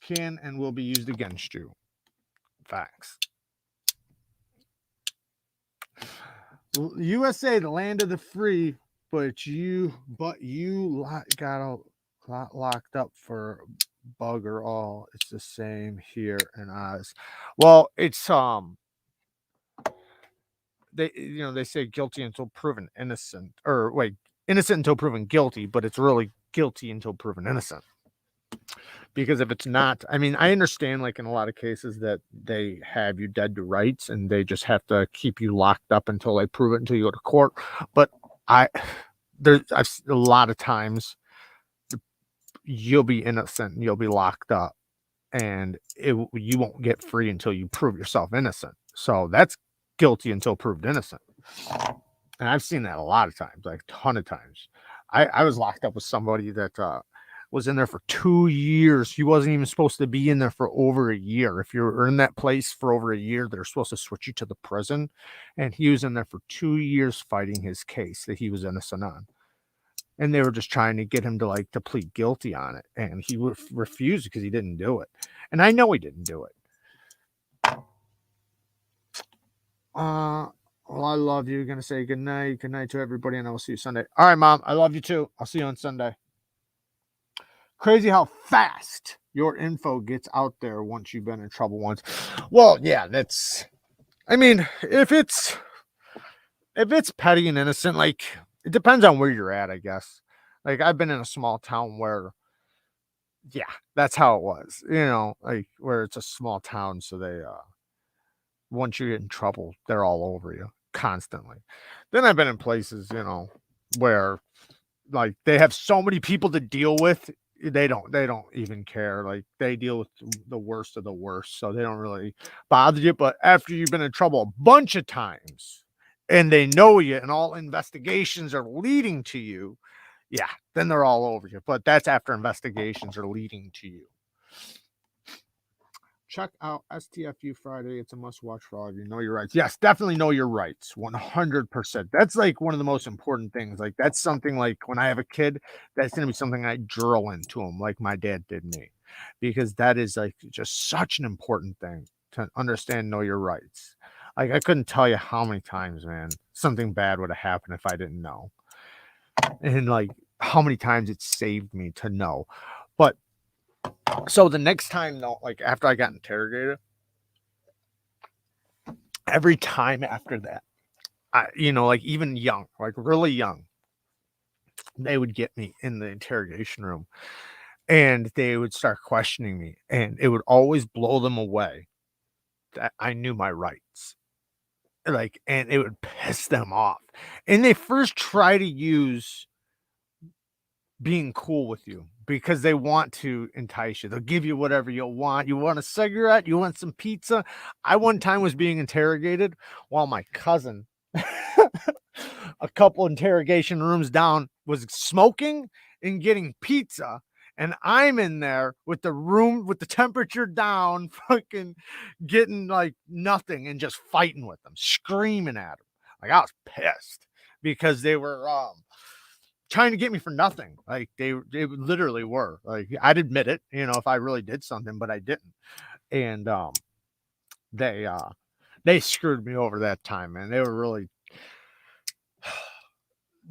Can and will be used against you. Facts. USA, the land of the free, but you got locked up for bugger all. It's the same here in Oz. Well, it's they say guilty until proven innocent, or wait, innocent until proven guilty, but it's really guilty until proven innocent. Because if it's not, I mean, I understand, like, in a lot of cases that they have you dead to rights and they just have to keep you locked up until they prove it, until you go to court. But I've a lot of times you'll be innocent and you'll be locked up and you won't get free until you prove yourself innocent. So that's guilty until proved innocent. And I've seen that a lot of times, like a ton of times. I was locked up with somebody that was in there for 2 years. He wasn't even supposed to be in there for over a year. If you're in that place for over a year, they're supposed to switch you to the prison. And he was in there for 2 years fighting his case that he was innocent on. And they were just trying to get him to plead guilty on it. And he refused because he didn't do it. And I know he didn't do it. Well, I love you. Gonna say good night to everybody, and I will see you Sunday. All right, Mom, I love you too. I'll see you on Sunday. Crazy how fast your info gets out there once you've been in trouble once. Well, yeah, that's, I mean, if it's petty and innocent, like, it depends on where you're at, I guess. Like, I've been in a small town where, yeah, that's how it was, like, where it's a small town, so they once you get in trouble, they're all over you constantly. Then I've been in places, where, like, they have so many people to deal with, they don't even care. Like, they deal with the worst of the worst, so they don't really bother you. But after you've been in trouble a bunch of times and they know you and all investigations are leading to you, yeah, then they're all over you. But that's after investigations are leading to you. Check out STFU Friday. It's a must watch for all of you. Know your rights. Yes, definitely know your rights. 100%. That's like one of the most important things. Like, that's something, like, when I have a kid, that's going to be something I drill into him, like my dad did me, because that is, like, just such an important thing to understand. Know your rights. Like, I couldn't tell you how many times, man, something bad would have happened if I didn't know, and, like, how many times it saved me to know. But so the next time, though, like, after I got interrogated, every time after that, like, even young, like really young, they would get me in the interrogation room and they would start questioning me, and it would always blow them away that I knew my rights. Like, and it would piss them off. And they first try to use being cool with you because they want to entice you. They'll give you whatever you want. You want a cigarette? You want some pizza? I one time was being interrogated while my cousin, a couple interrogation rooms down, was smoking and getting pizza. And I'm in there with the temperature down, fucking getting like nothing and just fighting with them, screaming at them. Like, I was pissed because they were trying to get me for nothing. Like, they literally were. Like, I'd admit it, if I really did something, but I didn't. And they screwed me over that time, man. They were really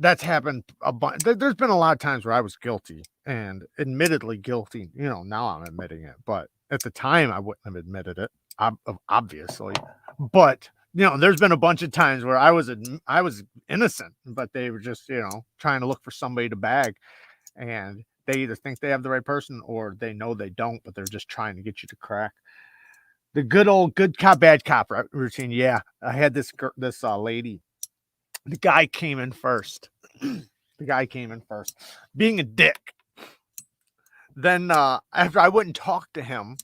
that's happened a bunch. There's been a lot of times where I was guilty and admittedly guilty. Now I'm admitting it, but at the time I wouldn't have admitted it, obviously. But there's been a bunch of times where I was innocent, but they were just trying to look for somebody to bag, and they either think they have the right person or they know they don't, but they're just trying to get you to crack. The good old good cop bad cop routine. Yeah, I had this lady. The guy came in first. Being a dick. Then after I wouldn't talk to him,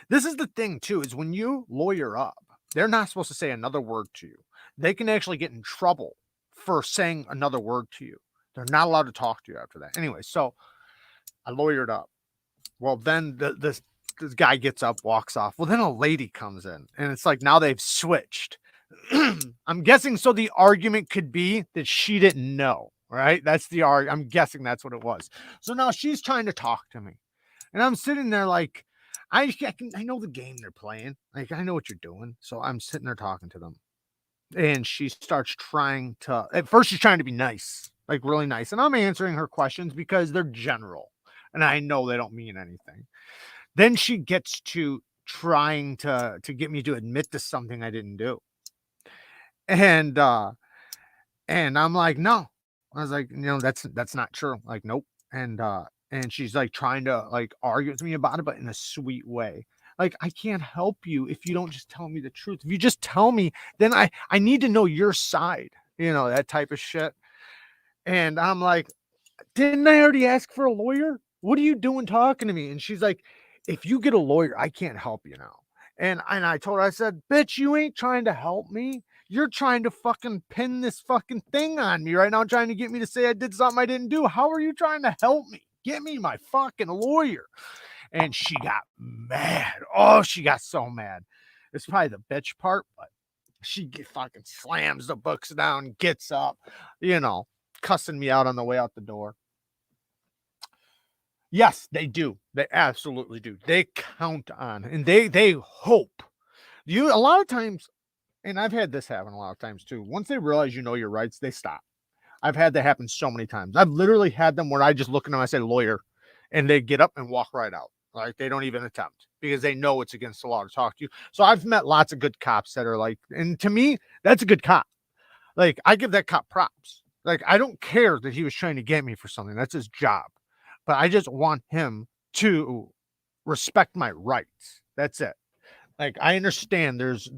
this is the thing too, is when you lawyer up, they're not supposed to say another word to you. They can actually get in trouble for saying another word to you. They're not allowed to talk to you after that. Anyway, so I lawyered up. Well, then this guy gets up, walks off. Well, then a lady comes in, and it's like now they've switched. I'm guessing so the argument could be that she didn't know, right? That's the argument. I'm guessing that's what it was. So now she's trying to talk to me, and I'm sitting there like, I know the game they're playing. Like, I know what you're doing. So I'm sitting there talking to them, and she starts trying to, at first she's trying to be nice, like really nice. And I'm answering her questions because they're general and I know they don't mean anything. Then she gets to trying to get me to admit to something I didn't do. And I'm like, no. I was like, that's not true. Like, nope. And she's like trying to like argue with me about it, but in a sweet way. Like, I can't help you if you don't just tell me the truth. If you just tell me, then I need to know your side, that type of shit. And I'm like, didn't I already ask for a lawyer? What are you doing talking to me? And she's like, if you get a lawyer, I can't help you now. And I told her, I said, bitch, you ain't trying to help me. You're trying to fucking pin this fucking thing on me right now, trying to get me to say I did something I didn't do. How are you trying to help me? Get me my fucking lawyer. And she got mad. Oh, she got so mad. It's probably the bitch part, but she fucking slams the books down, gets up, cussing me out on the way out the door. Yes, they do. They absolutely do. They count on, and they hope you a lot of times. And I've had this happen a lot of times too. Once they realize your rights, they stop. I've had that happen so many times. I've literally had them where I just look at them, I say lawyer, and they get up and walk right out. Like they don't even attempt because they know it's against the law to talk to you. So I've met lots of good cops that are like, and to me, that's a good cop. Like I give that cop props. Like I don't care that he was trying to get me for something. That's his job. But I just want him to respect my rights. That's it. Like I understand there's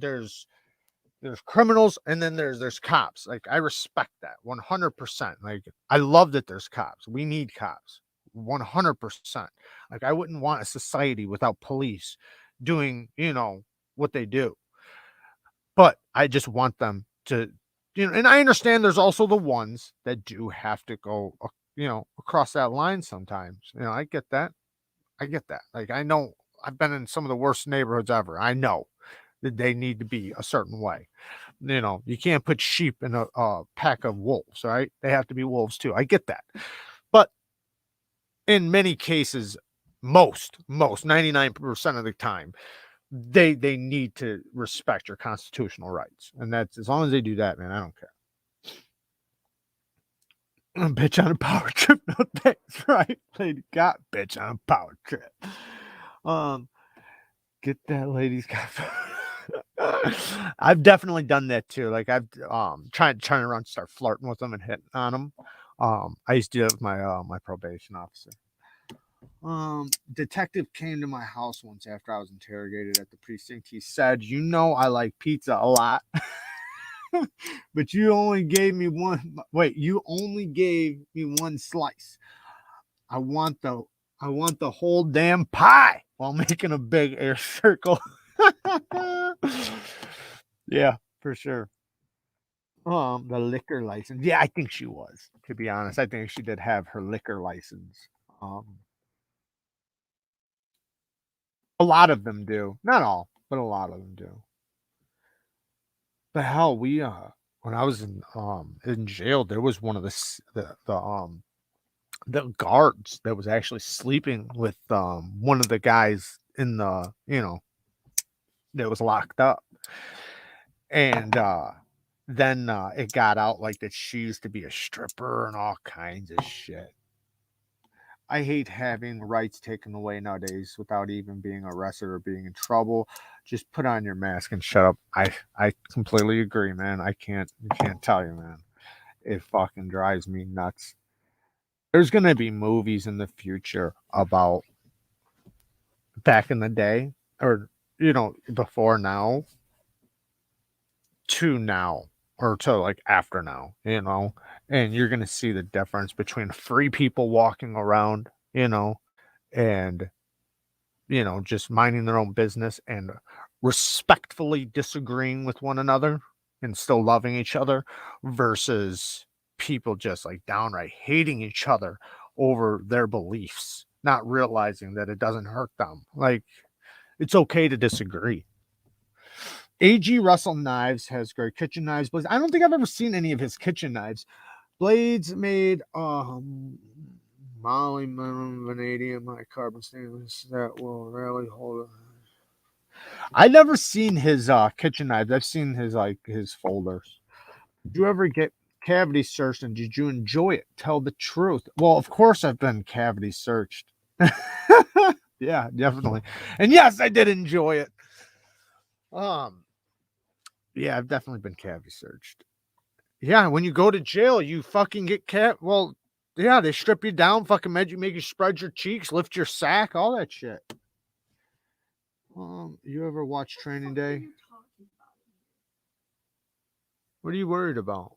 criminals and then there's cops. Like I respect that 100%. Like I love that there's cops. We need cops 100%. Like I wouldn't want a society without police doing, what they do. But I just want them to, and I understand there's also the ones that do have to go, across that line sometimes. I get that. I get that. Like I know I've been in some of the worst neighborhoods ever. I know that they need to be a certain way. You can't put sheep in a pack of wolves, right? They have to be wolves too. I get that. But in many cases, most 99% of the time, they need to respect your constitutional rights. And that's as long as they do that, man, I don't care. Bitch on a power trip. No thanks, right? Lady got bitch on a power trip. Get that lady's got. I've definitely done that too. Like I've trying around to start flirting with them and hitting on them. I used to do it with my probation officer. Detective came to my house once after I was interrogated at the precinct. He said, I like pizza a lot. But you only gave me one. Wait, you only gave me one slice. I want the whole damn pie while making a big air circle. Yeah, for sure. The liquor license. Yeah, I think she was. To be honest, I think she did have her liquor license. A lot of them do. Not all, but a lot of them do. The hell, we when I was in jail, there was one of the guards that was actually sleeping with one of the guys in the that was locked up, and then it got out like that she used to be a stripper and all kinds of shit. I hate having rights taken away nowadays without even being arrested or being in trouble. Just put on your mask and shut up. I completely agree, man. I can't tell you, man. It fucking drives me nuts. There's gonna be movies in the future about back in the day, or before now to now, or to like after now, and you're gonna see the difference between free people walking around, and just minding their own business and respectfully disagreeing with one another and still loving each other versus people just like downright hating each other over their beliefs, not realizing that it doesn't hurt them. Like, it's okay to disagree. A.G. Russell Knives has great kitchen knives, but I don't think I've ever seen any of his kitchen knives. Blades made molybdenum, vanadium, carbon stainless that will really hold it. I've never seen his kitchen knives. I've seen his folders. Did you ever get cavity searched and did you enjoy it? Tell the truth. Well, of course I've been cavity searched. Yeah, definitely. And yes, I did enjoy it. Yeah, I've definitely been cavity searched. Yeah, when you go to jail, you fucking get well, yeah, they strip you down, fucking make you spread your cheeks, lift your sack, all that shit. You ever watch Training Day? What are you worried about?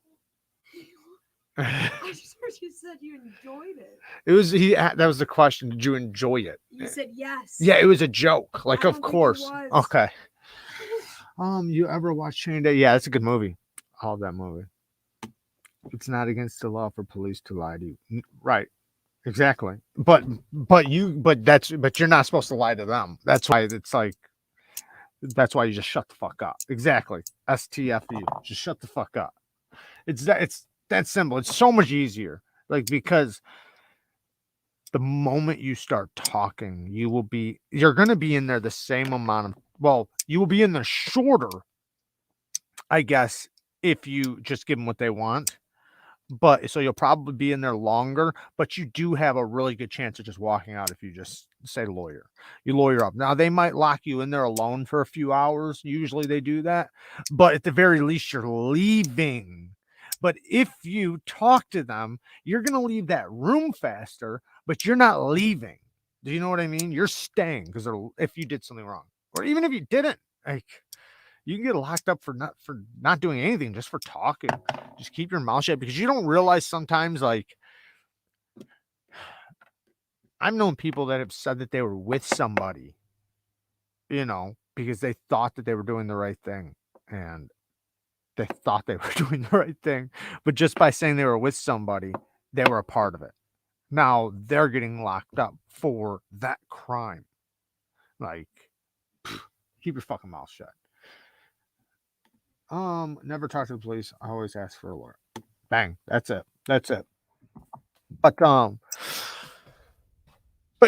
I just heard you said you enjoyed it. It was that was the question. Did you enjoy it? You said yes. Yeah, it was a joke. Like, of course. It was. Okay. You ever watch Training Day? Yeah, it's a good movie. I love that movie. It's not against the law for police to lie to you. Right. Exactly. But you're not supposed to lie to them. That's why it's like, that's why you just shut the fuck up. Exactly. STFU. Just shut the fuck up. It's that simple. It's so much easier. Like, because the moment you start talking, you're going to be in there the same amount of, you will be in there shorter, I guess, if you just give them what they want. but so you'll probably be in there longer, but you do have a really good chance of just walking out if you just say lawyer. You lawyer up. Now they might lock you in there alone for a few hours. Usually they do that, but at the very least you're leaving. But if you talk to them, you're going to leave that room faster, but you're not leaving. Do you know what I mean? You're staying because if you did something wrong, or even if you didn't, like you can get locked up for not doing anything, just for talking. Just keep your mouth shut, because you don't realize sometimes, like, I've known people that have said that they were with somebody, because they thought that they were doing the right thing, and they thought they were doing the right thing, but just by saying they were with somebody, they were a part of it. Now they're getting locked up for that crime. Like, keep your fucking mouth shut. Never talk to the police. I always ask for a lawyer. Bang. That's it. But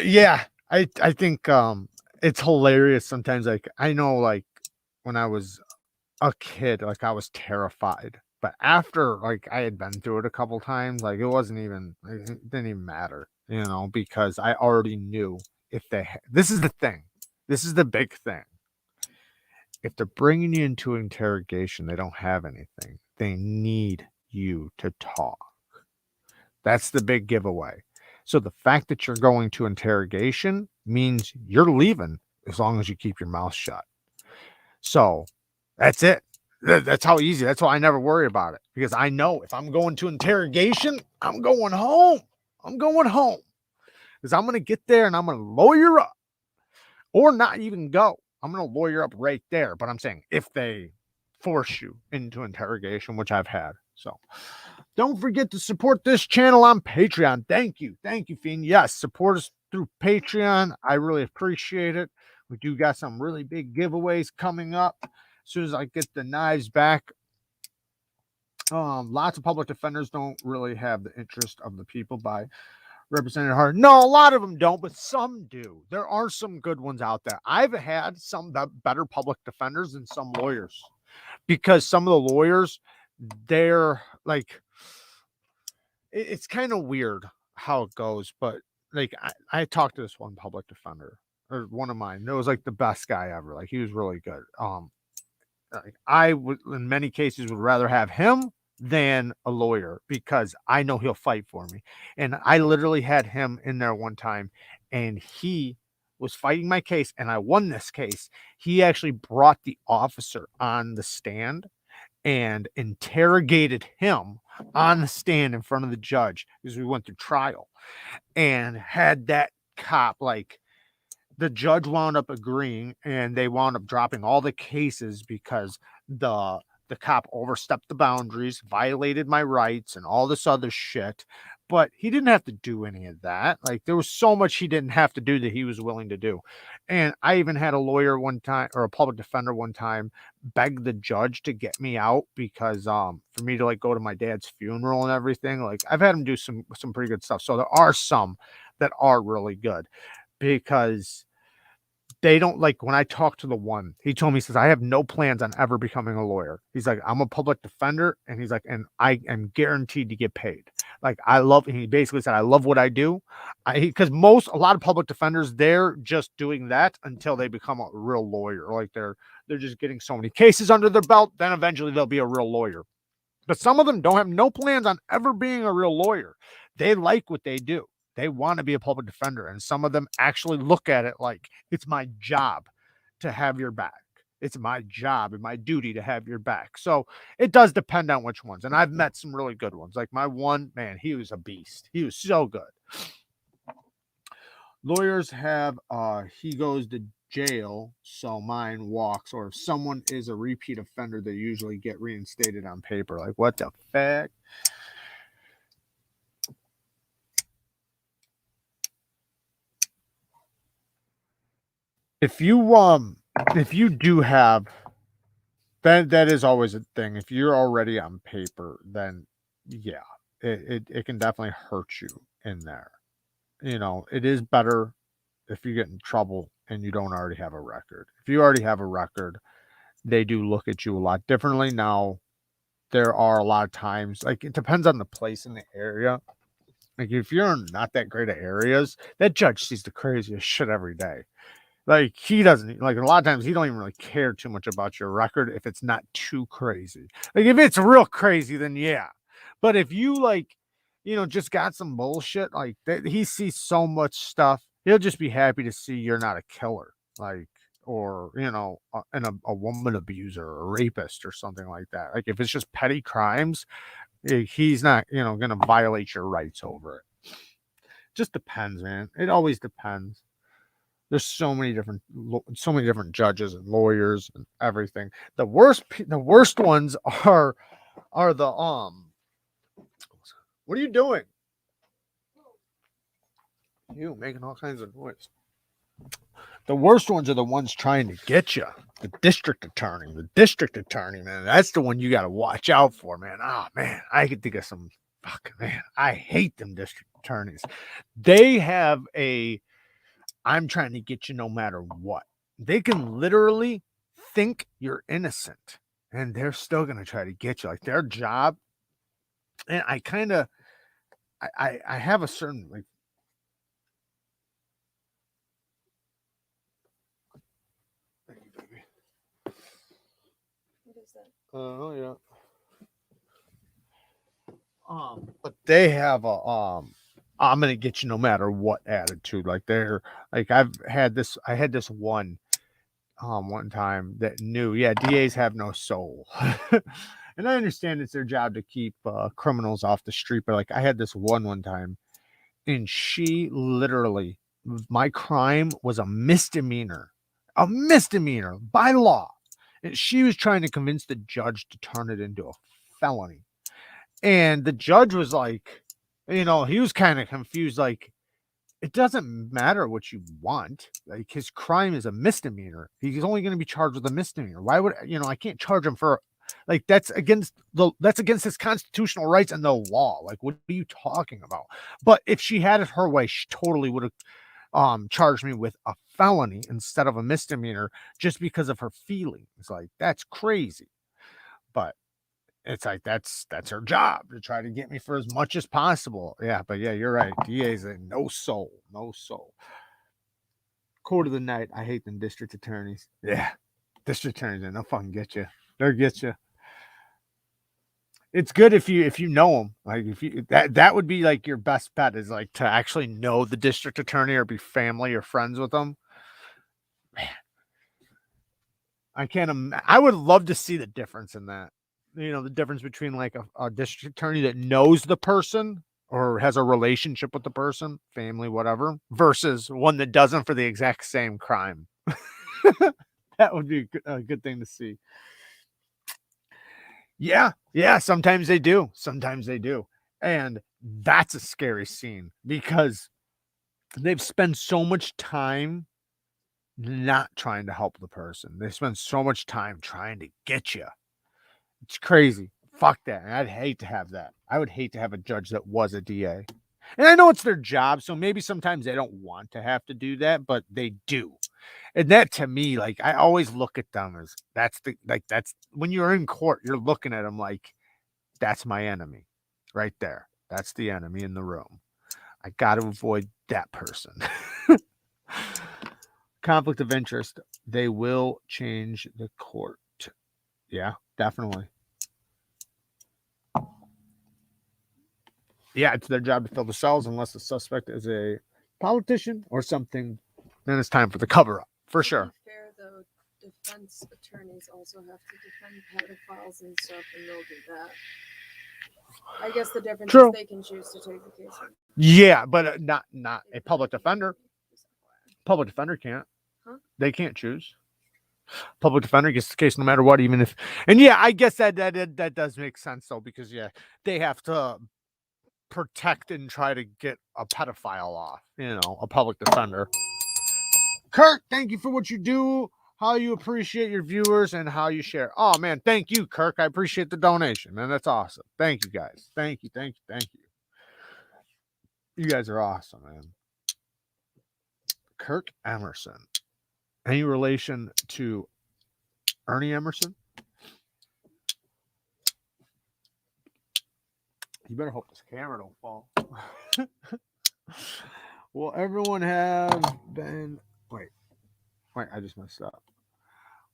yeah, I think it's hilarious sometimes. Like, I know, like, when I was a kid, like, I was terrified. But after, like, I had been through it a couple times, like, it didn't even matter, because I already knew if this is the thing. This is the big thing. If they're bringing you into interrogation, they don't have anything. They need you to talk. That's the big giveaway. So the fact that you're going to interrogation means you're leaving as long as you keep your mouth shut. So that's it. That's how easy. That's why I never worry about it, because I know if I'm going to interrogation, I'm going home. Because I'm going to get there and I'm going to lawyer up, or not even go. I'm going to lawyer up right there. But I'm saying if they force you into interrogation, which I've had. So don't forget to support this channel on Patreon. Thank you, Fiend. Yes, support us through Patreon. I really appreciate it. We do got some really big giveaways coming up as soon as I get the knives back. Lots of public defenders don't really have the interest of the people by Representative Hart. No, a lot of them don't, but some do. There are some good ones out there. I've had some better public defenders than some lawyers, because some of the lawyers, they're like, it's kind of weird how it goes, but like I talked to this one public defender, or one of mine. It was like the best guy ever. Like, he was really good. Like, I would, in many cases, would rather have him than a lawyer, because I know he'll fight for me. And I literally had him in there one time, and he was fighting my case, and I won this case. He actually brought the officer on the stand and interrogated him on the stand in front of the judge, because we went through trial, and had that cop, like, the judge wound up agreeing, and they wound up dropping all the cases because the cop overstepped the boundaries, violated my rights, and all this other shit. But he didn't have to do any of that. Like, there was so much he didn't have to do that he was willing to do. And I even had a lawyer one time, or a public defender one time, beg the judge to get me out, because for me to, like, go to my dad's funeral and everything. Like, I've had him do some pretty good stuff. So there are some that are really good, because they don't, like, when I talked to the one, he told me, he says, I have no plans on ever becoming a lawyer. He's like, I'm a public defender, and he's like, and I am guaranteed to get paid. Like, he basically said, I love what I do. Because a lot of public defenders, they're just doing that until they become a real lawyer. Like, they're just getting so many cases under their belt, then eventually they'll be a real lawyer. But some of them don't have no plans on ever being a real lawyer. They like what they do. They want to be a public defender. And some of them actually look at it like, it's my job to have your back. It's my job and my duty to have your back. So it does depend on which ones. And I've met some really good ones. Like my one, man, he was a beast. He was so good. Lawyers have he goes to jail, so mine walks. Or if someone is a repeat offender, they usually get reinstated on paper. Like, what the fuck? If you do have that is always a thing. If you're already on paper, then yeah, it can definitely hurt you in there. It is better if you get in trouble and you don't already have a record. If you already have a record, they do look at you a lot differently now there are a lot of times, like it depends on the place in the area. Like if you're in not that great of areas, that judge sees the craziest shit every day. Like he doesn't like a lot of times he don't even really care too much about your record if it's not too crazy. Like if it's real crazy, then yeah. But if you like, just got some bullshit like that, he sees so much stuff. He'll just be happy to see you're not a killer, like or a woman abuser or a rapist or something like that. Like if it's just petty crimes, he's not gonna violate your rights over it. Just depends, man. It always depends. There's so many different judges and lawyers and everything. The worst ones are the what are you doing? You making all kinds of noise. The worst ones are the ones trying to get you. The district attorney, man. That's the one you got to watch out for, man. Oh man, I could think of some fucking man. I hate them district attorneys. They have I'm trying to get you no matter what. They can literally think you're innocent and they're still going to try to get you. Like their job. And I kind of, I have a certain, like, thank you, baby. What is that? Oh, yeah. But they have I'm gonna get you no matter what attitude. Like they're like I had this one time that knew, yeah, DAs have no soul. And I understand it's their job to keep criminals off the street, but like I had this one time, and she literally, my crime was a misdemeanor by law, and she was trying to convince the judge to turn it into a felony. And the judge was like, he was kind of confused. Like, it doesn't matter what you want. Like, his crime is a misdemeanor. He's only going to be charged with a misdemeanor. Why would, I can't charge him for, like, that's against his constitutional rights and the law. Like, what are you talking about? But if she had it her way, she totally would have charged me with a felony instead of a misdemeanor just because of her feelings. Like, that's crazy. But it's like that's her job to try to get me for as much as possible. Yeah, but yeah, you're right. DA's a no soul. Quote of the night: I hate them district attorneys. Yeah, district attorneys, they'll fucking get you. They'll get you. It's good if you know them. Like if you that would be like your best bet is like to actually know the district attorney or be family or friends with them. Man, I can't. I would love to see the difference in that. The difference between like a district attorney that knows the person or has a relationship with the person, family, whatever, versus one that doesn't for the exact same crime. That would be a good thing to see. Yeah. Sometimes they do. And that's a scary scene because they've spent so much time not trying to help the person. They spend so much time trying to get you. It's crazy. Fuck that. And I'd hate to have that. I would hate to have a judge that was a DA. And I know it's their job, so maybe sometimes they don't want to have to do that, but they do. And that to me, like I always look at them as that's when you're in court, you're looking at them like that's my enemy right there. That's the enemy in the room. I got to avoid that person. Conflict of interest. They will change the court. Yeah, definitely. Yeah, it's their job to fill the cells unless the suspect is a politician or something. Then it's time for the cover up, for sure. Fair though, defense attorneys also have to defend pedophiles and stuff, and they'll do that. I guess the difference is they can choose to take the case. Yeah, but not a public defender. Public defender can't. Huh? They can't choose. Public defender gets the case no matter what, even if. And yeah, I guess that does make sense though, because yeah, they have to protect and try to get a pedophile off, a public defender. Kurt, thank you for what you do, how you appreciate your viewers, and how you share. Oh man, thank you, Kirk. I appreciate the donation, man. That's awesome. Thank you guys. Thank you. You guys are awesome, man. Kirk Emerson. Any relation to Ernie Emerson? You better hope this camera don't fall. Will everyone have been... Wait, I just messed up.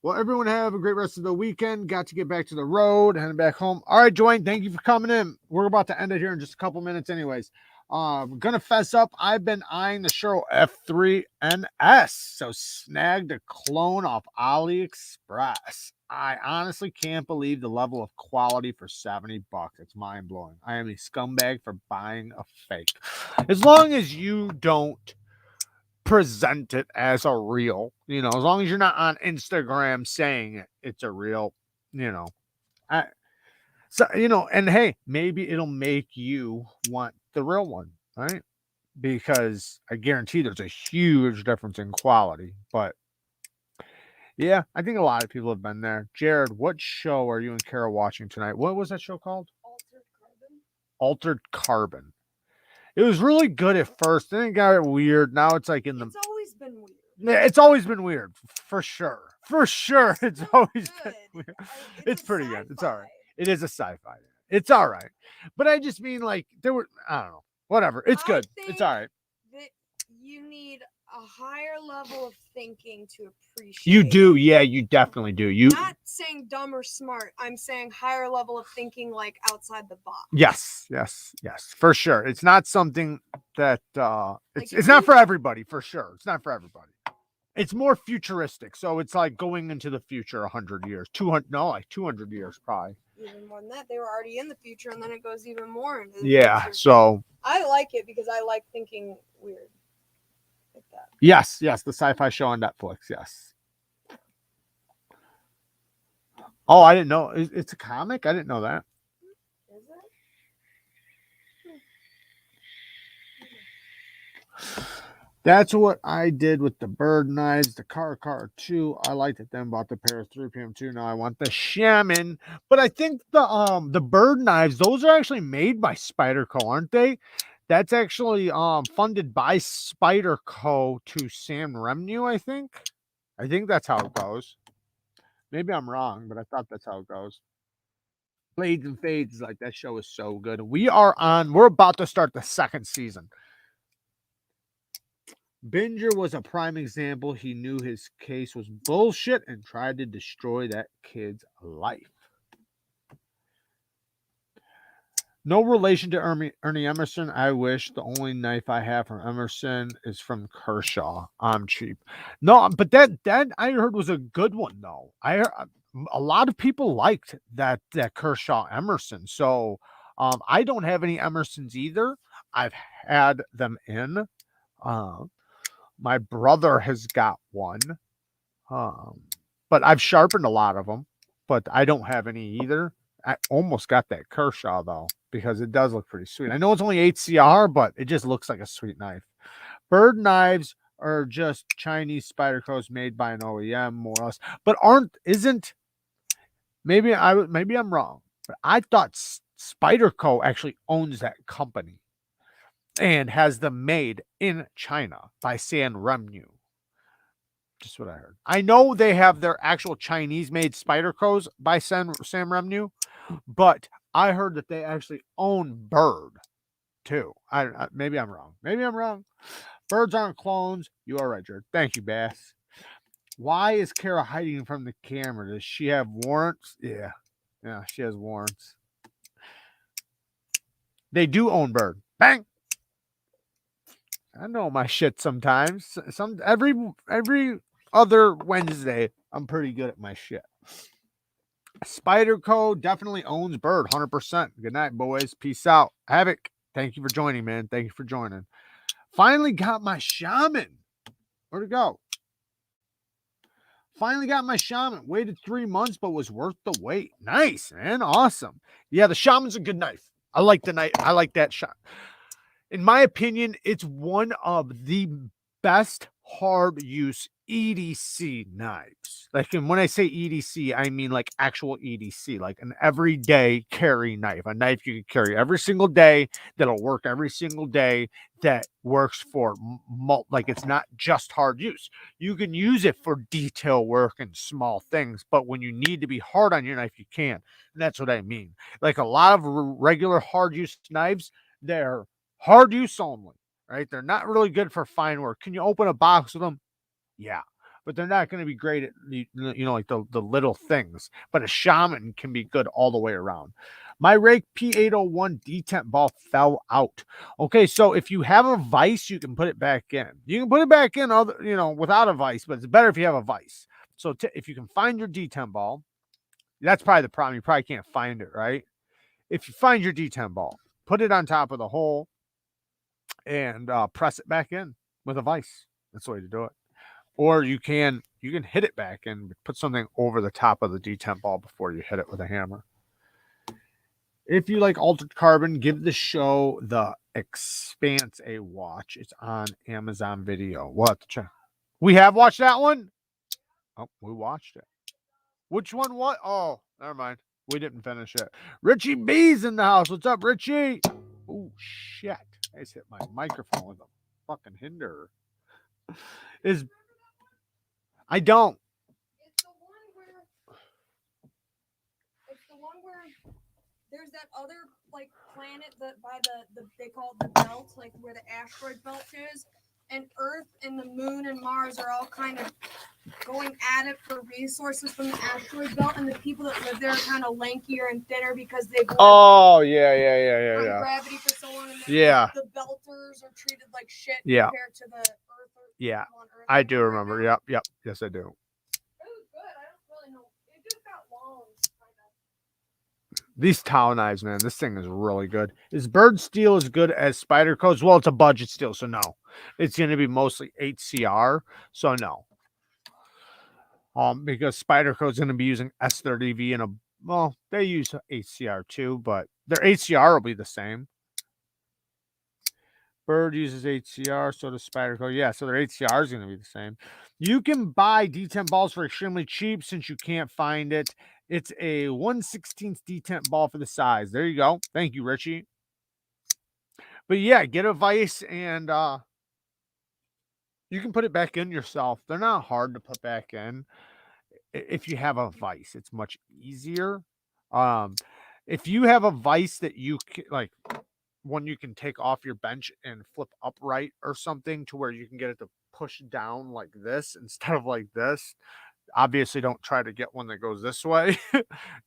Well, everyone have a great rest of the weekend. Got to get back to the road, heading back home. All right, Dwayne, thank you for coming in. We're about to end it here in just a couple minutes anyways. I'm going to fess up. I've been eyeing the Shure F3NS. So snagged a clone off AliExpress. I honestly can't believe the level of quality for $70. It's mind-blowing. I am a scumbag for buying a fake. As long as you don't present it as a real, as long as you're not on Instagram saying it's a real, and hey, maybe it'll make you want the real one, right? Because I guarantee there's a huge difference in quality. But yeah, I think a lot of people have been there. Jared, what show are you and Kara watching tonight? What was that show called? Altered Carbon. It was really good at first, then it got weird. Now it's like It's always been weird. Yeah, it's always been weird, for sure. For sure, it's always been weird. It's pretty good. It's all right. It is a sci-fi. It's all right. But I just mean, like, I don't know. Whatever. It's good. It's all right. That you need a higher level of thinking to appreciate. You do. Yeah, you definitely do. Not saying dumb or smart. I'm saying higher level of thinking, like outside the box. Yes. For sure. It's not something that it's not for everybody, for sure. It's not for everybody. It's more futuristic. So it's like going into the future 100 years. 200 years probably. Even more than that. They were already in the future, and then it goes even more into the future. So I like it because I like thinking weird. Like that. Yes, the sci-fi show on Netflix, yes. Oh, I didn't know. It's a comic? I didn't know that. Is it? That's what I did with the bird knives, the car too. I liked it then, bought the pair of 3 p.m. too. Now I want the shaman. But I think the bird knives, those are actually made by Spyderco, aren't they? That's actually funded by Spyderco to Sam Remnew, I think. I think that's how it goes. Maybe I'm wrong, but I thought that's how it goes. Blades and Fades, like that show is so good. We're about to start the second season. Binger was a prime example. He knew his case was bullshit and tried to destroy that kid's life. No relation to Ernie Emerson. I wish the only knife I have from Emerson is from Kershaw. I'm cheap. No, but that I heard was a good one though. A lot of people liked that Kershaw Emerson. So I don't have any Emersons either. I've had them in. My brother has got one. But I've sharpened a lot of them. But I don't have any either. I almost got that Kershaw though, because it does look pretty sweet. I know it's only 8CR, but it just looks like a sweet knife. Bird knives are just Chinese Spydercos made by an OEM, more or less. But maybe I'm wrong, but I thought Spyderco actually owns that company and has them made in China by Sam Remnew. Just what I heard. I know they have their actual Chinese-made Spydercos by Sam Remnew, but I heard that they actually own Bird too. Maybe I'm wrong. Birds aren't clones. You are right, Jared. Thank you, Bass. Why is Kara hiding from the camera? Does she have warrants? Yeah, she has warrants. They do own Bird. Bang. I know my shit sometimes. Every other Wednesday, I'm pretty good at my shit. Spyderco definitely owns Bird, 100%. Good night, boys. Peace out. Havoc, thank you for joining, man. Thank you for joining. Finally got my shaman. Where'd it go? Finally got my shaman. Waited 3 months, but was worth the wait. Nice, man. Awesome. Yeah, the shaman's a good knife. I like the knife. I like that shot. In my opinion, it's one of the best hard use EDC knives. Like, and when I say EDC, I mean like actual EDC, like an everyday carry knife, a knife you can carry every single day that'll work every single day, that works for like, it's not just hard use. You can use it for detail work and small things, but when you need to be hard on your knife, you can. And that's what I mean. Like a lot of regular hard use knives, they're hard use only, right? They're not really good for fine work. Can you open a box with them? Yeah, but they're not going to be great at like the little things. But a shaman can be good all the way around. My rake P801 detent ball fell out. Okay, so if you have a vise, you can put it back in. You can put it back in without a vise, but it's better if you have a vise. So if you can find your detent ball, that's probably the problem. You probably can't find it, right? If you find your detent ball, put it on top of the hole and press it back in with a vise. That's the way to do it. Or you can hit it back and put something over the top of the detent ball before you hit it with a hammer. If you like altered carbon, give the show The Expanse a watch. It's on Amazon Video. We'll have to check. We have watched that one? Oh, we watched it. Which one? What? Oh, never mind. We didn't finish it. Richie B's in the house. What's up, Richie? Oh, shit. I just hit my microphone with a fucking hinder. I don't. It's the one where there's that other like planet that by the they call it the belt, like where the asteroid belt is, and Earth and the Moon and Mars are all kind of going at it for resources from the asteroid belt, and the people that live there are kind of lankier and thinner because they've lived on gravity for so long. And the belters are treated like shit compared to the Earth. Yeah, on Earth I do remember. Right, yep. Yes, I do. It was good. I don't really know. It just got long. These towel knives, man, this thing is really good. Is bird steel as good as Spyderco's? Well, it's a budget steel, so no. It's going to be mostly HCR, so no. Because Spyderco is going to be using S30V they use HCR too, but their HCR will be the same. Bird uses HCR, so does Spyderco. Yeah, so their HCR is going to be the same. You can buy detent balls for extremely cheap since you can't find it. It's a 1/16 detent ball for the size. There you go. Thank you, Richie. But yeah, get a vise and you can put it back in yourself. They're not hard to put back in. If you have a vise, it's much easier. If you have a vise that you can, like one you can take off your bench and flip upright or something to where you can get it to push down like this instead of like this. Obviously, don't try to get one that goes this way.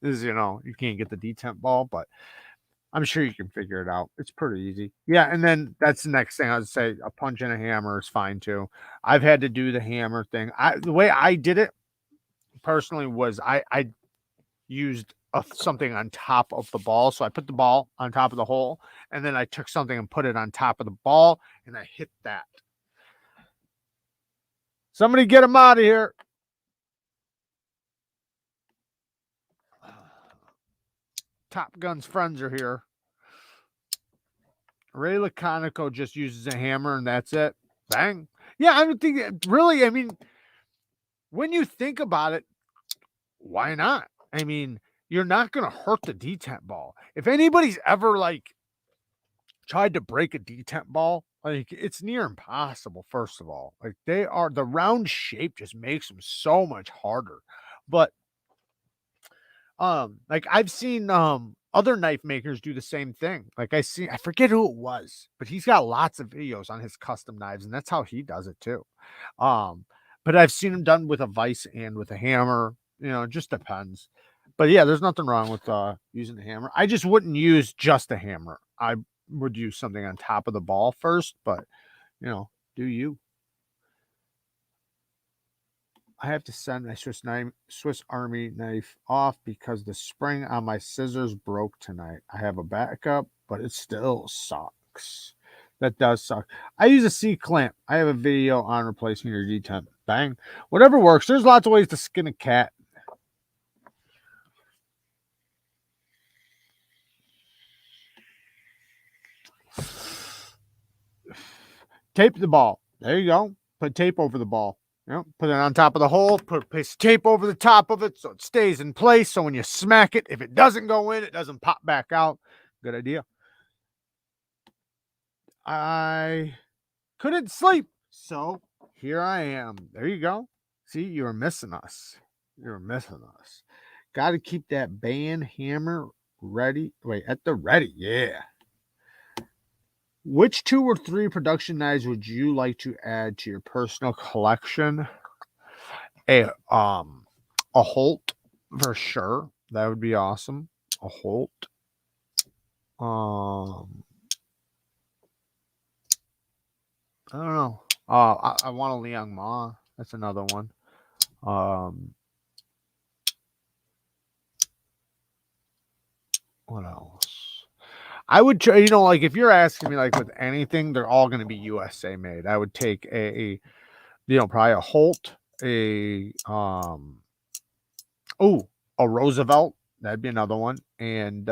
You can't get the detent ball, but I'm sure you can figure it out. It's pretty easy. Yeah, and then that's the next thing I would say. A punch and a hammer is fine too. I've had to do the hammer thing. The way I did it personally was I used something on top of the ball. So I put the ball on top of the hole, and then I took something and put it on top of the ball, and I hit that. Somebody get him out of here. Top Gun's friends are here. Ray Laconico just uses a hammer, and that's it. Bang. Yeah, I don't think really, I mean, when you think about it, why not? I mean, you're not going to hurt the detent ball. If anybody's ever tried to break a detent ball, it's near impossible. First of all, the round shape just makes them so much harder. But I've seen other knife makers do the same thing. I forget who it was, but he's got lots of videos on his custom knives, and that's how he does it too. But I've seen him done with a vise and with a hammer. It just depends. But yeah, there's nothing wrong with using a hammer. I just wouldn't use just a hammer. I would use something on top of the ball first, but do you? I have to send my Swiss Army knife off because the spring on my scissors broke tonight. I have a backup, but it still sucks. That does suck. I use a C-clamp. I have a video on replacing your detent. Bang. Whatever works. There's lots of ways to skin a cat. Tape the ball. There you go. Put tape over the ball. Yep, put it on top of the hole, put a piece of tape over the top of it so it stays in place. So when you smack it, if it doesn't go in, it doesn't pop back out. Good idea. I couldn't sleep, so here I am. There you go. See, you were missing us. You're missing us. Got to keep that band hammer ready. Wait, at the ready. Yeah. Which 2 or 3 production knives would you like to add to your personal collection? A Holt for sure. That would be awesome. A Holt. I don't know. I want a Liang Ma. That's another one. What else? I would try, like if you're asking me like with anything, they're all going to be USA made. I would take a probably a Holt, a Roosevelt. That'd be another one. And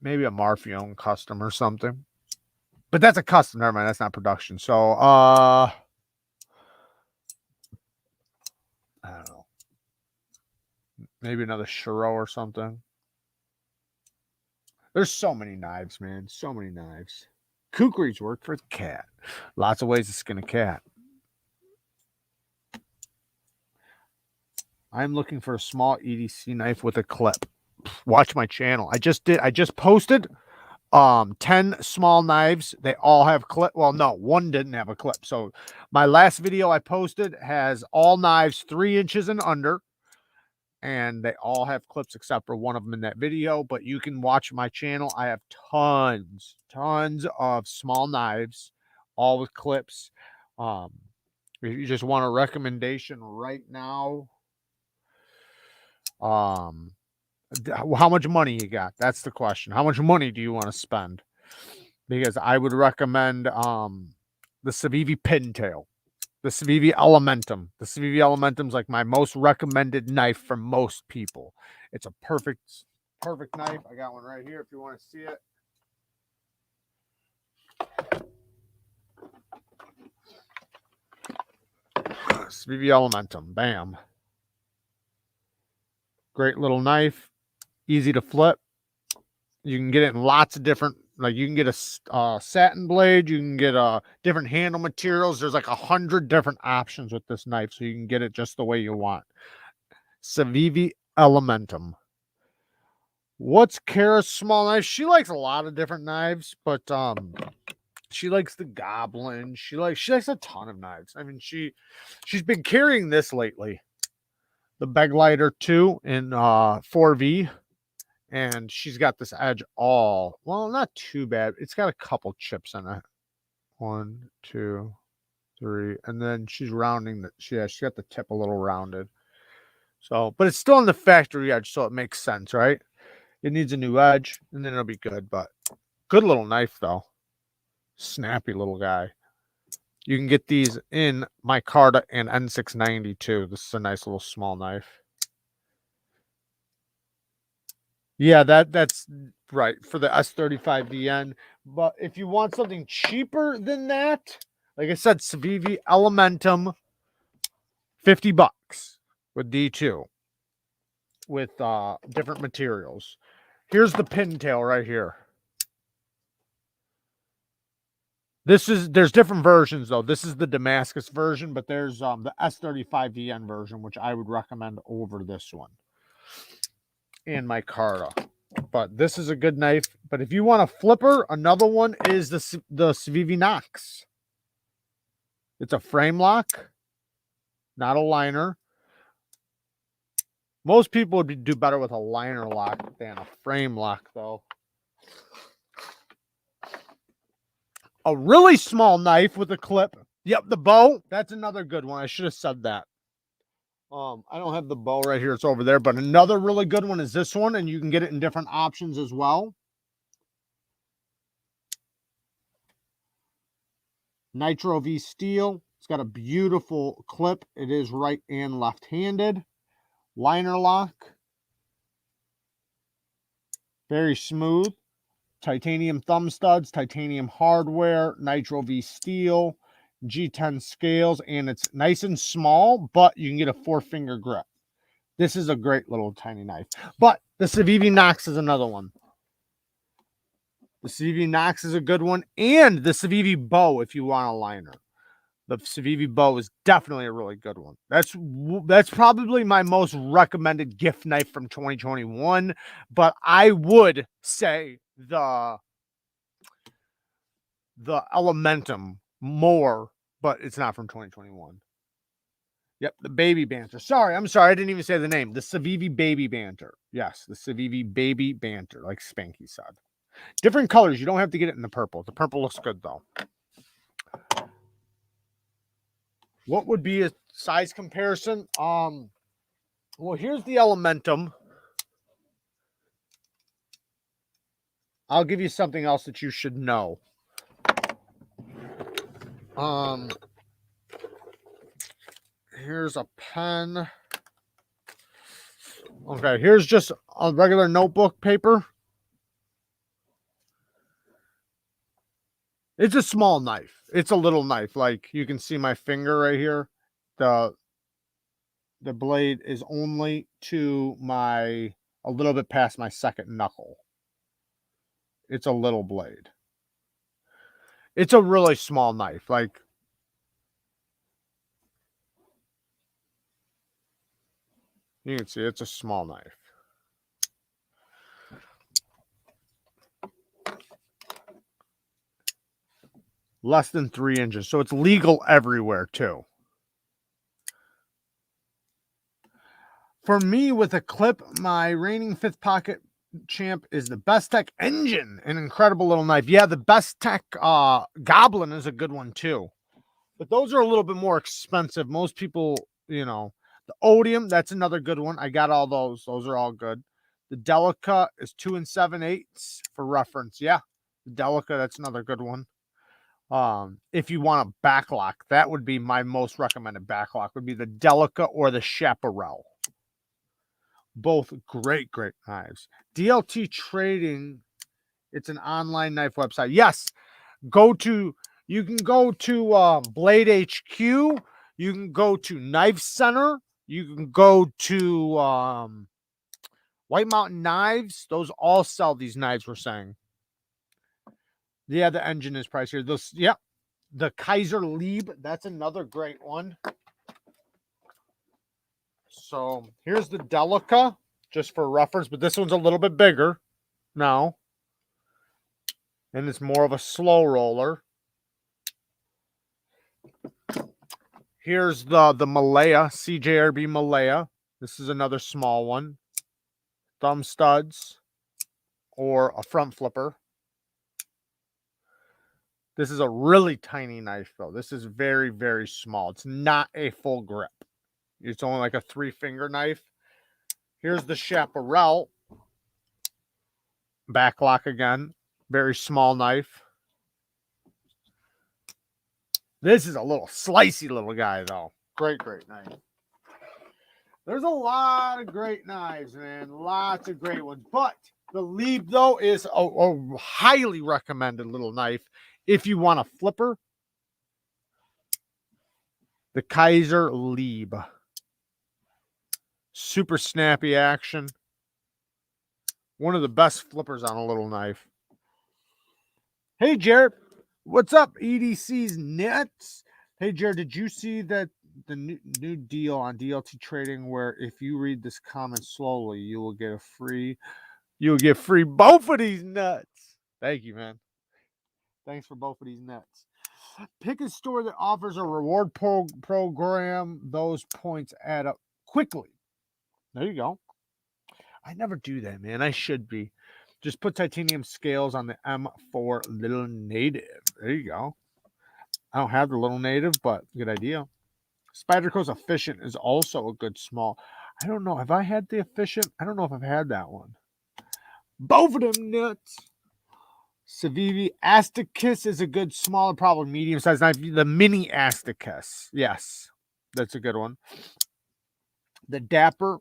maybe a Marfione custom or something. But that's a custom. Never mind. That's not production. So I don't know. Maybe another Shiro or something. There's so many knives, man. So many knives. Kukris work for the cat. Lots of ways to skin a cat. I'm looking for a small EDC knife with a clip. Watch my channel. I just posted 10 small knives. They all have clip. Well, no, one didn't have a clip. So my last video I posted has all knives 3 inches and under. And they all have clips except for one of them in that video. But you can watch my channel. I have tons of small knives, all with clips. If you just want a recommendation right now, how much money you got? That's the question. How much money do you want to spend? Because I would recommend the Civivi Pintail. The Civivi Elementum. The Civivi Elementum is like my most recommended knife for most people. It's a perfect knife. I got one right here if you want to see it. Civivi Elementum. Bam. Great little knife. Easy to flip. You can get it in lots of different, like you can get a satin blade, you can get different handle materials. There's like 100 different options with this knife, so you can get it just the way you want. Civivi Elementum. What's Kara's small knife? She likes a lot of different knives, but she likes the Goblin. She likes a ton of knives. I mean, she's been carrying this lately. The Beglighter 2 in 4V. And she's got this edge all, well, not too bad. It's got a couple chips in it. 1, 2, 3. And then she's rounding she got the tip a little rounded. So, but it's still on the factory edge, so it makes sense, right? It needs a new edge, and then it'll be good. But good little knife, though. Snappy little guy. You can get these in micarta and N690 too. This is a nice little small knife. Yeah, that's right for the S35VN. But if you want something cheaper than that, like I said, Civivi Elementum, $50 with D2 with different materials. Here's the pintail right here. There's different versions though. This is the Damascus version, but there's the S35VN version, which I would recommend over this one. And micarta. But this is a good knife. But if you want a flipper, another one is the Civivi Nox. It's a frame lock, not a liner. Most people would do better with a liner lock than a frame lock, though. A really small knife with a clip. Yep, the bow. That's another good one. I should have said that. I don't have the bow right here. It's over there. But another really good one is this one, and you can get it in different options as well. Nitro-V steel. It's got a beautiful clip. It is right and left-handed. Liner lock. Very smooth. Titanium thumb studs, titanium hardware, Nitro-V steel. G10 scales, and it's nice and small, but you can get a 4-finger grip. This is a great little tiny knife. But the Civivi Nox is another one. The Civivi Nox is a good one, and the Civivi Bow if you want a liner. The Civivi Bow is definitely a really good one. That's probably my most recommended gift knife from 2021, but I would say the Elementum more, but it's not from 2021. Yep, the Baby Banter. I'm sorry, I didn't even say the name. The Civivi Baby Banter. Yes, the Civivi Baby Banter, like Spanky said. Different colors. You don't have to get it in the purple. The purple looks good, though. What would be a size comparison? Well, here's the Elementum. I'll give you something else that you should know. Here's a pen. Okay, here's just a regular notebook paper. It's a small knife. It's a little knife. Like you can see my finger right here. The blade is only to a little bit past my second knuckle. It's a little blade. It's a really small knife. Like you can see, it's a small knife. Less than 3 inches. So it's legal everywhere too. For me, with a clip, my reigning 5th pocket champ is the Best Tech Engine. An incredible little knife. Yeah, the Best Tech Goblin is a good one too. But those are a little bit more expensive. Most people, the Odium, that's another good one. I got all those. Those are all good. The Delica is 2 7/8 for reference. Yeah, the Delica, that's another good one. If you want a backlock, that would be my most recommended backlock, would be the Delica or the Chaparral. Both great knives. DLT Trading, it's an online knife website. Yes, you can go to Blade HQ, you can go to Knife Center, you can go to White Mountain Knives. Those all sell these knives, we're saying. Yeah, the engine is pricier. The Kaiser Lieb, that's another great one. So here's the Delica, just for reference, but this one's a little bit bigger now. And it's more of a slow roller. Here's the Malaya, CJRB Malaya. This is another small one. Thumb studs or a front flipper. This is a really tiny knife, though. This is very, very small. It's not a full grip. It's only like a 3-finger knife. Here's the Chaparral. Backlock again. Very small knife. This is a little slicey little guy, though. Great knife. There's a lot of great knives, man. Lots of great ones. But the Lieb, though, is a highly recommended little knife. If you want a flipper, the Kaiser Lieb. Super snappy action. One of the best flippers on a little knife. Hey, Jared. What's up, EDC's Nets? Hey, Jared, did you see that the new deal on DLT Trading where if you read this comment slowly, you will get free both of these nuts? Thank you, man. Thanks for both of these nuts. Pick a store that offers a reward program. Those points add up quickly. There you go. I never do that, man. I should be. Just put titanium scales on the M4 Little Native. There you go. I don't have the Little Native, but good idea. Spyderco's Efficient is also a good small. I don't know. Have I had the Efficient? I don't know if I've had that one. Both of them nuts. Civivi Asticus is a good smaller, probably medium-sized knife. The mini Asticus. Yes, that's a good one. The Dapper.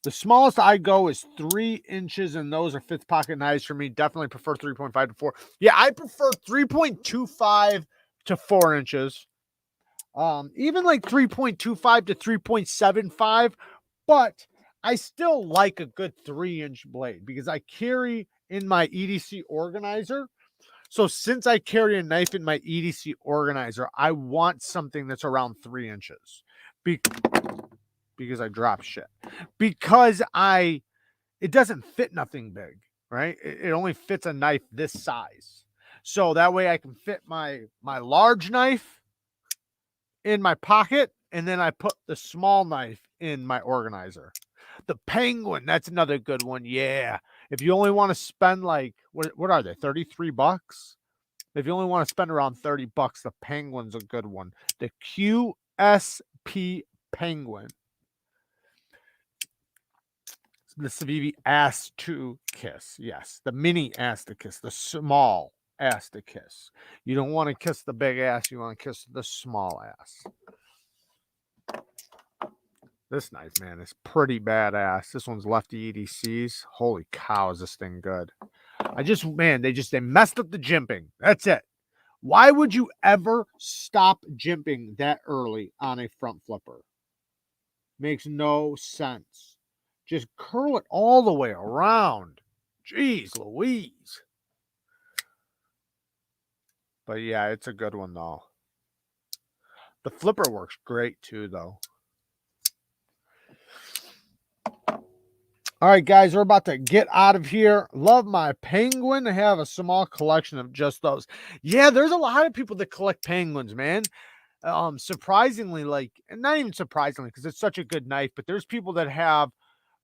The smallest I go is 3 inches, and those are 5th pocket knives for me. Definitely prefer 3.5 to 4. Yeah, I prefer 3.25 to 4 inches. Even like 3.25 to 3.75, but I still like a good 3-inch blade because I carry in my EDC organizer. So since I carry a knife in my EDC organizer, I want something that's around 3 inches because I drop shit. Because it doesn't fit nothing big, right? It only fits a knife this size. So that way I can fit my large knife in my pocket, and then I put the small knife in my organizer. The Penguin, that's another good one. Yeah. If you only want to spend like what are they? $33? If you only want to spend around $30, the Penguin's a good one. The QSP Penguin. The Civivi Ass to Kiss. Yes, the mini ass to kiss, the small ass to kiss. You don't want to kiss the big ass, you want to kiss the small ass. This knife, man, is pretty badass. This one's lefty EDCs. Holy cow, is this thing good. They messed up the jimping. That's it. Why would you ever stop jimping that early on a front flipper? Makes no sense. Just curl it all the way around. Jeez Louise. But yeah, it's a good one though. The flipper works great too though. All right, guys, we're about to get out of here. Love my Penguin. I have a small collection of just those. Yeah, there's a lot of people that collect Penguins, man. Surprisingly, and not even surprisingly, because it's such a good knife, but there's people that have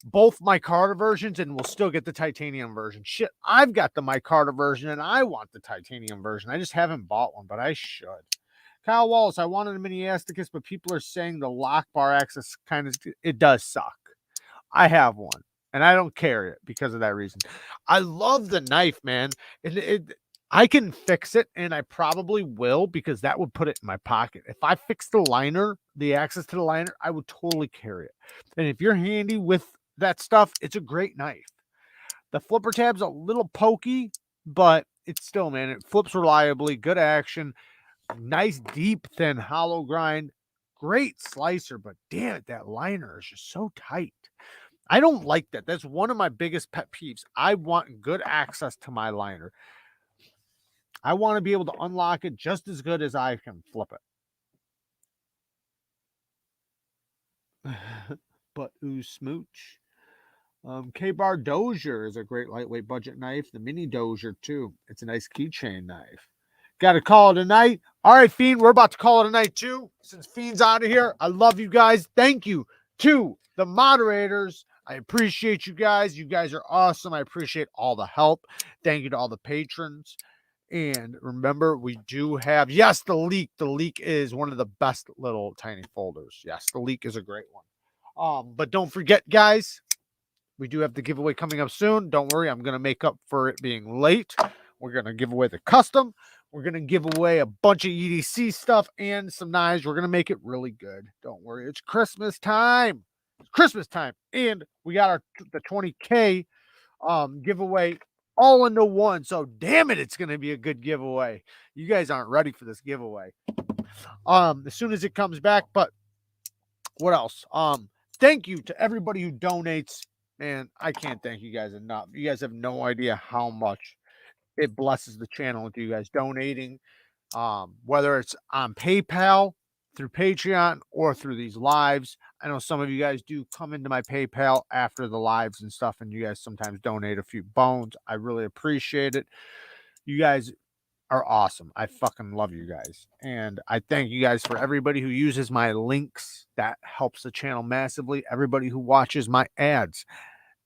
both micarta versions and will still get the titanium version. Shit, I've got the micarta version and I want the titanium version. I just haven't bought one, but I should. Kyle Wallace, I wanted a mini Asticus, but people are saying the lock bar access it does suck. I have one and I don't carry it because of that reason. I love the knife, man. I can fix it, and I probably will because that would put it in my pocket. If I fix the liner, the access to the liner, I would totally carry it. And if you're handy with that stuff, it's a great knife. The flipper tab's a little pokey, but it's still, man, it flips reliably, good action, nice, deep, thin hollow grind, great slicer, but damn it, that liner is just so tight. I don't like that. That's one of my biggest pet peeves. I want good access to my liner. I want to be able to unlock it just as good as I can flip it. But ooh, smooch. K-Bar Dozier is a great lightweight budget knife. The mini Dozier, too. It's a nice keychain knife. Got to call it a night. All right, Fiend, we're about to call it a night, too. Since Fiend's out of here, I love you guys. Thank you to the moderators. I appreciate you guys. You guys are awesome. I appreciate all the help. Thank you to all the patrons. And remember, we do have, yes, the leak. The leak is one of the best little tiny folders. Yes, the leak is a great one. But don't forget, guys, we do have the giveaway coming up soon. Don't worry, I'm going to make up for it being late. We're going to give away the custom. We're going to give away a bunch of EDC stuff and some knives. We're going to make it really good. Don't worry. It's Christmas time. It's Christmas time. And we got the 20K giveaway all into one. So damn it, it's going to be a good giveaway. You guys aren't ready for this giveaway. As soon as it comes back. But what else? Thank you to everybody who donates. Man, I can't thank you guys enough. You guys have no idea how much it blesses the channel with you guys donating, whether it's on PayPal, through Patreon, or through these lives. I know some of you guys do come into my PayPal after the lives and stuff, and you guys sometimes donate a few bones. I really appreciate it. You guys are awesome. I fucking love you guys. And I thank you guys for everybody who uses my links. That helps the channel massively. Everybody who watches my ads.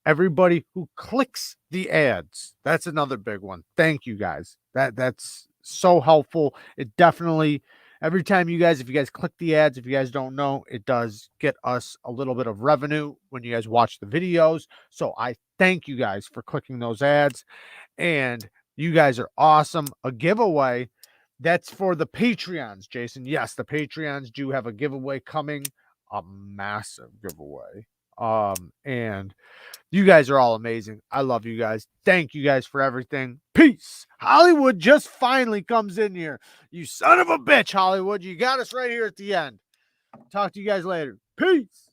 Everybody who clicks the ads. That's another big one. Thank you guys. That's so helpful. It definitely, every time if you guys click the ads, if you guys don't know, it does get us a little bit of revenue when you guys watch the videos. So I thank you guys for clicking those ads. And you guys are awesome. A giveaway. That's for the Patreons, Jason. Yes, the Patreons do have a giveaway coming. A massive giveaway. And you guys are all amazing. I love you guys. Thank you guys for everything. Peace. Hollywood just finally comes in here. You son of a bitch, Hollywood. You got us right here at the end. Talk to you guys later. Peace.